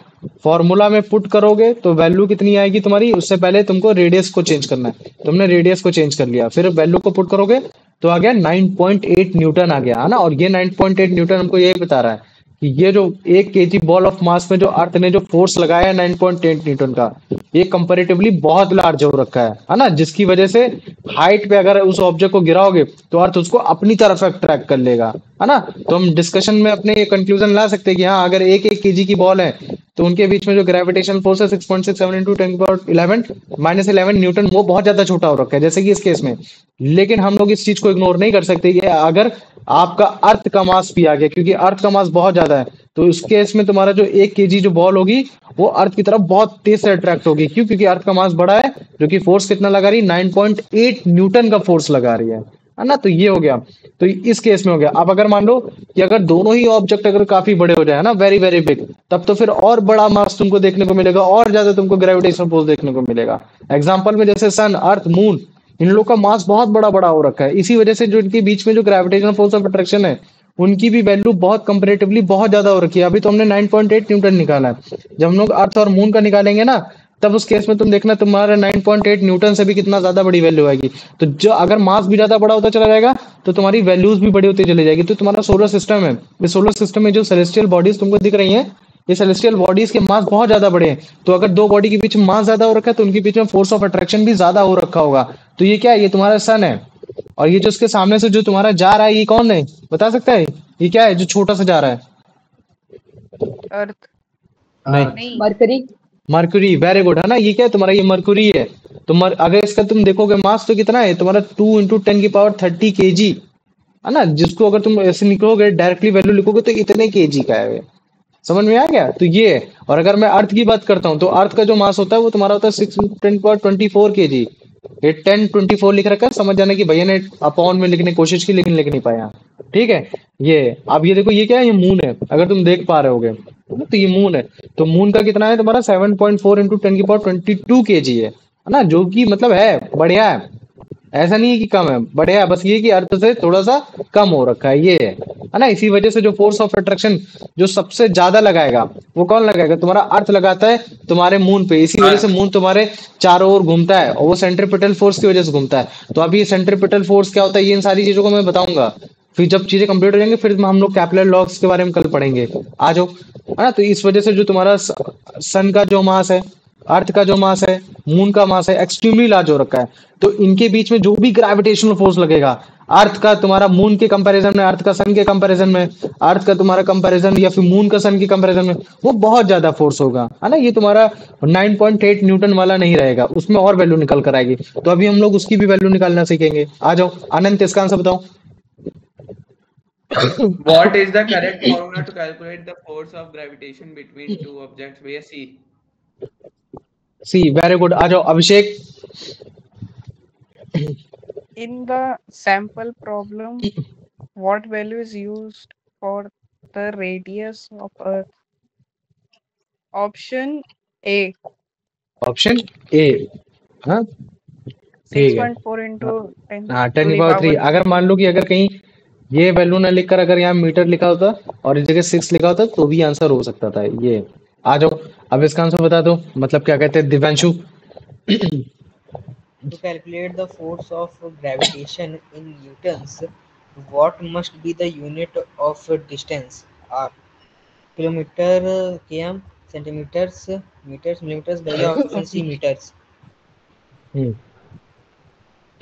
फॉर्मूला में पुट करोगे तो वैल्यू कितनी आएगी तुम्हारी, उससे पहले तुमको रेडियस को चेंज करना है, तुमने रेडियस को चेंज कर लिया, फिर वैल्यू को पुट करोगे तो आ गया 9.8 न्यूटन आ गया, है ना। और ये 9.8 न्यूटन हमको यही बता रहा है कि ये जो 1 केजी बॉल ऑफ मास में जो अर्थ ने जो फोर्स लगाया है 9.8 न्यूटन का, ये कंपैरेटिवली बहुत लार्ज हो रखा है ना, जिसकी वजह से हाइट पे अगर उस ऑब्जेक्ट को गिराओगे तो अर्थ उसको अपनी तरफ अट्रैक्ट कर लेगा, है ना। तो हम डिस्कशन में अपने ये कंक्लूजन ला सकते हैं कि हाँ, अगर एक 1 केजी की बॉल है तो उनके बीच में जो ग्रेविटेशन फोर्स है 6.67 इंटू 10 की पावर 11 न्यूटन, वो बहुत ज्यादा छोटा हो रखा है जैसे कि इस केस में। लेकिन हम लोग इस चीज को इग्नोर नहीं कर सकते कि अगर आपका अर्थ का मास भी आ गया, क्योंकि अर्थ का मास बहुत ज्यादा है, तो इस केस में तुम्हारा जो 1 केजी जो बॉल होगी वो अर्थ की तरफ बहुत तेज से अट्रैक्ट होगी। क्यों? क्योंकि अर्थ का मास बड़ा है, जो कि फोर्स कितना लगा रही है, 9.8 न्यूटन का फोर्स लगा रही है ना। तो ये हो गया, तो इस केस में हो गया। अब अगर मान लो कि अगर दोनों ही ऑब्जेक्ट अगर काफी बड़े हो जाए ना, वेरी वेरी बिग, तब तो फिर और बड़ा मास तुमको देखने को मिलेगा, और ज्यादा तुमको ग्रेविटेशनल फोर्स देखने को मिलेगा। एग्जाम्पल में जैसे सन, अर्थ, मून, इन लोग का मास बहुत बड़ा बड़ा हो रखा है, इसी वजह से जो इनके बीच में जो ग्रेविटेशनल फोर्स ऑफ अट्रैक्शन है उनकी भी वैल्यू बहुत कंपैरेटिवली बहुत ज्यादा हो रखी है। अभी तो हमने 9.8 न्यूटन निकाला है, जब हम लोग अर्थ और मून का निकालेंगे ना, तब उस केस में तुम देखना तुम्हारा 9.8 न्यूटन से भी कितना ज्यादा बड़ी वैल्यू आएगी। तो जो अगर मास भी ज्यादा बड़ा होता चला जाएगा तो तुम्हारी वैल्यूज भी बड़ी होती चली जाएगी। तो तुम्हारा सोलर सिस्टम है, इस सोलर सिस्टम में जो सेलेस्टियल बॉडीज तुमको दिख रही हैं, ये सेलेस्टियल बॉडीज के मास बहुत ज्यादा बड़े हैं। तो अगर दो बॉडी के बीच में मास ज्यादा हो रखा है तो उनके बीच में फोर्स ऑफ अट्रैक्शन भी ज्यादा हो रखा होगा। तो ये क्या है, ये तुम्हारा सन है, और ये जो उसके सामने से जो तुम्हारा जा रहा है ये कौन है, बता सकता है? ये क्या है जो छोटा सा जा रहा है? अर्थ नहीं, नहीं, मरकरी। मर्क्यूरी, वेरी गुड, है ना। ये क्या है तुम्हारा, ये मर्क्यूरी है। तो अगर इसका तुम देखोगे मास तो कितना है तुम्हारा, 2 इंटू 10 की पावर 30 केजी, है ना। जिसको अगर तुम ऐसे निकलोगे डायरेक्टली वैल्यू लिखोगे तो इतने केजी का है। समझ में आ गया? तो ये है। और अगर मैं अर्थ की बात करता हूँ तो अर्थ का जो मास होता है वो तुम्हारा होता है 6 × 10 की पावर 24 केजी। ये 1024 लिख रखा है, समझ जाने की भैया ने अपॉन में लिखने की कोशिश की लेकिन लिख नहीं पाया। ठीक है, ये अब ये देखो, ये क्या है, ये मून है, अगर तुम देख पा रहे होगे तो ये मून है। तो मून का कितना है तुम्हारा, 7.4 × 10 की पावर 22 केजी है ना, जो कि मतलब है बढ़िया है, ऐसा नहीं है कि कम है, बढ़िया है। बस ये कि अर्थ से थोड़ा सा कम हो रखा है, ये है ना। इसी वजह से जो फोर्स ऑफ अट्रैक्शन जो सबसे ज्यादा लगाएगा वो कौन लगाएगा, तुम्हारा अर्थ लगाता है तुम्हारे मून पे। इसी वजह से मून तुम्हारे चारों ओर घूमता है, और वो सेंट्रीपिटल फोर्स की वजह से घूमता है। तो अभी सेंट्रीपिटल फोर्स क्या होता है, ये इन सारी चीजों को मैं बताऊंगा। फिर जब चीजें कंप्लीट हो जाएंगे फिर हम लोग कैपलर लॉस के बारे में कल पढ़ेंगे। आ जाओ, है ना। तो इस वजह से जो तुम्हारा सन का जो मास है, अर्थ का जो मास है, मून का मास है, एक्सट्रीमली लार्ज हो रखा है। तो इनके बीच में जो भी ग्रेविटेशनल फोर्स लगेगा, अर्थ का तुम्हारा मून के कंपैरिजन में, अर्थ का सन के कंपैरिजन में, अर्थ का तुम्हारा कंपैरिजन या फिर मून का सन के कंपैरिजन में, वो बहुत ज्यादा फोर्स होगा, है ना। ये तुम्हारा 9.8 न्यूटन वाला नहीं रहेगा, उसमें और वैल्यू निकल कर आएगी। तो अभी हम लोग उसकी भी वैल्यू निकालना सीखेंगे। आ जाओ अनंत, इसका आंसर बताओ। What is the correct formula to calculate the force of gravitation between two objects? भैया C. सी, वेरी गुड। आ जाओ अभिषेक। in the sample problem, what value is used for the radius of Earth? Option A, option A, हाँ ठीक है। 6.4 into 10 हाँ, to the 10 की पावर 3। power अगर 3. मान लो कि अगर कहीं ये वैल्यू ना लिखकर अगर यहाँ मीटर लिखा होता और इस जगह 6 लिखा होता तो भी आंसर हो सकता था ये। आ जाओ, अब इसका आंसर बता दो, मतलब क्या कहते हैं Divyanshu. To calculate the force of gravitation in newtons, what must be the unit of distance? R. Kilometer, km, centimeters, meters, millimeters. भैया ऑप्शन सी मीटर्स। हम्म,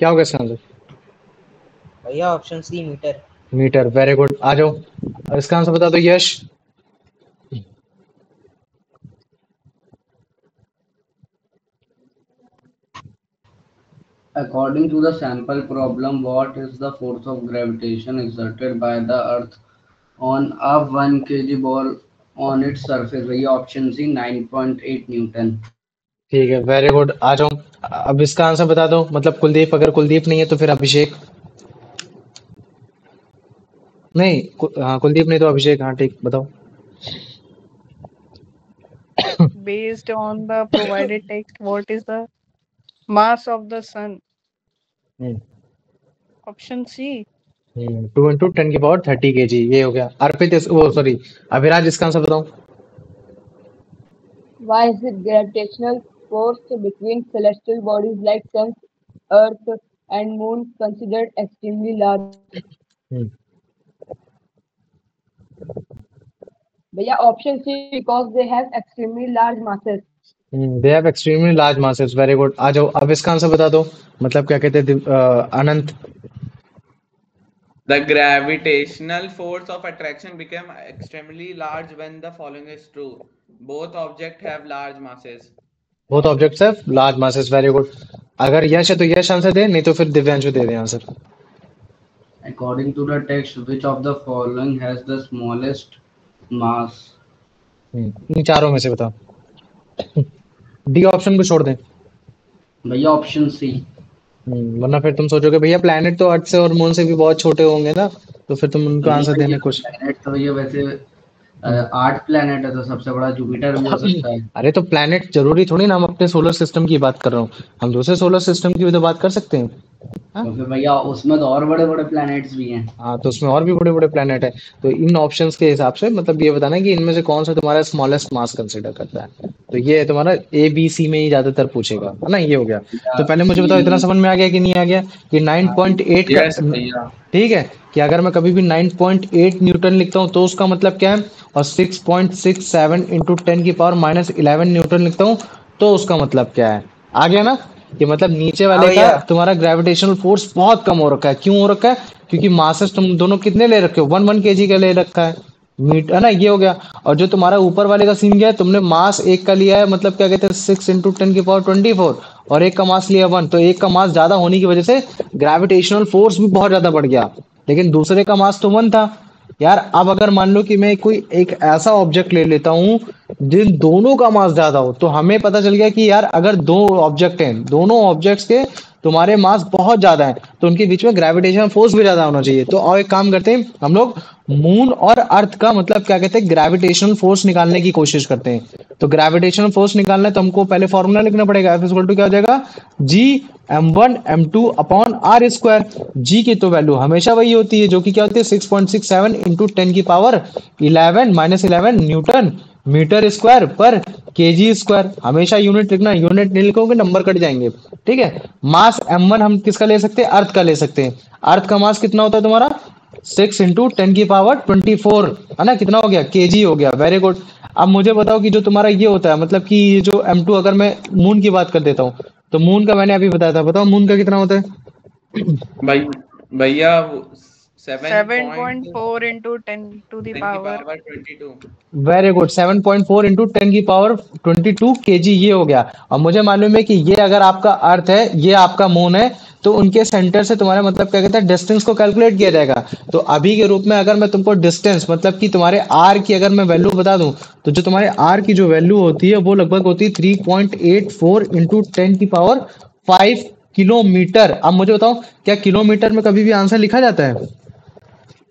क्या होगा इसका आंसर? भैया option C metre. Metre, very good. आ जाओ, अब इसका आंसर बता दो Yash. According to the sample problem, what is the force of gravitation exerted by the Earth on a 1 kg ball on its surface? वही ऑप्शन सी 9.8 न्यूटन। ठीक है, वेरी गुड। आ जाओ, अब इसका आंसर बता दो, मतलब कुलदीप, अगर कुलदीप नहीं है तो फिर अभिषेक। नहीं हाँ कुलदीप नहीं तो अभिषेक, हाँ ठीक बताओ। Based on the provided text, what is the mass of the sun? Hmm Option C. 2 × 10⁻30 kg, ये हो गया। अर्पित वो सॉरी अभिराज, इसका आंसर बताओ। Why is it gravitational force between celestial bodies like Sun, Earth, and Moon considered extremely large? हम्म भैया option C because they have extremely large masses. They have extremely large masses, very good. आ जाओ अब इसका आंसर बता दो, मतलब क्या कहते हैं अनंत। The gravitational force of attraction became extremely large when the following is true. Both objects have large masses. Both objects have large masses, very good. अगर यश है तो यश आंसर दे, नहीं तो फिर दिव्यांशु दे दे answer. According to the text, which of the following has the smallest mass? इन चारों में से बताओ। डी ऑप्शन को छोड़ दें। भैया ऑप्शन सी। वरना फिर तुम सोचोगे भैया प्लैनेट तो अर्थ से और मून से भी बहुत छोटे होंगे ना, तो फिर तुम उनको आंसर देने कुछ। प्लैनेट तो ये वैसे 8 प्लैनेट है, तो सबसे बड़ा जुपिटर भी हो सकता है। अरे तो प्लैनेट जरूरी थोड़ी ना, हम अपने सोलर सिस्टम की बात कर रहा हूँ, हम दूसरे सोलर सिस्टम की भी तो बात कर सकते हैं। तो फिर भैया उसमें तो और बड़े बड़े प्लैनेट्स भी हैं। हाँ तो उसमें और भी बड़े बड़े प्लैनेट है, तो इन ऑप्शंस के हिसाब से मतलब ये बताना है कि इनमें से कौन सा तुम्हारा स्मॉलेस्ट मास कंसिडर करता है। तो ये तुम्हारा ए बी सी में ही ज्यादातर पूछेगा, है ना। ये हो गया। तो पहले मुझे बताओ इतना समझ में आ गया कि नहीं आ गया कि 9.8 का Yes, भैया। ठीक है, कि अगर मैं कभी भी 9.8 न्यूटन लिखता हूँ तो उसका मतलब क्या है, और 6.67 इंटू 10⁻11 न्यूटन लिखता हूँ तो उसका मतलब क्या है। आ गया ना, कि मतलब नीचे वाले का भैया। तुम्हारा ग्रेविटेशनल फोर्स बहुत कम हो रखा है। क्यों हो रखा है? क्योंकि मासेस तुम दोनों कितने ले रखे हो, 1 1 kg का ले रखा है, मीटर है ना। ये हो गया। और जो तुम्हारा ऊपर वाले का सीन गया है, तुमने मास एक का लिया है, मतलब क्या कहते हैं 6 इंटू 10⁻24, और एक का मास लिया 1, तो एक का मास ज्यादा होने की वजह से ग्रेविटेशनल फोर्स भी बहुत ज्यादा बढ़ गया, लेकिन दूसरे का मास तो 1 था। यार अब अगर मान लो कि मैं कोई एक ऐसा ऑब्जेक्ट ले लेता हूं जिन दोनों का मास ज्यादा हो, तो हमें पता चल गया कि यार अगर दो ऑब्जेक्ट हैं, दोनों ऑब्जेक्ट्स के तुम्हारे मास बहुत ज्यादा है, तो उनके बीच में ग्रेविटेशन फोर्स भी ज्यादा होना चाहिए। तो और एक काम करते हैं हम लोग, मून और अर्थ का मतलब क्या कहते हैं ग्रेविटेशनल फोर्स निकालने की कोशिश करते हैं। तो ग्रेविटेशनल फोर्स निकालना है तो हमको पहले फॉर्मूला लिखना पड़ेगा। F इक्वल टू क्या हो जाएगा, G m1 m2 upon R square. G की तो वैल्यू हमेशा वही होती है, जो कि क्या होती है 6.67 इंटू 10⁻11 -11 न्यूटन मीटर स्क्वायर पर केजी स्क्वायर। हमेशा यूनिट लिखना, यूनिट नहीं लिखोगे नंबर कट जाएंगे। ठीक है। मास m1 हम किसका ले सकते हैं, अर्थ का ले सकते हैं। अर्थ का मास कितना होता है तुम्हारा 6 इंटू 10⁻24, है ना, कितना हो गया, केजी हो गया। Very good. अब मुझे बताओ कि जो तुम्हारा ये होता है, मतलब कि ये जो m2, अगर मैं मून की बात कर देता हूँ, तो मून का मैंने अभी बताया था, बताओ मून का कितना होता है। भाई भैया 7.4 into 10 to the power 22। Very good, 7.4 into 10⁻22 kg, ये हो गया। और मुझे मालूम है कि ये अगर आपका अर्थ है, ये आपका मून है, तो उनके सेंटर से तुम्हारा मतलब क्या कहते हैं डिस्टेंस को कैलकुलेट किया जाएगा। तो अभी के रूप में अगर मैं तुमको डिस्टेंस मतलब कि तुम्हारे आर की अगर मैं वैल्यू बता दूं, तो जो तुम्हारे आर की जो वैल्यू होती है वो लगभग होती है 3.84 इंटू 10⁵ किलोमीटर। अब मुझे बताओ क्या किलोमीटर में कभी भी आंसर लिखा जाता है?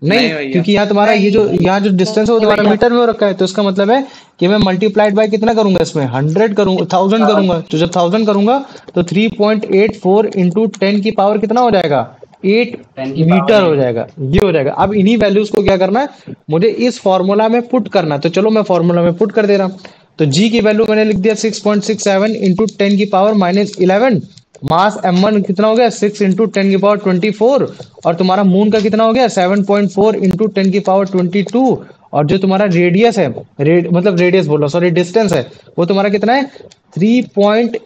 नहीं, नहीं भैया। क्योंकि यहाँ तुम्हारा ये जो यहाँ जो डिस्टेंस है वो तुम्हारा मीटर में हो रखा है। तो इसका मतलब है कि मैं मल्टीप्लाइड बाय कितना करूंगा, इसमें 100 करूंगा, 1000 करूंगा। तो जब 1000 करूंगा तो 3.84 इंटू 10 की पावर कितना हो जाएगा, 8 10 की पावर मीटर हो 8। जाएगा। ये हो जाएगा। अब इन्हीं वैल्यूज को क्या करना है, मुझे इस फॉर्मूला में पुट करना है। तो चलो मैं फॉर्मूला में पुट कर दे रहा हूँ। तो जी की वैल्यू मैंने लिख दिया 6.67 इंटू 10⁻11। मास m1 कितना हो गया 6 इंटू 10⁻24, और तुम्हारा मून का कितना हो गया 7.4 इंटू 10⁻22। और जो तुम्हारा रेडियस है, मतलब रेडियस बोलो सॉरी डिस्टेंस है, वो तुम्हारा कितना है 3.8,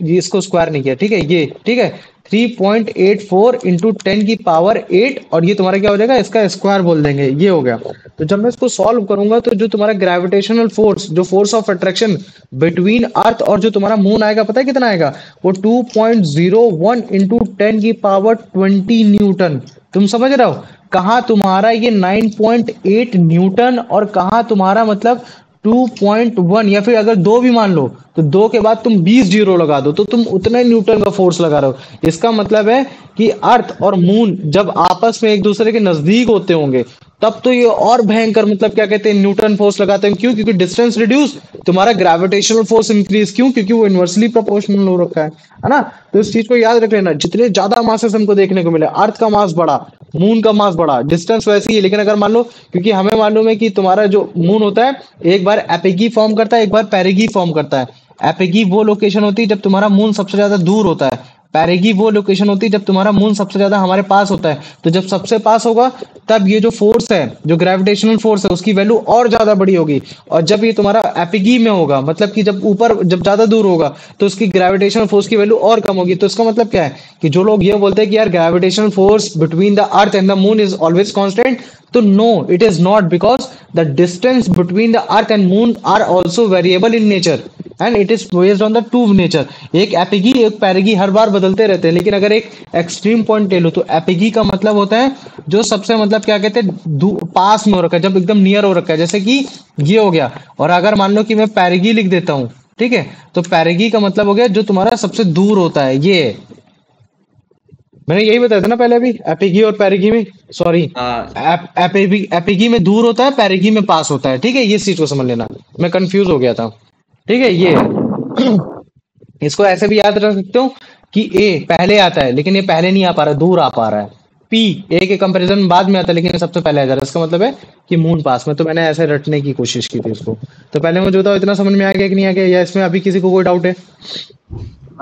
इसको स्क्वायर नहीं किया, ठीक है, ये ठीक है 3.84 इंटू 10⁻8, और ये तुम्हारा क्या हो जाएगा, इसका स्क्वायर बोल देंगे। ये हो गया। तो जब मैं इसको सॉल्व करूंगा तो जो तुम्हारा ग्रेविटेशनल फोर्स, जो force of attraction between earth और जो तुम्हारा मून आएगा, पता है कितना आएगा, वो 2.01 इंटू 10⁻20 न्यूटन। तुम समझ रहे हो कहाँ तुम्हारा ये 9.8 न्यूटन और कहाँ तुम्हारा मतलब 2.1, या फिर अगर दो भी मान लो तो दो के बाद तुम 20 जीरो लगा दो तो तुम उतने न्यूटन का फोर्स लगा रहे हो। इसका मतलब है कि अर्थ और मून जब आपस में एक दूसरे के नजदीक होते होंगे तब तो ये और भयंकर मतलब क्या कहते हैं न्यूटन फोर्स लगाते हैं। क्यों? क्योंकि डिस्टेंस रिड्यूस, तुम्हारा ग्रेविटेशनल फोर्स इंक्रीज। क्यों? क्योंकि वो इनवर्सली प्रोपोर्शनल हो रखा है ना। तो इस चीज को याद रख लेना, जितने ज्यादा मासेस हमको देखने को मिले, अर्थ का मास बढ़ा, मून का मास बढ़ा, डिस्टेंस वैसी ही है, लेकिन अगर मान लो, क्योंकि हमें मालूम है कि तुम्हारा जो मून होता है एक बार एपेगी फॉर्म करता है, एक बार पेरिगी फॉर्म करता है। एपेगी वो लोकेशन होती है जब तुम्हारा मून सबसे ज्यादा दूर होता है, पैरेगी वो लोकेशन होती है जब तुम्हारा मून सबसे ज्यादा हमारे पास होता है। तो जब सबसे पास होगा तब ये जो फोर्स है, जो ग्रेविटेशनल फोर्स है, उसकी वैल्यू और ज्यादा बड़ी होगी। और जब ये तुम्हारा एपिगी में होगा, मतलब कि जब ऊपर, जब ज्यादा दूर होगा, तो उसकी ग्रेविटेशनल फोर्स की वैल्यू और कम होगी। तो इसका मतलब क्या है कि जो लोग ये बोलते हैं कि यार gravitational force between the earth and the moon is always constant, तो no, it is not, because the distance between the earth and moon are also variable in nature and it is based on the two nature. एक एपिगी एक पैरेगी हर बार बदलते रहते हैं, लेकिन अगर एक एक्सट्रीम पॉइंट ले लो तो एपिगी का मतलब होता है जो सबसे मतलब क्या कहते हैं पास में हो रखा है, जब एकदम नियर हो रखा है, जैसे कि ये हो गया। और अगर मान लो कि मैं पैरेगी लिख देता हूँ, ठीक है, तो पैरेगी का मतलब हो गया जो तुम्हारा सबसे दूर होता है। ये मैंने यही बताया था ना पहले अभी, एपिगी और पैरेगी में, सॉरी, हाँ एपिगी में दूर होता है, पैरेगी में पास होता है। ठीक है, ये चीज को समझ लेना, मैं कंफ्यूज हो गया था। ठीक है, ये है। इसको ऐसे भी याद रख सकते हो कि ए पहले आता है, लेकिन ये पहले नहीं आ पा रहा है, दूर आ पा रहा है। पी ए के कंपैरिजन में बाद में आता है, लेकिन ये सबसे पहले आ जा रहा है। इसका मतलब है कि मून पास में। तो मैंने ऐसे रटने की कोशिश की थी इसको। तो पहले मुझे बताओ, इतना समझ में आ गया कि नहीं आ गया, या इसमें अभी किसी को कोई डाउट है?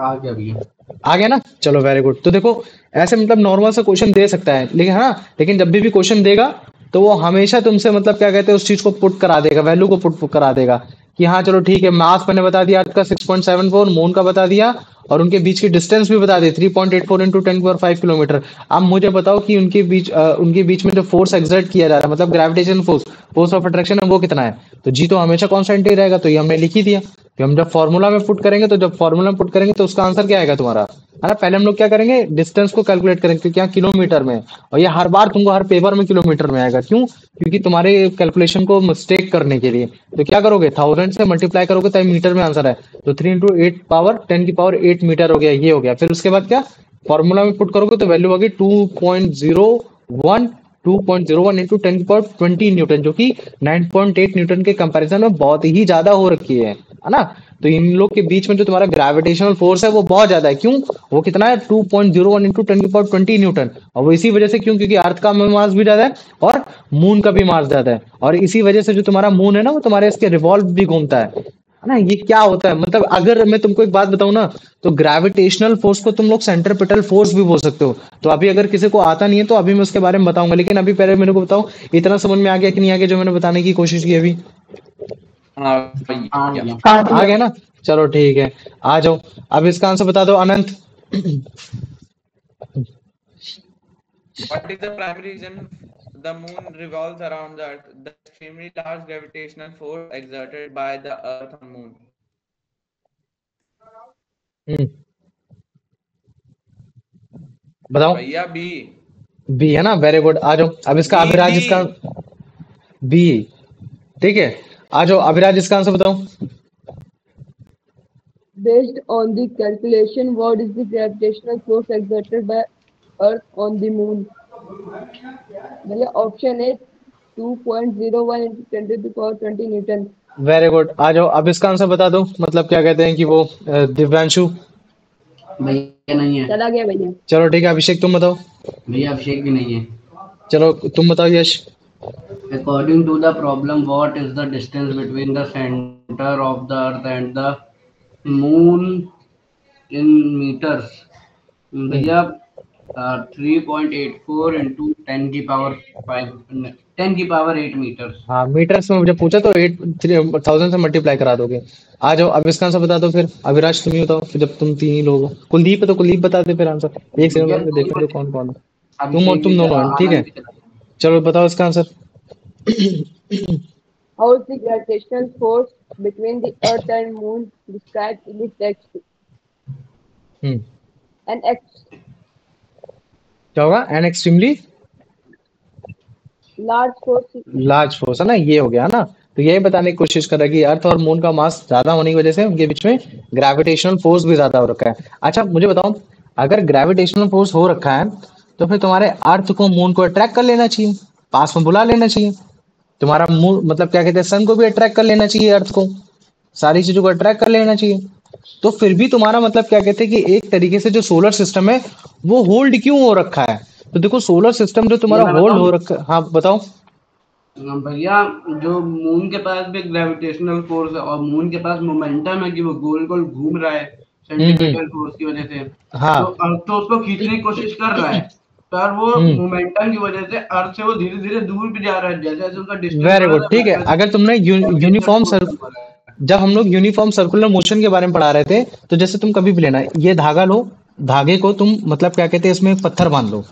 आ गया भैया। आ गया ना, चलो वेरी गुड। तो देखो, ऐसे मतलब नॉर्मल से क्वेश्चन दे सकता है, लेकिन हाँ, लेकिन जब भी क्वेश्चन देगा तो वो हमेशा तुमसे मतलब क्या कहते हैं उस चीज को पुट करा देगा, वैल्यू को पुट करा देगा कि हाँ चलो ठीक है, मास मैंने बता दिया अर्थ का 6.74, मून का बता दिया, और उनके बीच की डिस्टेंस भी बता दी 3.84 इंटू 10⁵ किलोमीटर। अब मुझे बताओ कि उनके बीच में जो फोर्स एक्सर्ट किया जा रहा है, मतलब gravitation force, force of attraction है, वो कितना है। तो जी तो हमेशा कांस्टेंट ही रहेगा, तो ये हमने लिख ही दिया। कि हम जब फॉर्मूला में पुट करेंगे, तो जब फॉर्मूला में पुट करेंगे तो उसका आंसर क्या आएगा तुम्हारा, है ना। पहले हम लोग क्या करेंगे, डिस्टेंस को कैलकुलेट करेंगे, क्योंकि यहाँ किलोमीटर में है, और ये हर बार तुमको हर पेपर में किलोमीटर में आएगा। क्यों? क्योंकि तुम्हारे कैलकुलेशन को मिस्टेक करने के लिए। तो क्या करोगे, 1000 से मल्टीप्लाई करोगे तब मीटर में आंसर है। तो 3 इंटू 8 पावर 10⁸ मीटर हो गया, ये हो गया। फिर उसके बाद क्या, फॉर्मूला में पुट करोगे तो वैल्यू होगी 2.01 इंटू 10⁻20 न्यूटन, जो कि 9.8 न्यूटन के कंपैरिजन में बहुत ही ज्यादा हो रखी है ना। तो इन लोग के बीच में जो तुम्हारा ग्रेविटेशनल फोर्स है वो बहुत ज्यादा है। क्यों? वो कितना है, 2.01 इंटू 10⁻20 न्यूटन। और वो इसी वजह से, क्यों? क्योंकि अर्थ का मास भी ज्यादा है और मून का भी मास ज्यादा है, और इसी वजह से जो तुम्हारा मून है ना, वो तुम्हारे इसके रिवॉल्व भी घूमता है ना। ये क्या होता है, मतलब अगर मैं तुमको एक बात बताऊं ना, तो ग्रेविटेशनल फोर्स को तुम लोग सेंट्रीपिटल फोर्स भी बोल सकते हो। तो अभी अगर किसी को आता नहीं है तो अभी मैं उसके बारे में बताऊंगा, लेकिन अभी पहले मेरे को बताओ, इतना समझ में आ गया कि नहीं आ गया जो मैंने बताने की कोशिश की अभी? हाँ आ भैया। गया। आ गया ना, चलो ठीक है, आ जाओ। अब इसका आंसर बता दो अनंत। What is the primary reason the moon revolves around the earth? The extremely large gravitational force exerted by the earth on moon. हम्म, बताओ। भैया बी। बी है ना, वेरी गुड। आ जाओ, अब इसका बी अभिराज, बी। इसका बी, ठीक है। आ जाओ अभिराज, इसका आंसर बताओ। Based on the calculation, what is the gravitational force exerted by Earth on the moon? भैया ऑप्शन है 2.01 into 10⁻20 न्यूटन। वेरी गुड, आ जाओ। अब इसका आंसर बता दो, मतलब क्या कहते हैं कि वो दिव्यांशु। भैया नहीं है। चला गया भैया। चलो ठीक है, अभिषेक तुम बताओ। भैया अभिषेक भी नहीं है। चलो तुम बताओ यश। According to the problem, what is the distance between the center of the earth and the moon in meters? भैया 3.84 into 10⁻8 meters। हाँ, मीटर्स में मुझे पूछा तो 8000 से मल्टीप्लाई करा दोगे। आ जाओ, अब इसका आंसर बता दो फिर। अविराज तुम ही बताओ फिर, जब तुम तीन ही लोग हो। कुलदीप है तो कुलदीप बता दे फिर आंसर। एक भैया सेकंड में देखने दो कौन कौन है। तुम और अभिषेक तुम भी दोनों चला, हैं, ठीक है। आनंद भी चला। चलो बताओ इसका answer. How is the gravitational force between the Earth and Moon described in the text? Hmm, An क्या होगा? An extremely large force large force, है ना, ये हो गया ना। तो यही बताने की कोशिश कर रहा है कि अर्थ और मून का मास ज्यादा होने की वजह से उनके बीच में ग्रेविटेशनल फोर्स भी ज्यादा हो रखा है। अच्छा मुझे बताओ, अगर ग्रेविटेशनल फोर्स हो रखा है तो फिर तुम्हारे अर्थ को मून को अट्रैक्ट कर लेना चाहिए, पास में बुला लेना चाहिए। तुम्हारा मतलब क्या कहते हैं, सन को भी अट्रैक्ट कर लेना चाहिए, अर्थ को, सारी चीजों को अट्रैक्ट कर लेना चाहिए। तो फिर भी तुम्हारा मतलब क्या कहते हैं कि एक तरीके से जो सोलर सिस्टम है वो होल्ड क्यों हो रखा है? तो देखो सोलर सिस्टम जो ये तुम्हारा मैं होल्ड हो बताऊं रखा है, हाँ बताओ। भैया, जो मून के पास भी ग्रेविटेशनल फोर्स है और मून के पास मोमेंटम है कि वो गोल गोल घूम रहा है सेंट्रीपिटल हम्म। फोर्स की वजह से, तो हाँ। अर्थ तो उसको खींचने की कोशिश कर रहा है, पर वो हम्म। मोमेंटम की वजह से अर्थ से वो धीरे धीरे दूर भी जा रहा है। जैसे जैसे उनका डिस्टेंस वेरी बढ़ गुड, रहा ठीक है। है वैसे अगर तुमने ग्रेविटेशनल यूनिफॉर्म फोर्स सर कम हो रहा है। जब हम लोग यूनिफॉर्म सर्कुलर मोशन के बारे में पढ़ा रहे थे, तो जैसे तुम कभी भी लेना, ये धागा लो, धागे को तुम मतलब क्या कहते हैं इसमें एक पत्थर बांध लो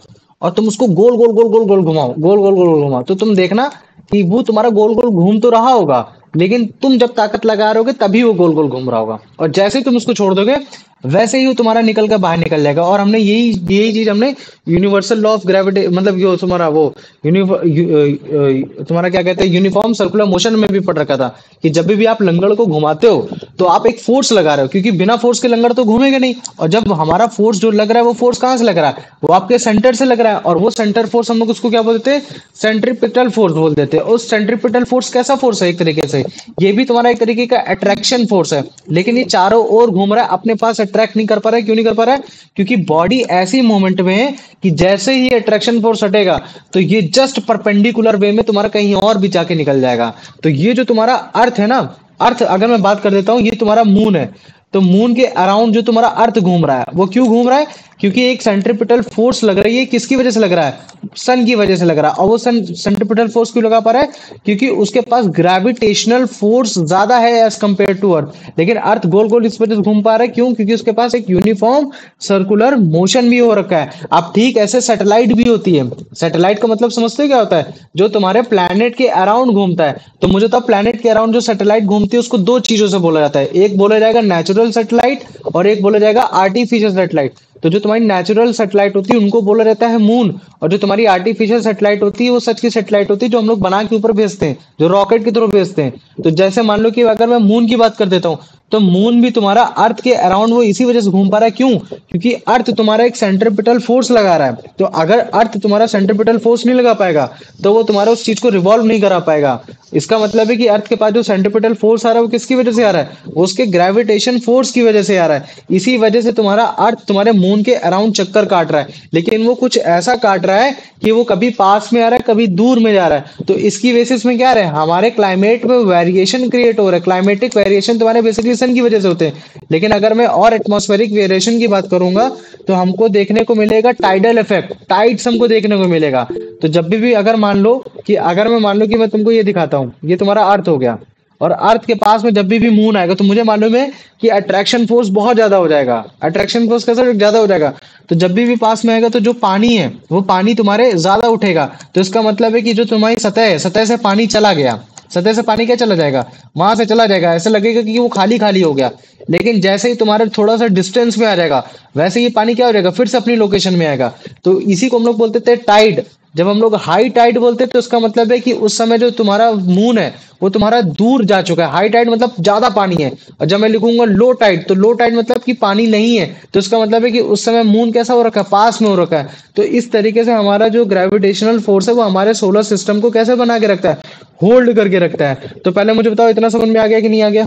और तुम उसको गोल गोल गोल गोल गोल घुमाओ, गोल गोल गोल गोल घुमाओ, तो तुम देखना कि वो तुम्हारा गोल गोल घूम तो रहा होगा, लेकिन तुम जब ताकत लगा रहे होगे तभी वो गोल गोल घूम रहा होगा, और जैसे ही तुम उसको छोड़ दोगे वैसे ही वो तुम्हारा निकल कर बाहर निकल जाएगा। और हमने यही यही चीज हमने यूनिवर्सल लॉ ऑफ ग्रेविटी मतलब ये तुम्हारा वो तुम्हारा क्या कहते हैं यूनिफॉर्म सर्कुलर मोशन में भी पढ़ रखा था कि जब भी आप लंगड़ को घुमाते हो तो आप एक फोर्स लगा रहे हो, क्योंकि बिना फोर्स के लंगड़ तो घूमेगा नहीं। और जब हमारा फोर्स जो लग रहा है वो फोर्स कहाँ से लग रहा है, वो आपके सेंटर से लग रहा है, और वो सेंटर फोर्स हम लोग उसको क्या बोलते हैं, सेंट्रीपिटल फोर्स बोल देते हैं। उस सेंट्रीपिटल फोर्स कैसा फोर्स है, एक तरीके से ये भी तुम्हारा एक तरीके का अट्रैक्शन फोर्स है, लेकिन ये चारों ओर घूम रहा है, अपने पास अट्रैक्ट नहीं कर पा रहा है। क्यों नहीं कर पा रहा है? क्योंकि बॉडी ऐसी मूवमेंट में है कि जैसे ही अट्रैक्शन फोर्स हटेगा तो ये जस्ट परपेंडिकुलर वे में तुम्हारा कहीं और भी जाके निकल जाएगा। तो ये जो तुम्हारा अर्थ है ना, अर्थ अगर मैं बात कर देता हूँ, ये तुम्हारा मून है, तो मून के अराउंड जो तुम्हारा अर्थ घूम रहा है वो क्यों घूम रहा है? क्योंकि एक सेंट्रीपिटल फोर्स लग रही है। किसकी वजह से लग रहा है? सन की वजह से लग रहा है। और वो सन सेंट्रीपिटल फोर्स क्यों लगा पा रहा है? क्योंकि उसके पास ग्रेविटेशनल फोर्स ज्यादा है एज कंपेयर टू अर्थ। लेकिन अर्थ गोल गोल इस वजह से घूम पा रहा है, क्यों? क्योंकि उसके पास एक यूनिफॉर्म सर्कुलर मोशन भी हो रखा है। अब ठीक ऐसे सैटेलाइट भी होती है। सैटेलाइट का मतलब समझते हो क्या होता है? जो तुम्हारे प्लैनेट के अराउंड घूमता है। तो मुझे तो प्लैनेट के अराउंड जो सैटेलाइट घूमती है उसको दो चीजों से बोला जाता है, एक बोला जाएगा नेचुरल सैटेलाइट और एक बोला जाएगा आर्टिफिशियल सैटेलाइट। तो जो तुम्हारी नेचुरल सैटेलाइट होती है उनको बोला जाता है मून, और जो तुम्हारी आर्टिफिशियल सैटेलाइट होती है वो सच की सैटेलाइट होती है जो हम लोग बना के ऊपर भेजते हैं, जो रॉकेट के थ्रू भेजते हैं। तो जैसे मान लो कि अगर मैं मून की बात कर देता हूँ, तो मून भी तुम्हारा अर्थ के अराउंड वो इसी वजह से घूम पा रहा है। क्यों? क्योंकि अर्थ तुम्हारा एक सेंट्रीपिटल फोर्स लगा रहा है। तो अगर अर्थ तुम्हारा सेंट्रीपिटल फोर्स नहीं लगा पाएगा तो वो तुम्हारा उस चीज को रिवॉल्व नहीं करा पाएगा। इसका मतलब है कि अर्थ के पास जो सेंट्रीपिटल फोर्स आ रहा है वो किसकी वजह से आ रहा है? वो उसके ग्रेविटेशन फोर्स की वजह से आ रहा है। इसी वजह से तुम्हारा अर्थ तुम्हारे मून के अराउंड चक्कर काट रहा है, लेकिन वो कुछ ऐसा काट रहा है कि वो कभी पास में आ रहा है कभी दूर में जा रहा है। तो इसकी बेसिस में क्या आ रहा है, हमारे क्लाइमेट में वेरिएशन क्रिएट हो रहा है। क्लाइमेटिक वेरिएशन तुम्हारे बेसिकली सन की वजह से होते हैं। लेकिन अगर मैं और एटमॉस्फेरिक वेरिएशन की बात करूंगा तो हमको देखने को मिलेगा टाइडल इफेक्ट, टाइड्स हमको देखने को मिलेगा। तो जब भी अगर मान लो कि अगर मैं मान लो कि मैं तुमको ये दिखाता हूँ, ये तुम्हारा अर्थ हो गया, और अर्थ के पास में जब भी मून आएगा तो मुझे मालूम है कि अट्रैक्शन फोर्स बहुत ज्यादा हो जाएगा। अट्रैक्शन फोर्स कैसा ज्यादा हो जाएगा? तो जब भी पास में आएगा तो जो पानी है वो पानी तुम्हारे ज्यादा उठेगा। तो इसका मतलब है कि जो तुम्हारी सतह है, सतह से पानी चला गया, सतह से पानी क्या चला जाएगा, वहां से चला जाएगा। ऐसा लगेगा कि वो खाली खाली हो गया, लेकिन जैसे ही तुम्हारे थोड़ा सा डिस्टेंस में आ जाएगा वैसे ही पानी क्या हो जाएगा, फिर से अपनी लोकेशन में आएगा। तो इसी को हम लोग बोलते थे टाइड। जब हम लोग हाई टाइड बोलते हैं तो इसका मतलब है कि उस समय जो तुम्हारा मून है वो तुम्हारा दूर जा चुका है। हाई टाइड मतलब ज्यादा पानी है। और जब मैं लिखूंगा लो टाइड, तो लो टाइड मतलब कि पानी नहीं है, तो इसका मतलब है कि उस समय मून कैसा हो रखा है, पास में हो रखा है। तो इस तरीके से हमारा जो ग्रेविटेशनल फोर्स है वो हमारे सोलर सिस्टम को कैसे बना के रखता है, होल्ड करके रखता है। तो पहले मुझे बताओ इतना समझ में आ गया कि नहीं आ गया?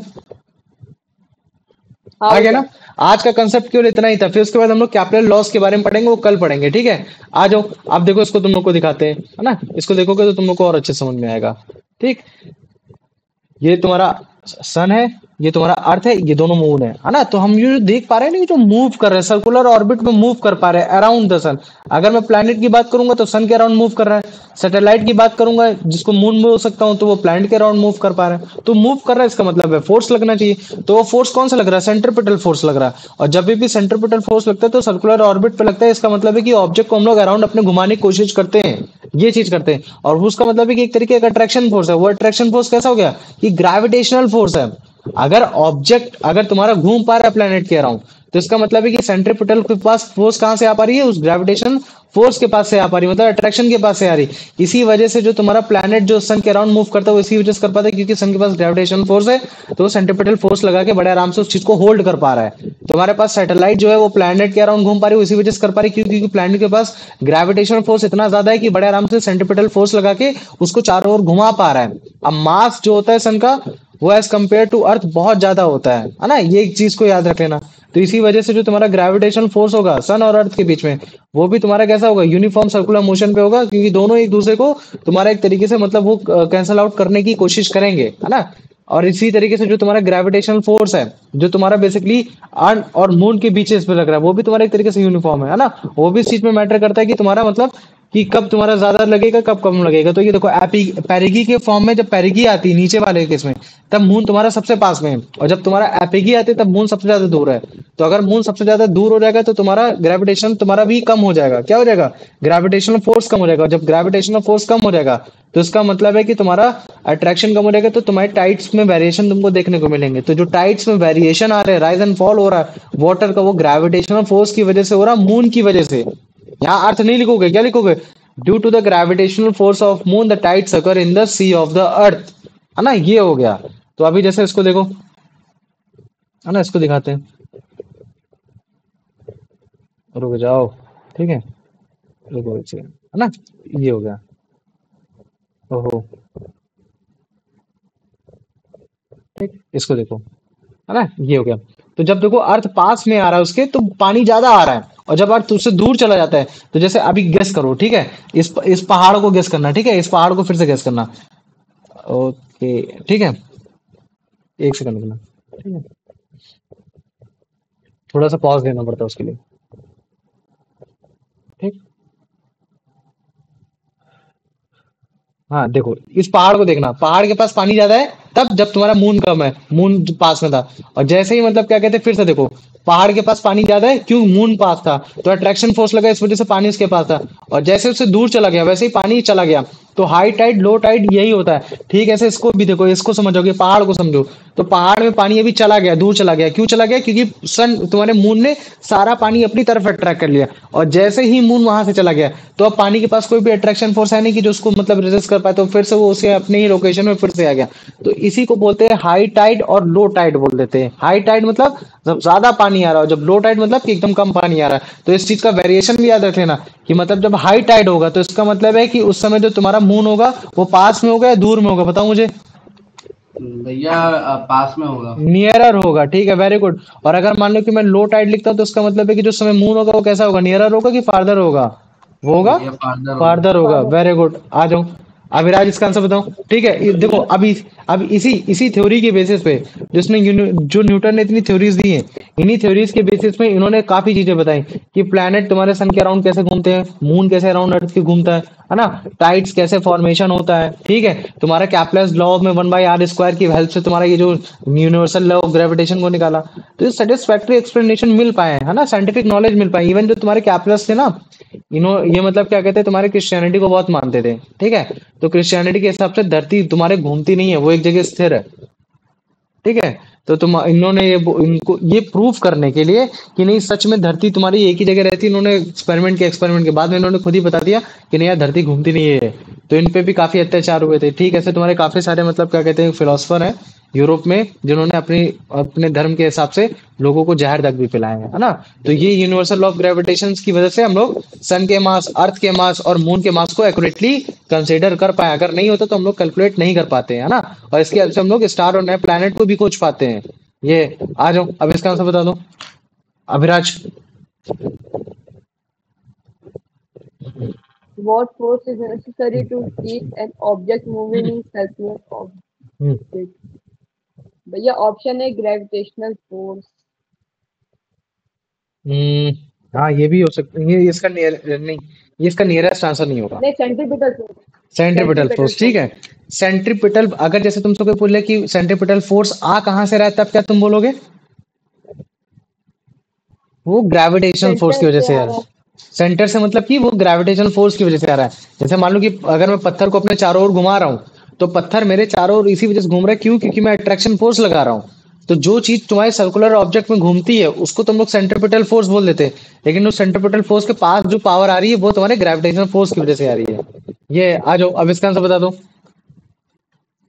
आ गया ना? आज का कंसेप्ट केवल इतना ही था। फिर उसके बाद हम लोग कैपिटल लॉस के बारे में पढ़ेंगे, वो कल पढ़ेंगे, ठीक है? आ जाओ, आप देखो इसको तुम लोग को दिखाते हैं, है ना? इसको देखोगे तो तुम लोग को और अच्छे समझ में आएगा, ठीक? ये तुम्हारा सन है, ये तुम्हारा अर्थ है, ये दोनों मून है ना? तो हम ये जो देख पा रहे हैं ना, जो मूव कर रहे हैं सर्कुलर ऑर्बिट में, मूव कर पा रहे हैं अराउंड द सन। अगर मैं प्लैनेट की बात करूंगा तो सन के अराउंड मूव कर रहा है। सैटेलाइट की बात करूंगा जिसको मून में हो सकता हूं तो वो प्लैनेट के अराउंड मूव कर पा रहा है। तो मूव कर रहा है इसका मतलब है फोर्स लगना चाहिए। तो वो फोर्स कौन सा लग रहा है? सेंट्रीपिटल फोर्स लग रहा है। और जब भी सेंट्रीपिटल फोर्स लगता है तो सर्कुलर ऑर्बिट पे लगता है। इसका मतलब है कि ऑब्जेक्ट को हम लोग अराउंड अपने घुमाने की कोशिश करते हैं, ये चीज करते हैं। और उसका मतलब है कि एक तरीके का अट्रैक्शन फोर्स है। वो अट्रैक्शन फोर्स कैसा हो गया कि ग्रेविटेशनल फोर्स है। अगर ऑब्जेक्ट अगर तुम्हारा घूम पा रहा है प्लेनेट के अराउंड तो इसका मतलब है कि सेंट्रीपिटल के पास फोर्स कहाँ से आ पा रही है, उस ग्रेविटेशन फोर्स के पास से आ पा रही है, मतलब अट्रैक्शन के पास से आ रही। इसी वजह से जो तुम्हारा प्लैनेट जो सन के अराउंड मूव करता है वो इसी वजह से कर पाता है क्योंकि सन के पास ग्रेविटेशन फोर्स है, तो वो सेंट्रीपिटल फोर्स लगा के बड़े आराम से उस चीज को होल्ड कर पा रहा है। तुम्हारे पास सैटेलाइट जो है वो प्लैनेट के अराउंड घूम पा रही है इसी वजह से कर पा रही है क्योंकि प्लैनेट के पास ग्रेविटेशन फोर्स इतना ज्यादा है कि बड़े आराम से सेंट्रीपिटल फोर्स लगा के उसको चारों ओर घुमा पा रहा है। अब मास जो होता है सन का वो एज कम्पेयर टू अर्थ बहुत ज्यादा होता है ना, ये एक चीज को याद रख लेना। तो इसी वजह से जो तुम्हारा ग्रेविटेशन फोर्स होगा सन और अर्थ के बीच में वो भी तुम्हारा कैसा होगा, यूनिफॉर्म सर्कुलर मोशन पे होगा क्योंकि दोनों एक दूसरे को तुम्हारा एक तरीके से मतलब वो कैंसल आउट करने की कोशिश करेंगे, है ना। और इसी तरीके से जो तुम्हारा ग्रेविटेशनल फोर्स है जो तुम्हारा बेसिकली अर्थ और मून के बीच इस पे लग रहा है वो भी तुम्हारा एक तरीके से यूनिफॉर्म है ना। वो भी इस चीज में मैटर करता है कि तुम्हारा मतलब कि कब तुम्हारा ज्यादा लगेगा कब कम लगेगा। तो ये देखो पेरिगी के फॉर्म में जब पेरिगी आती है नीचे वाले केस में तब मून तुम्हारा सबसे पास में है, और जब तुम्हारा एपिगी आती है तब मून सबसे ज्यादा दूर है। तो अगर मून सबसे ज्यादा दूर हो जाएगा तो तुम्हारा ग्रेविटेशन तुम्हारा भी कम हो जाएगा, क्या हो जाएगा, ग्रेविटेशनल फोर्स कम हो जाएगा। जब ग्रेविटेशनल फोर्स कम हो जाएगा तो इसका मतलब है कि तुम्हारा अट्रैक्शन कम हो जाएगा, तो तुम्हारे टाइड्स में वेरिएशन तुमको देखने को मिलेंगे। तो जो टाइड्स में वेरिएशन आ रहे हैं, राइज एंड फॉल हो रहा है वाटर का, वो ग्रेविटेशनल फोर्स की वजह से हो रहा है, मून की वजह से। यहाँ अर्थ नहीं लिखोगे, क्या लिखोगे, due to the gravitational force of moon the tides occur in the sea of the earth, है ना, ये हो गया। तो अभी जैसे इसको देखो, है ना, इसको दिखाते हैं, रुक जाओ, ठीक है, रुको एक सेकंड, है ना, ये हो गया, ओहो, ठीक, इसको देखो, है ना, ये हो गया। तो जब देखो अर्थ पास में आ रहा है उसके तो पानी ज्यादा आ रहा है, और जब अर्थ उससे दूर चला जाता है तो जैसे अभी गेस करो, ठीक है, इस पहाड़ को गेस करना, ठीक है, इस पहाड़ को फिर से गेस करना, ओके, ठीक है, एक सेकंड रुकना, ठीक है, थोड़ा सा पॉज देना पड़ता है उसके लिए, ठीक। हाँ देखो, इस पहाड़ को देखना, पहाड़ के पास पानी ज्यादा है तब जब तुम्हारा मून कम है, मून पास में था, और जैसे ही मतलब क्या कहते हैं, फिर से देखो, पहाड़ के पास पानी ज्यादा है क्यों, मून पास था तो अट्रैक्शन फोर्स लगा, इस वजह से पानी उसके पास था, और जैसे उससे दूर चला गया वैसे ही पानी चला गया। तो हाई टाइड लो टाइड यही होता है, ठीक है। ऐसे इसको भी देखो, इसको समझोगे, पहाड़ को समझो, तो पहाड़ में पानी अभी चला गया, दूर चला गया, क्यों चला गया, क्योंकि सन तुम्हारे मून ने सारा पानी अपनी तरफ अट्रैक्ट कर लिया, और जैसे ही मून वहां से चला गया तो अब पानी के पास कोई भी अट्रैक्शन फोर्स है नहीं कि जो उसको मतलब रेजिस्ट कर पाए, तो फिर से वो उसे अपने ही लोकेशन में फिर से आ गया। तो इसी को बोलते हैं हाई टाइड और लो टाइड बोल देते हैं। हाई टाइड मतलब जब ज्यादा पानी आ रहा हो, जब लो टाइड मतलब कि एकदम कम पानी आ रहा है। तो इस चीज का वेरिएशन भी याद रख लेना कि मतलब जब हाई टाइड होगा तो इसका मतलब है कि उस समय जो तुम्हारा मून होगा वो पास में होगा या दूर में होगा, बताओ मुझे। भैया पास में होगा, नियरर होगा, ठीक है, वेरी गुड। और अगर मान लो कि मैं लो टाइड लिखता हूँ तो इसका मतलब है कि जो समय मून होगा वो कैसा होगा, नियरर होगा कि फार्दर होगा, वो होगा भैया फादर होगा। फार्दर होगा, वेरी गुड। आ जाओ अभिराज, इसका आंसर बताओ, ठीक है। देखो अब इसी थ्योरी के बेसिस पे जिसने जो न्यूटन ने इतनी थ्योरीज दी हैं, इन्हीं थ्योरीज के बेसिस पे इन्होंने काफी चीजें बताई कि प्लैनेट तुम्हारे सन के अराउंड कैसे घूमते हैं, मून कैसे अराउंड अर्थ के घूमता है ना, टाइड्स कैसे फॉर्मेशन होता है, ठीक है। तुम्हारा कैप्लर्स लॉ में 1/r² की हेल्प से तुम्हारा ये जो यूनिवर्सल लॉ ऑफ ग्रेविटेशन को निकाला, तो ये सेटिस्फैक्टरी एक्सप्लेनेशन मिल पाए, है ना, साइंटिफिक नॉलेज मिल पाई। इवन जो तुम्हारे कैप्लर्स थे ना, ये मतलब क्या कहते हैं, तुम्हारे क्रिश्चियनिटी को बहुत मानते थे, ठीक है। तो क्रिश्चियनिटी के हिसाब से धरती तुम्हारे घूमती नहीं है, वो एक जगह स्थिर है, ठीक है। तो तुम इन्होंने इनको ये प्रूफ करने के लिए कि नहीं सच में धरती तुम्हारी एक ही जगह रहती, इन्होंने एक्सपेरिमेंट के बाद में इन्होंने खुद ही बता दिया कि नहीं यार धरती घूमती नहीं है। तो इन पे भी काफी अत्याचार हुए थे, ठीक है। ऐसे तुम्हारे काफी सारे मतलब क्या कहते हैं फिलोसफर हैं यूरोप में जिन्होंने अपने धर्म के हिसाब से लोगों को जहर तक भी पिलाए हैं, है ना। तो ये यूनिवर्सल लॉ ऑफ ग्रेविटेशन की वजह से हम लोग सन के मास, अर्थ के मास और मून के मास को एक्यूरेटली कंसीडर कर पाए। अगर नहीं होता तो हम लोग कैलकुलेट नहीं कर पाते, है ना। और इसकी हेल्प से हम लोग स्टार और नए प्लैनेट को भी खोज पाते हैं। ये आ जाओ, अब इसका आंसर बता दो Abhiraj. What force is necessary to keep an object moving in circular orbit? भैया ऑप्शन है ग्रेविटेशनल फोर्स। हाँ ये भी हो सकता है, ये इसका नहीं, ये इसका नियरेस्ट आंसर नहीं होगा। नहीं, सेंट्रीपिटल फोर्स। सेंट्रीपिटल फोर्स, ठीक है। सेंट्रीपिटल, अगर जैसे तुमसे कोई बोले कि सेंट्रीपिटल फोर्स आ कहां से रहा है, तब क्या तुम बोलोगे, वो ग्रेविटेशनल फोर्स की सेंटर वजह से से आ है। रहा है। सेंटर से मतलब कि वो ग्रेविटेशनल फोर्स की वजह से आ रहा है। जैसे मान लो कि अगर मैं पत्थर को अपने चारों ओर घुमा रहा हूँ तो पत्थर मेरे चारों ओर इसी वजह से घूम रहा है, क्यों, क्योंकि मैं अट्रैक्शन फोर्स लगा रहा हूँ। तो जो चीज तुम्हारे सर्कुलर ऑब्जेक्ट में घूमती है उसको तुम लोग सेंट्रीपिटल फोर्स बोल देते हैं, लेकिन उस सेंट्रीपिटल फोर्स के पास जो पावर आ रही है वो तुम्हारे ग्रेविटेशनल फोर्स की वजह से आ रही है। ये आ जाओ, अब इसका आंसर बता दो।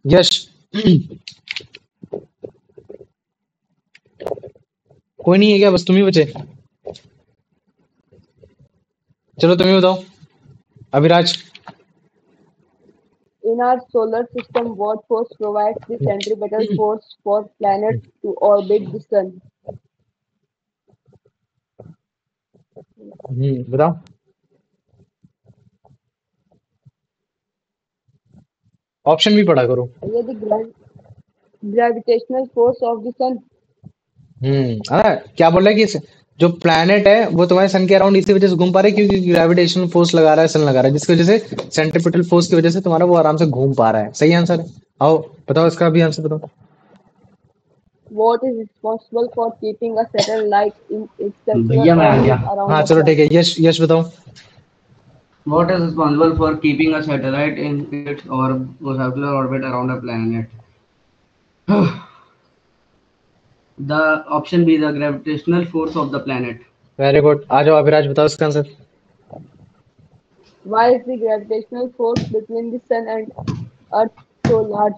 यश। कोई नहीं है क्या, बस तुम ही बचे? चलो तुम ही बताओ, Abhiraj. In our solar system, what force provides the centripetal force for planets to orbit the sun? बताओ। ऑप्शन भी पढ़ा करो। Yeah, the gravitational force of the sun. क्या बोल रहा है कि जो प्लैनेट है वो तुम्हारे सन के अराउंड इसी वजह से घूम पा रहा है क्योंकि ग्रेविटेशनल फोर्स लगा रहा है, सन लगा रहा है, जिसकी वजह से सेंट्रीपिटल फोर्स की वजह से तुम्हारा वो आराम से घूम पा रहा है। सही आंसर है। आओ बताओ, इसका भी आंसर बताओ। What is responsible for keeping a satellite in its circular भैया मैं आ गया। orbit around हाँ the चलो sun? ठीक है, यश यश बताओ। What is responsible for keeping a satellite in its circular orbit around a planet? The option B, the gravitational force of the planet. Very good, आ जाओ अभिराज, बताओ इसका answer. Why is the gravitational force between the sun and earth so large?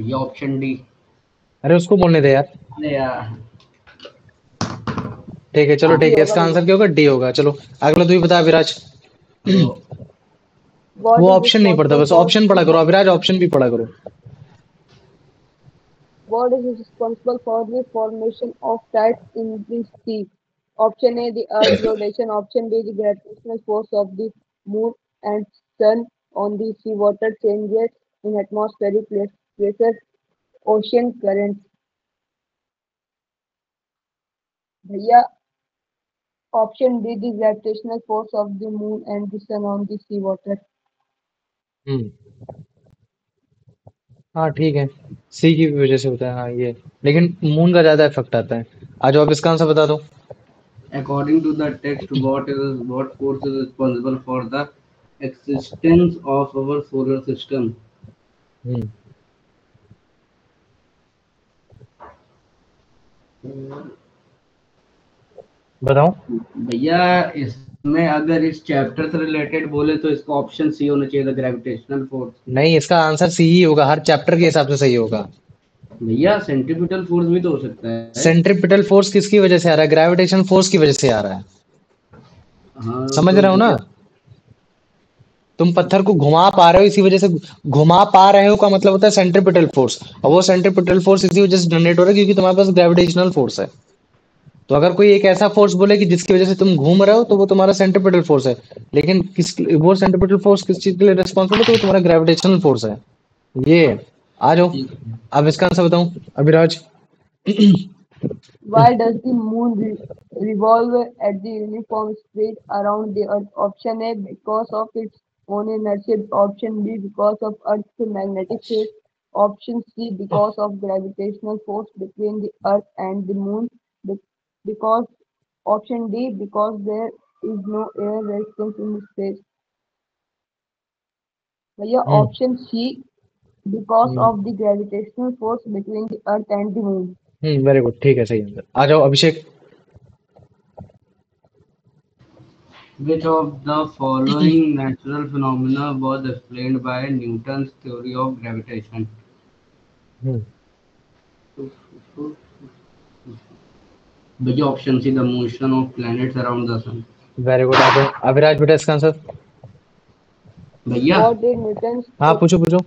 ये ऑप्शन डी। अरे उसको बोलने दे यार। अरे यार, ठीक है चलो D ठीक है, होगा इसका भैया। आंसर क्या होगा? डी होगा। चलो अगला तू ही बता अभिराज। तो What वो is ऑप्शन नहीं पढ़ता, responsible बस for ऑप्शन पढ़ा करो अभिराज, ऑप्शन भी पढ़ा करो। what is responsible for the formation of tides in the sea? Option A, the Earth's rotation. Option B, the gravitational force of the moon and sun on the seawater changes in atmospheric pressure, ocean currents. भैया option D, the gravitational force of the moon and the sun on the seawater. हम्म हाँ ठीक है, सी की वजह से होता है हाँ ये, लेकिन मून का ज्यादा इफेक्ट आता है। आ जाओ अब इसका आंसर बता दो। according to the text, what force is responsible for the existence of our solar system? हम्म बताओ। भैया इसमें अगर इस चैप्टर से रिलेटेड बोले तो इसका ऑप्शन सी होना चाहिए, द ग्रेविटेशनल फोर्स। नहीं, इसका आंसर सी ही होगा, हर चैप्टर के हिसाब से सही होगा। भैया सेंट्रीपिटल फोर्स भी तो हो सकता है। सेंट्रीपिटल फोर्स किसकी वजह से आ रहा है? ग्रेविटेशन फोर्स की वजह से आ रहा है। हाँ समझ तो रहे हो ना? भैया, तुम पत्थर को घुमा पा रहे हो, इसी वजह से घुमा पा रहे हो का मतलब होता है सेंट्रीपिटल फोर्स, और वो सेंट्रीपिटल फोर्स इसी वजह से जनरेट हो रहा है क्योंकि तुम्हारे पास ग्रेविटेशनल फोर्स है। तो अगर कोई एक ऐसा फोर्स बोले कि जिसकी वजह से तुम घूम रहे हो तो वो तुम्हारा सेंट्रीपिटल फोर्स है, लेकिन वो सेंट्रीपिटल फोर्स किस चीज के लिए रिस्पॉन्सिबल है? तो वो तुम्हारा ग्रेविटेशनल फोर्स है। ये आ जाओ, ठीक। अब इसका आंसर बताऊं Abhiraj. Why does the moon revolve at the uniform speed around the Earth? Option A, because of its own inertia. Option B, because of Earth's magnetic field. Option C, because of gravitational force between the Earth and the moon. Be- Because option D, because there is no air resistance in space. भैया हम्म option C, because hmm of the gravitational force between the Earth and the moon. Very good, ठीक है, सही आंसर। आ जाओ अभिषेक। Which of the following natural phenomena was explained by Newton's theory of gravitation? Hmm भैया option C, the motion of planets around the sun. Very good, आ जाओ अभिराज बेटा इसका आंसर। भैया What did Newton's हाँ पूछो पूछो।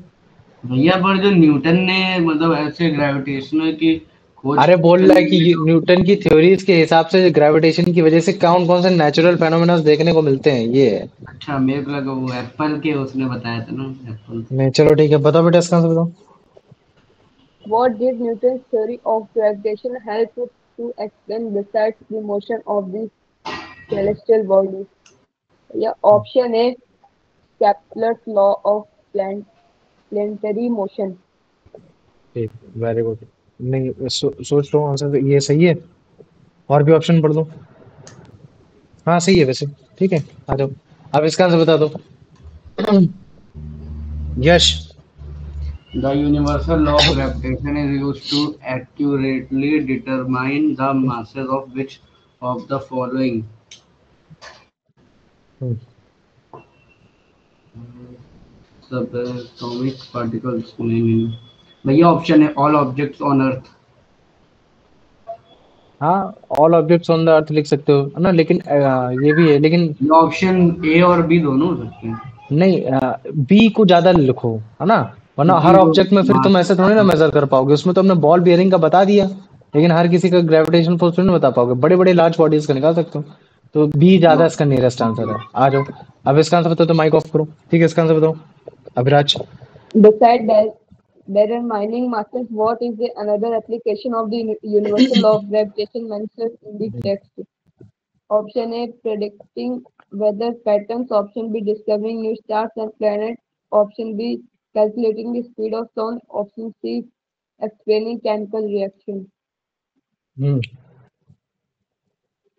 भैया पर जो न्यूटन ने मतलब ऐसे ग्रेविटेशनल की खोज अरे बोल रहा है करने कि के। न्यूटन की थ्योरीज के हिसाब से ग्रेविटेशन की वजह से कौन कौन से नेचुरल फेनोमेना देखने को मिलते हैं, ये है। अच्छा, मेरे को लगा वो एप्पल के उसने बताया था ना, एप्पल। नहीं चलो ठीक है, बताओ बेटा इसका आंसर बताओ। What did Newton's theory of gravitation help to explain besides the motion of the celestial bodies? Yeah, option A, Kepler's law of planetary motion. ठीक, वेरी गुड। नहीं सोच लो आंसर, ये सही है? और भी ऑप्शन पढ़ दो। हाँ सही है वैसे। ठीक है, आ जाओ अब इसका आंसर बता दो। यश। The universal law of gravitation is used to accurately determine the masses of which of the following hmm, subatomic particles नहीं भैया ऑप्शन है all objects on earth। हाँ, all objects on the earth लिख सकते हो है ना, लेकिन ये भी है, लेकिन ये ऑप्शन ए और बी दोनों हो सकते हैं। नहीं, बी को ज्यादा लिखो, है ना, वरना क्योंकि हर वो ऑब्जेक्ट में फिर तुम मास ऐसे थोड़ी ना मेजर कर पाओगे। उसमें तो हमने बॉल बियरिंग का बता दिया, लेकिन हर किसी का ग्रेविटेशन फोर्स नहीं बता पाओगे। बड़े बड़े लार्ज बॉडीज का निकाल सकते हो। तो बी ज्यादा इसका नियरेस्ट आंसर है। आ जाओ, अब इसका आंसर बताओ तो माइक ऑफ करो। ठीक है, इसका आंसर बताओ Abhiraj. Besides determining masses, what is the another application of the universal law of gravitation mentioned in the text? Option A, predicting weather patterns. Option B, discovering new stars and planets. Option B, calculating the speed of sound. Option C, explaining chemical reactions. हम्म,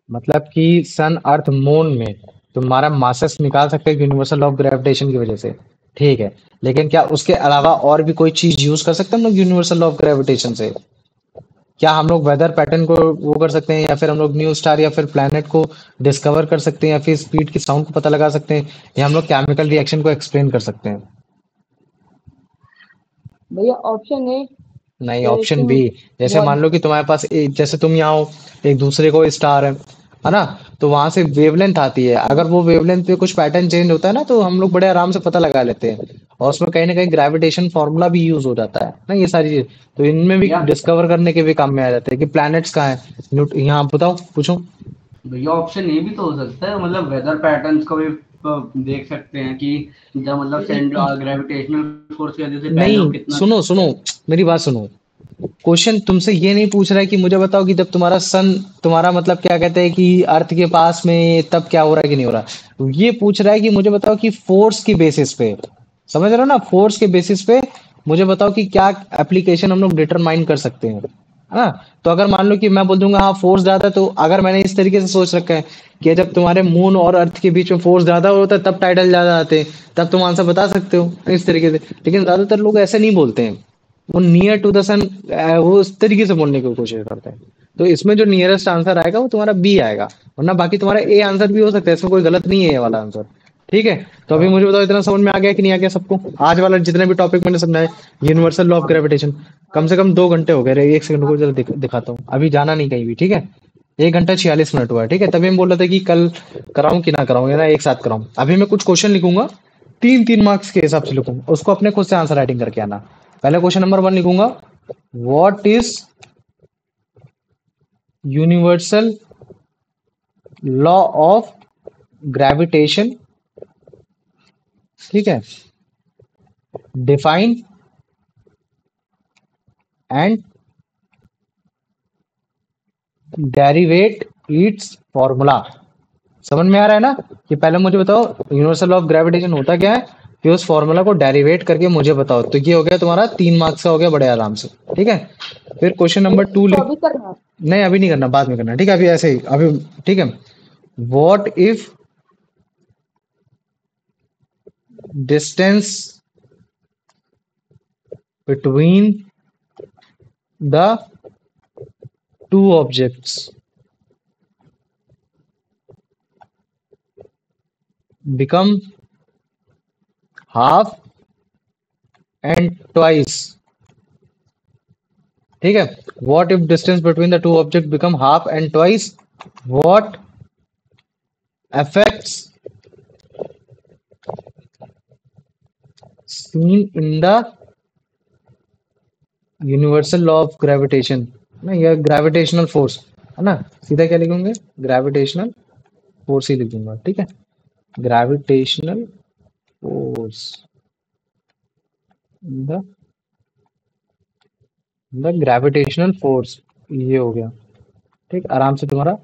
मतलब कि सन अर्थ मून में तुम्हारा मासेस निकाल सकते हैं यूनिवर्सल लॉ ऑफ ग्रेविटेशन की वजह से। ठीक है, लेकिन क्या उसके अलावा और भी कोई चीज यूज कर सकते हैं हम लोग यूनिवर्सल लॉ ऑफ ग्रेविटेशन से? क्या हम लोग वेदर पैटर्न को वो कर सकते हैं, या फिर हम लोग न्यू स्टार या फिर प्लैनेट को डिस्कवर कर सकते हैं, या फिर स्पीड की साउंड को पता लगा सकते हैं, या हम लोग केमिकल रिएक्शन को एक्सप्लेन कर सकते हैं? भैया ऑप्शन ए नहीं, ऑप्शन बी। प्रेडिक्टिंग जैसे मान लो कि तुम्हारे पास जैसे तुम यहाँ हो, एक दूसरे को स्टार है ना, तो वहां से वेवलेंथ आती है। अगर वो वेवलेंथ पे कुछ पैटर्न चेंज होता है ना, तो हम लोग बड़े आराम से पता लगा लेते हैं। और उसमें कहीं ना कहीं ग्रेविटेशन फॉर्मूला भी यूज हो जाता है ना, ये सारी चीज तो इनमें भी भैया डिस्कवर करने के भी काम में आ जाते हैं कि प्लैनेट्स कहाँ है। यहाँ बताओ, पूछो। भैया ऑप्शन ए भी तो हो सकता है, मतलब वेदर पैटर्न्स को भी देख सकते हैं कि जब मतलब सेंट्रल ग्रेविटेशनल फोर्स की वजह से पहले नहीं, वो कितना। सुनो सुनो, मेरी बात सुनो। क्वेश्चन तुमसे ये नहीं पूछ रहा है कि मुझे बताओ कि जब तुम्हारा सन, तुम्हारा मतलब क्या कहते हैं कि अर्थ के पास में, तब क्या हो रहा है कि नहीं हो रहा। ये पूछ रहा है कि मुझे बताओ कि फोर्स की बेसिस पे, समझ रहे हो ना, फोर्स के बेसिस पे मुझे बताओ कि क्या एप्लीकेशन हम लोग डिटरमाइन कर सकते हैं, है ना। तो अगर मान लो कि मैं बोल दूंगा हाँ फोर्स ज्यादा है, तो अगर मैंने इस तरीके से सोच रखा है कि जब तुम्हारे मून और अर्थ के बीच में फोर्स ज्यादा होता है तब टाइडल ज्यादा आते हैं, तब तुम आंसर बता सकते हो इस तरीके से। लेकिन ज्यादातर लोग ऐसे नहीं बोलते हैं, वो नियर टू द सन वो उस तरीके से बोलने की कोशिश करते हैं। तो इसमें जो नियरेस्ट आंसर आएगा वो तुम्हारा बी आएगा, वरना बाकी तुम्हारा ए आंसर भी हो सकता है, इसमें कोई गलत नहीं है ये वाला आंसर। ठीक है, तो अभी मुझे बताओ इतना समझ में आ गया कि नहीं आ गया सबको? आज वाला जितने भी टॉपिक मैंने समझाए, यूनिवर्सल लॉ ऑफ ग्रेविटेशन, कम से कम 2 घंटे हो गए रे। एक सेकंड को जरा दिखाता हूँ, अभी जाना नहीं कहीं भी, ठीक है। 1 घंटा 46 मिनट हुआ है, ठीक है। तभी हम बोल रहे थे कि कल कराऊं कि ना कराऊं, या ना एक साथ कराऊं। अभी मैं कुछ क्वेश्चन लिखूंगा, 3-3 मार्क्स के हिसाब से लिखूंगा, उसको अपने खुद से आंसर राइटिंग करके आना। पहले क्वेश्चन नंबर 1 लिखूंगा, what is universal law of gravitation, ठीक है, define and derivative it's formula. समझ में आ रहा है ना? कि पहले मुझे बताओ यूनिवर्सल लॉ ऑफ ग्रेविटेशन होता क्या है, फिर उस फॉर्मूला को डेरिवेट करके मुझे बताओ। तो ये हो गया तुम्हारा 3 मार्क्स का, हो गया बड़े आराम से, ठीक है। फिर क्वेश्चन भैया नंबर 2 तो लिख। अभी करना है। नहीं, अभी नहीं करना, बाद में करना, ठीक है। अभी ऐसे ही अभी, ठीक है। What if distance between the two objects become half and twice, ठीक है। What if distance between the two object become half and twice, what affects seen in the universal law of gravitation ना, या ग्रेविटेशनल फोर्स, है ना। सीधा क्या लिखूंगे, ग्रेविटेशनल फोर्स ही लिखूंगा, ठीक है। Gravitational force, the the gravitational force, ये हो गया, ठीक। आराम से तुम्हारा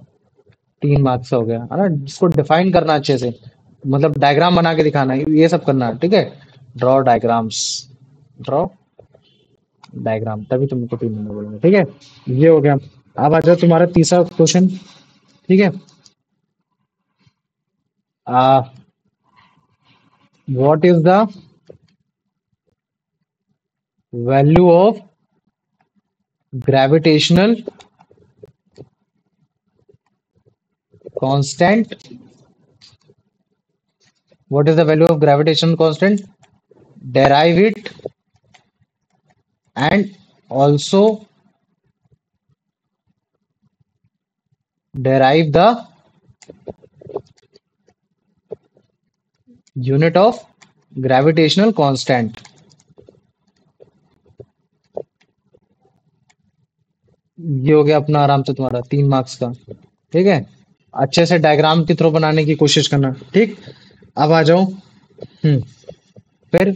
3 मार्क्स हो गया, है ना। जिसको डिफाइन करना अच्छे से, मतलब डायग्राम बना के दिखाना, ये सब करना, ठीक है। ड्रॉ डायग्राम्स, ड्रॉ डायग्राम, तभी तुमको 3 नंबर बोलेंगे, ठीक है। ये हो गया। अब आ जाओ तुम्हारा तीसरा क्वेश्चन, ठीक है। Ah what is the value of gravitational constant. What is the value of gravitational constant? Derive it and also derive the unit of gravitational constant. ये हो गया अपना आराम से तुम्हारा 3 मार्क्स का. ठीक है, अच्छे से डायग्राम के थ्रू बनाने की कोशिश करना. ठीक, अब आ जाओ. फिर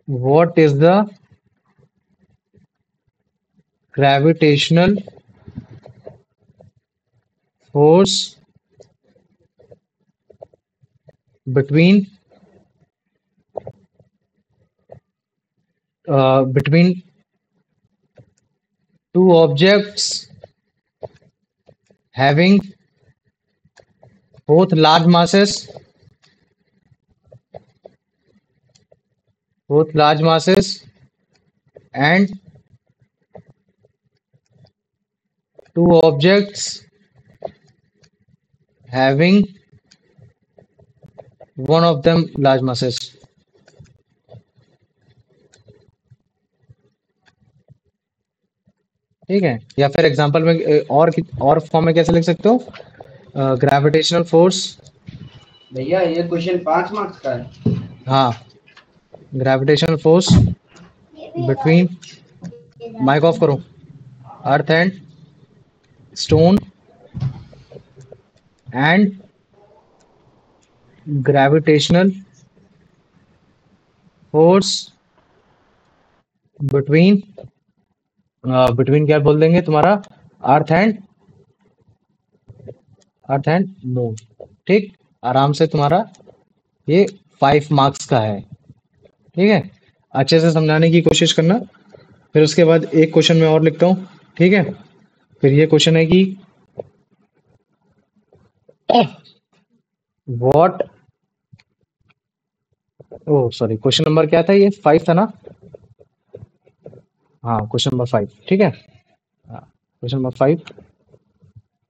what is the gravitational force between two objects having both large masses and two objects having one of them large masses. ठीक है, या फिर एग्जांपल में और फॉर्म में कैसे लिख सकते हो? Gravitational force. भैया ये क्वेश्चन 5 मार्क्स का है. हाँ, gravitational force between, mike off करो, earth and stone and gravitational force between क्या बोल देंगे तुम्हारा? Earth and moon. ठीक, आराम से तुम्हारा ये 5 मार्क्स का है. ठीक है, अच्छे से समझाने की कोशिश करना. फिर उसके बाद एक क्वेश्चन मैं और लिखता हूँ. ठीक है, फिर ये क्वेश्चन है कि what, oh sorry, question number क्या था? ये 5 था ना? हाँ, क्वेश्चन नंबर 5. ठीक है, question number 5,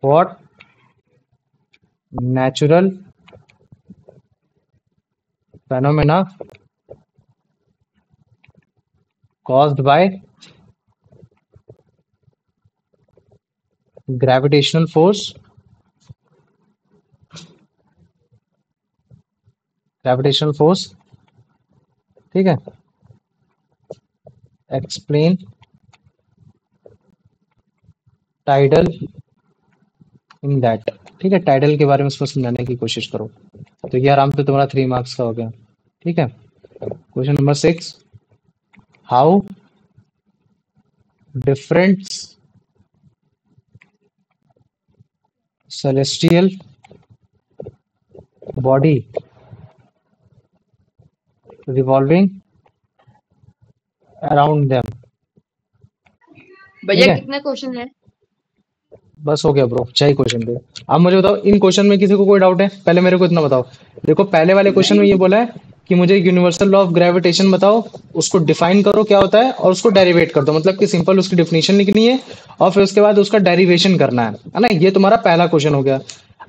what natural phenomena caused by gravitational force ठीक है, explain tidal in that. ठीक है, टाइडल के बारे में उसको समझाने की कोशिश करो. तो ये आराम से तुम्हारा 3 मार्क्स का हो गया. ठीक है, question number 6, how different celestial body revolving around them. भैया ठीक है, कितने क्वेश्चन है? बस हो गया ब्रो, 6 क्वेश्चन थे. अब मुझे बताओ, इन क्वेश्चन में किसी को कोई डाउट है? पहले मेरे को इतना बताओ. देखो, पहले वाले क्वेश्चन में ये बोला है कि मुझे यूनिवर्सल लॉ ऑफ ग्रेविटेशन बताओ, उसको डिफाइन करो क्या होता है, और उसको डेरिवेट कर दो. मतलब कि सिंपल उसकी डेफिनेशन लिखनी है और फिर उसके बाद उसका डेरिवेशन करना है ना? ये तुम्हारा पहला क्वेश्चन हो गया.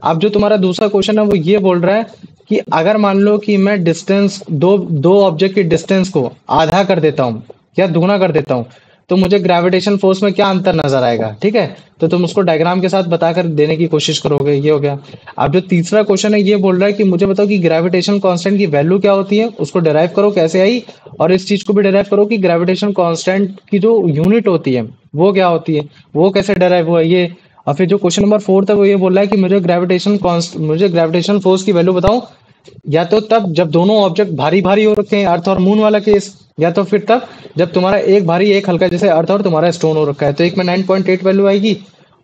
अब जो तुम्हारा दूसरा क्वेश्चन है वो ये बोल रहा है कि अगर मान लो कि मैं डिस्टेंस दो ऑब्जेक्ट की डिस्टेंस को आधा कर देता हूँ या दुगना कर देता हूँ, तो मुझे ग्रेविटेशन फोर्स में क्या अंतर नजर आएगा? ठीक है, तो तुम उसको डायग्राम के साथ बताकर देने की कोशिश करोगे. ये हो गया. अब जो तीसरा क्वेश्चन है ये बोल रहा है कि मुझे बताओ कि ग्रेविटेशन कांस्टेंट की वैल्यू क्या होती है, उसको डिराइव करो कैसे आई, और इस चीज को भी डिराइव करो कि ग्रेविटेशन कांस्टेंट की जो यूनिट होती है वो क्या होती है, वो कैसे डिराइव हुआ ये. और फिर जो क्वेश्चन नंबर 4 है वो ये बोल रहा है कि मुझे ग्रेविटेशन फोर्स की वैल्यू बताओ, या तो तब जब दोनों ऑब्जेक्ट भारी भारी हो रखे हैं, अर्थ और मून वाला केस, या तो फिर तब जब तुम्हारा एक भारी एक हल्का, जैसे अर्थ और तुम्हारा स्टोन हो रखा है. तो एक में 9.8 वैल्यू आएगी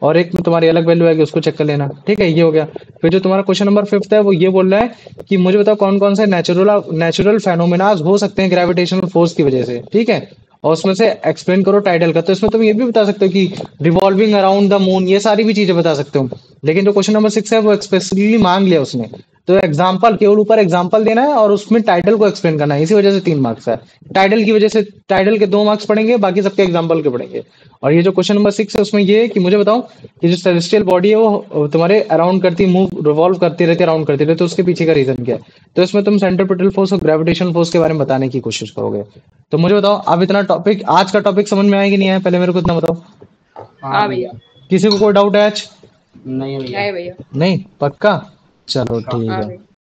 और एक में तुम्हारी अलग वैल्यू आएगी, उसको चेक कर लेना. ठीक है, ये हो गया. फिर जो तुम्हारा क्वेश्चन नंबर 5 है वो ये बोल रहा है कि मुझे बताओ कौन कौन से नेचुरल फेनोमेनाज हो सकते हैं ग्रेविटेशनल फोर्स की वजह से. ठीक है, और उसमें से एक्सप्लेन करो टाइडल का. तो इसमें तुम ये भी बता सकते हो कि रिवॉल्विंग अराउंड द मून, ये सारी भी चीजें बता सकते हो. लेकिन जो क्वेश्चन नंबर 6 है वो एक्सप्रेसली मांग लिया उसने, तो एग्जाम्पल केवल ऊपर एग्जाम्पल देना है और उसमें टाइटल को एक्सप्लेन करना है, इसी वजह से 3 मार्क्स है। टाइटल की वजह से टाइटल के 2 मार्क्स पड़ेंगे, बाकी सबके एग्जाम्पल के पड़ेंगे। और ये जो क्वेश्चन नंबर 6 है उसमें ये है कि मुझे बताओ कि जो सेलेस्टियल बॉडी है वो तुम्हारे अराउंड करती, मूव रिवॉल्व करती रहती है, अराउंड करती रहती है, तो उसके पीछे का रीजन क्या है? तो इसमें तुम सेंट्रीपिटल फोर्स और ग्रेविटेशनल फोर्स के बारे में बताने की कोशिश करोगे। तो मुझे बताओ अब इतना टॉपिक, आज का टॉपिक समझ में आया कि नहीं आया, पहले मेरे को इतना बताओ। हाँ भैया। किसी को कोई डाउट है आज? नहीं भैया। नहीं भैया। नहीं, पक्का? चलो पक्का। ठीक हाँ है। भैया।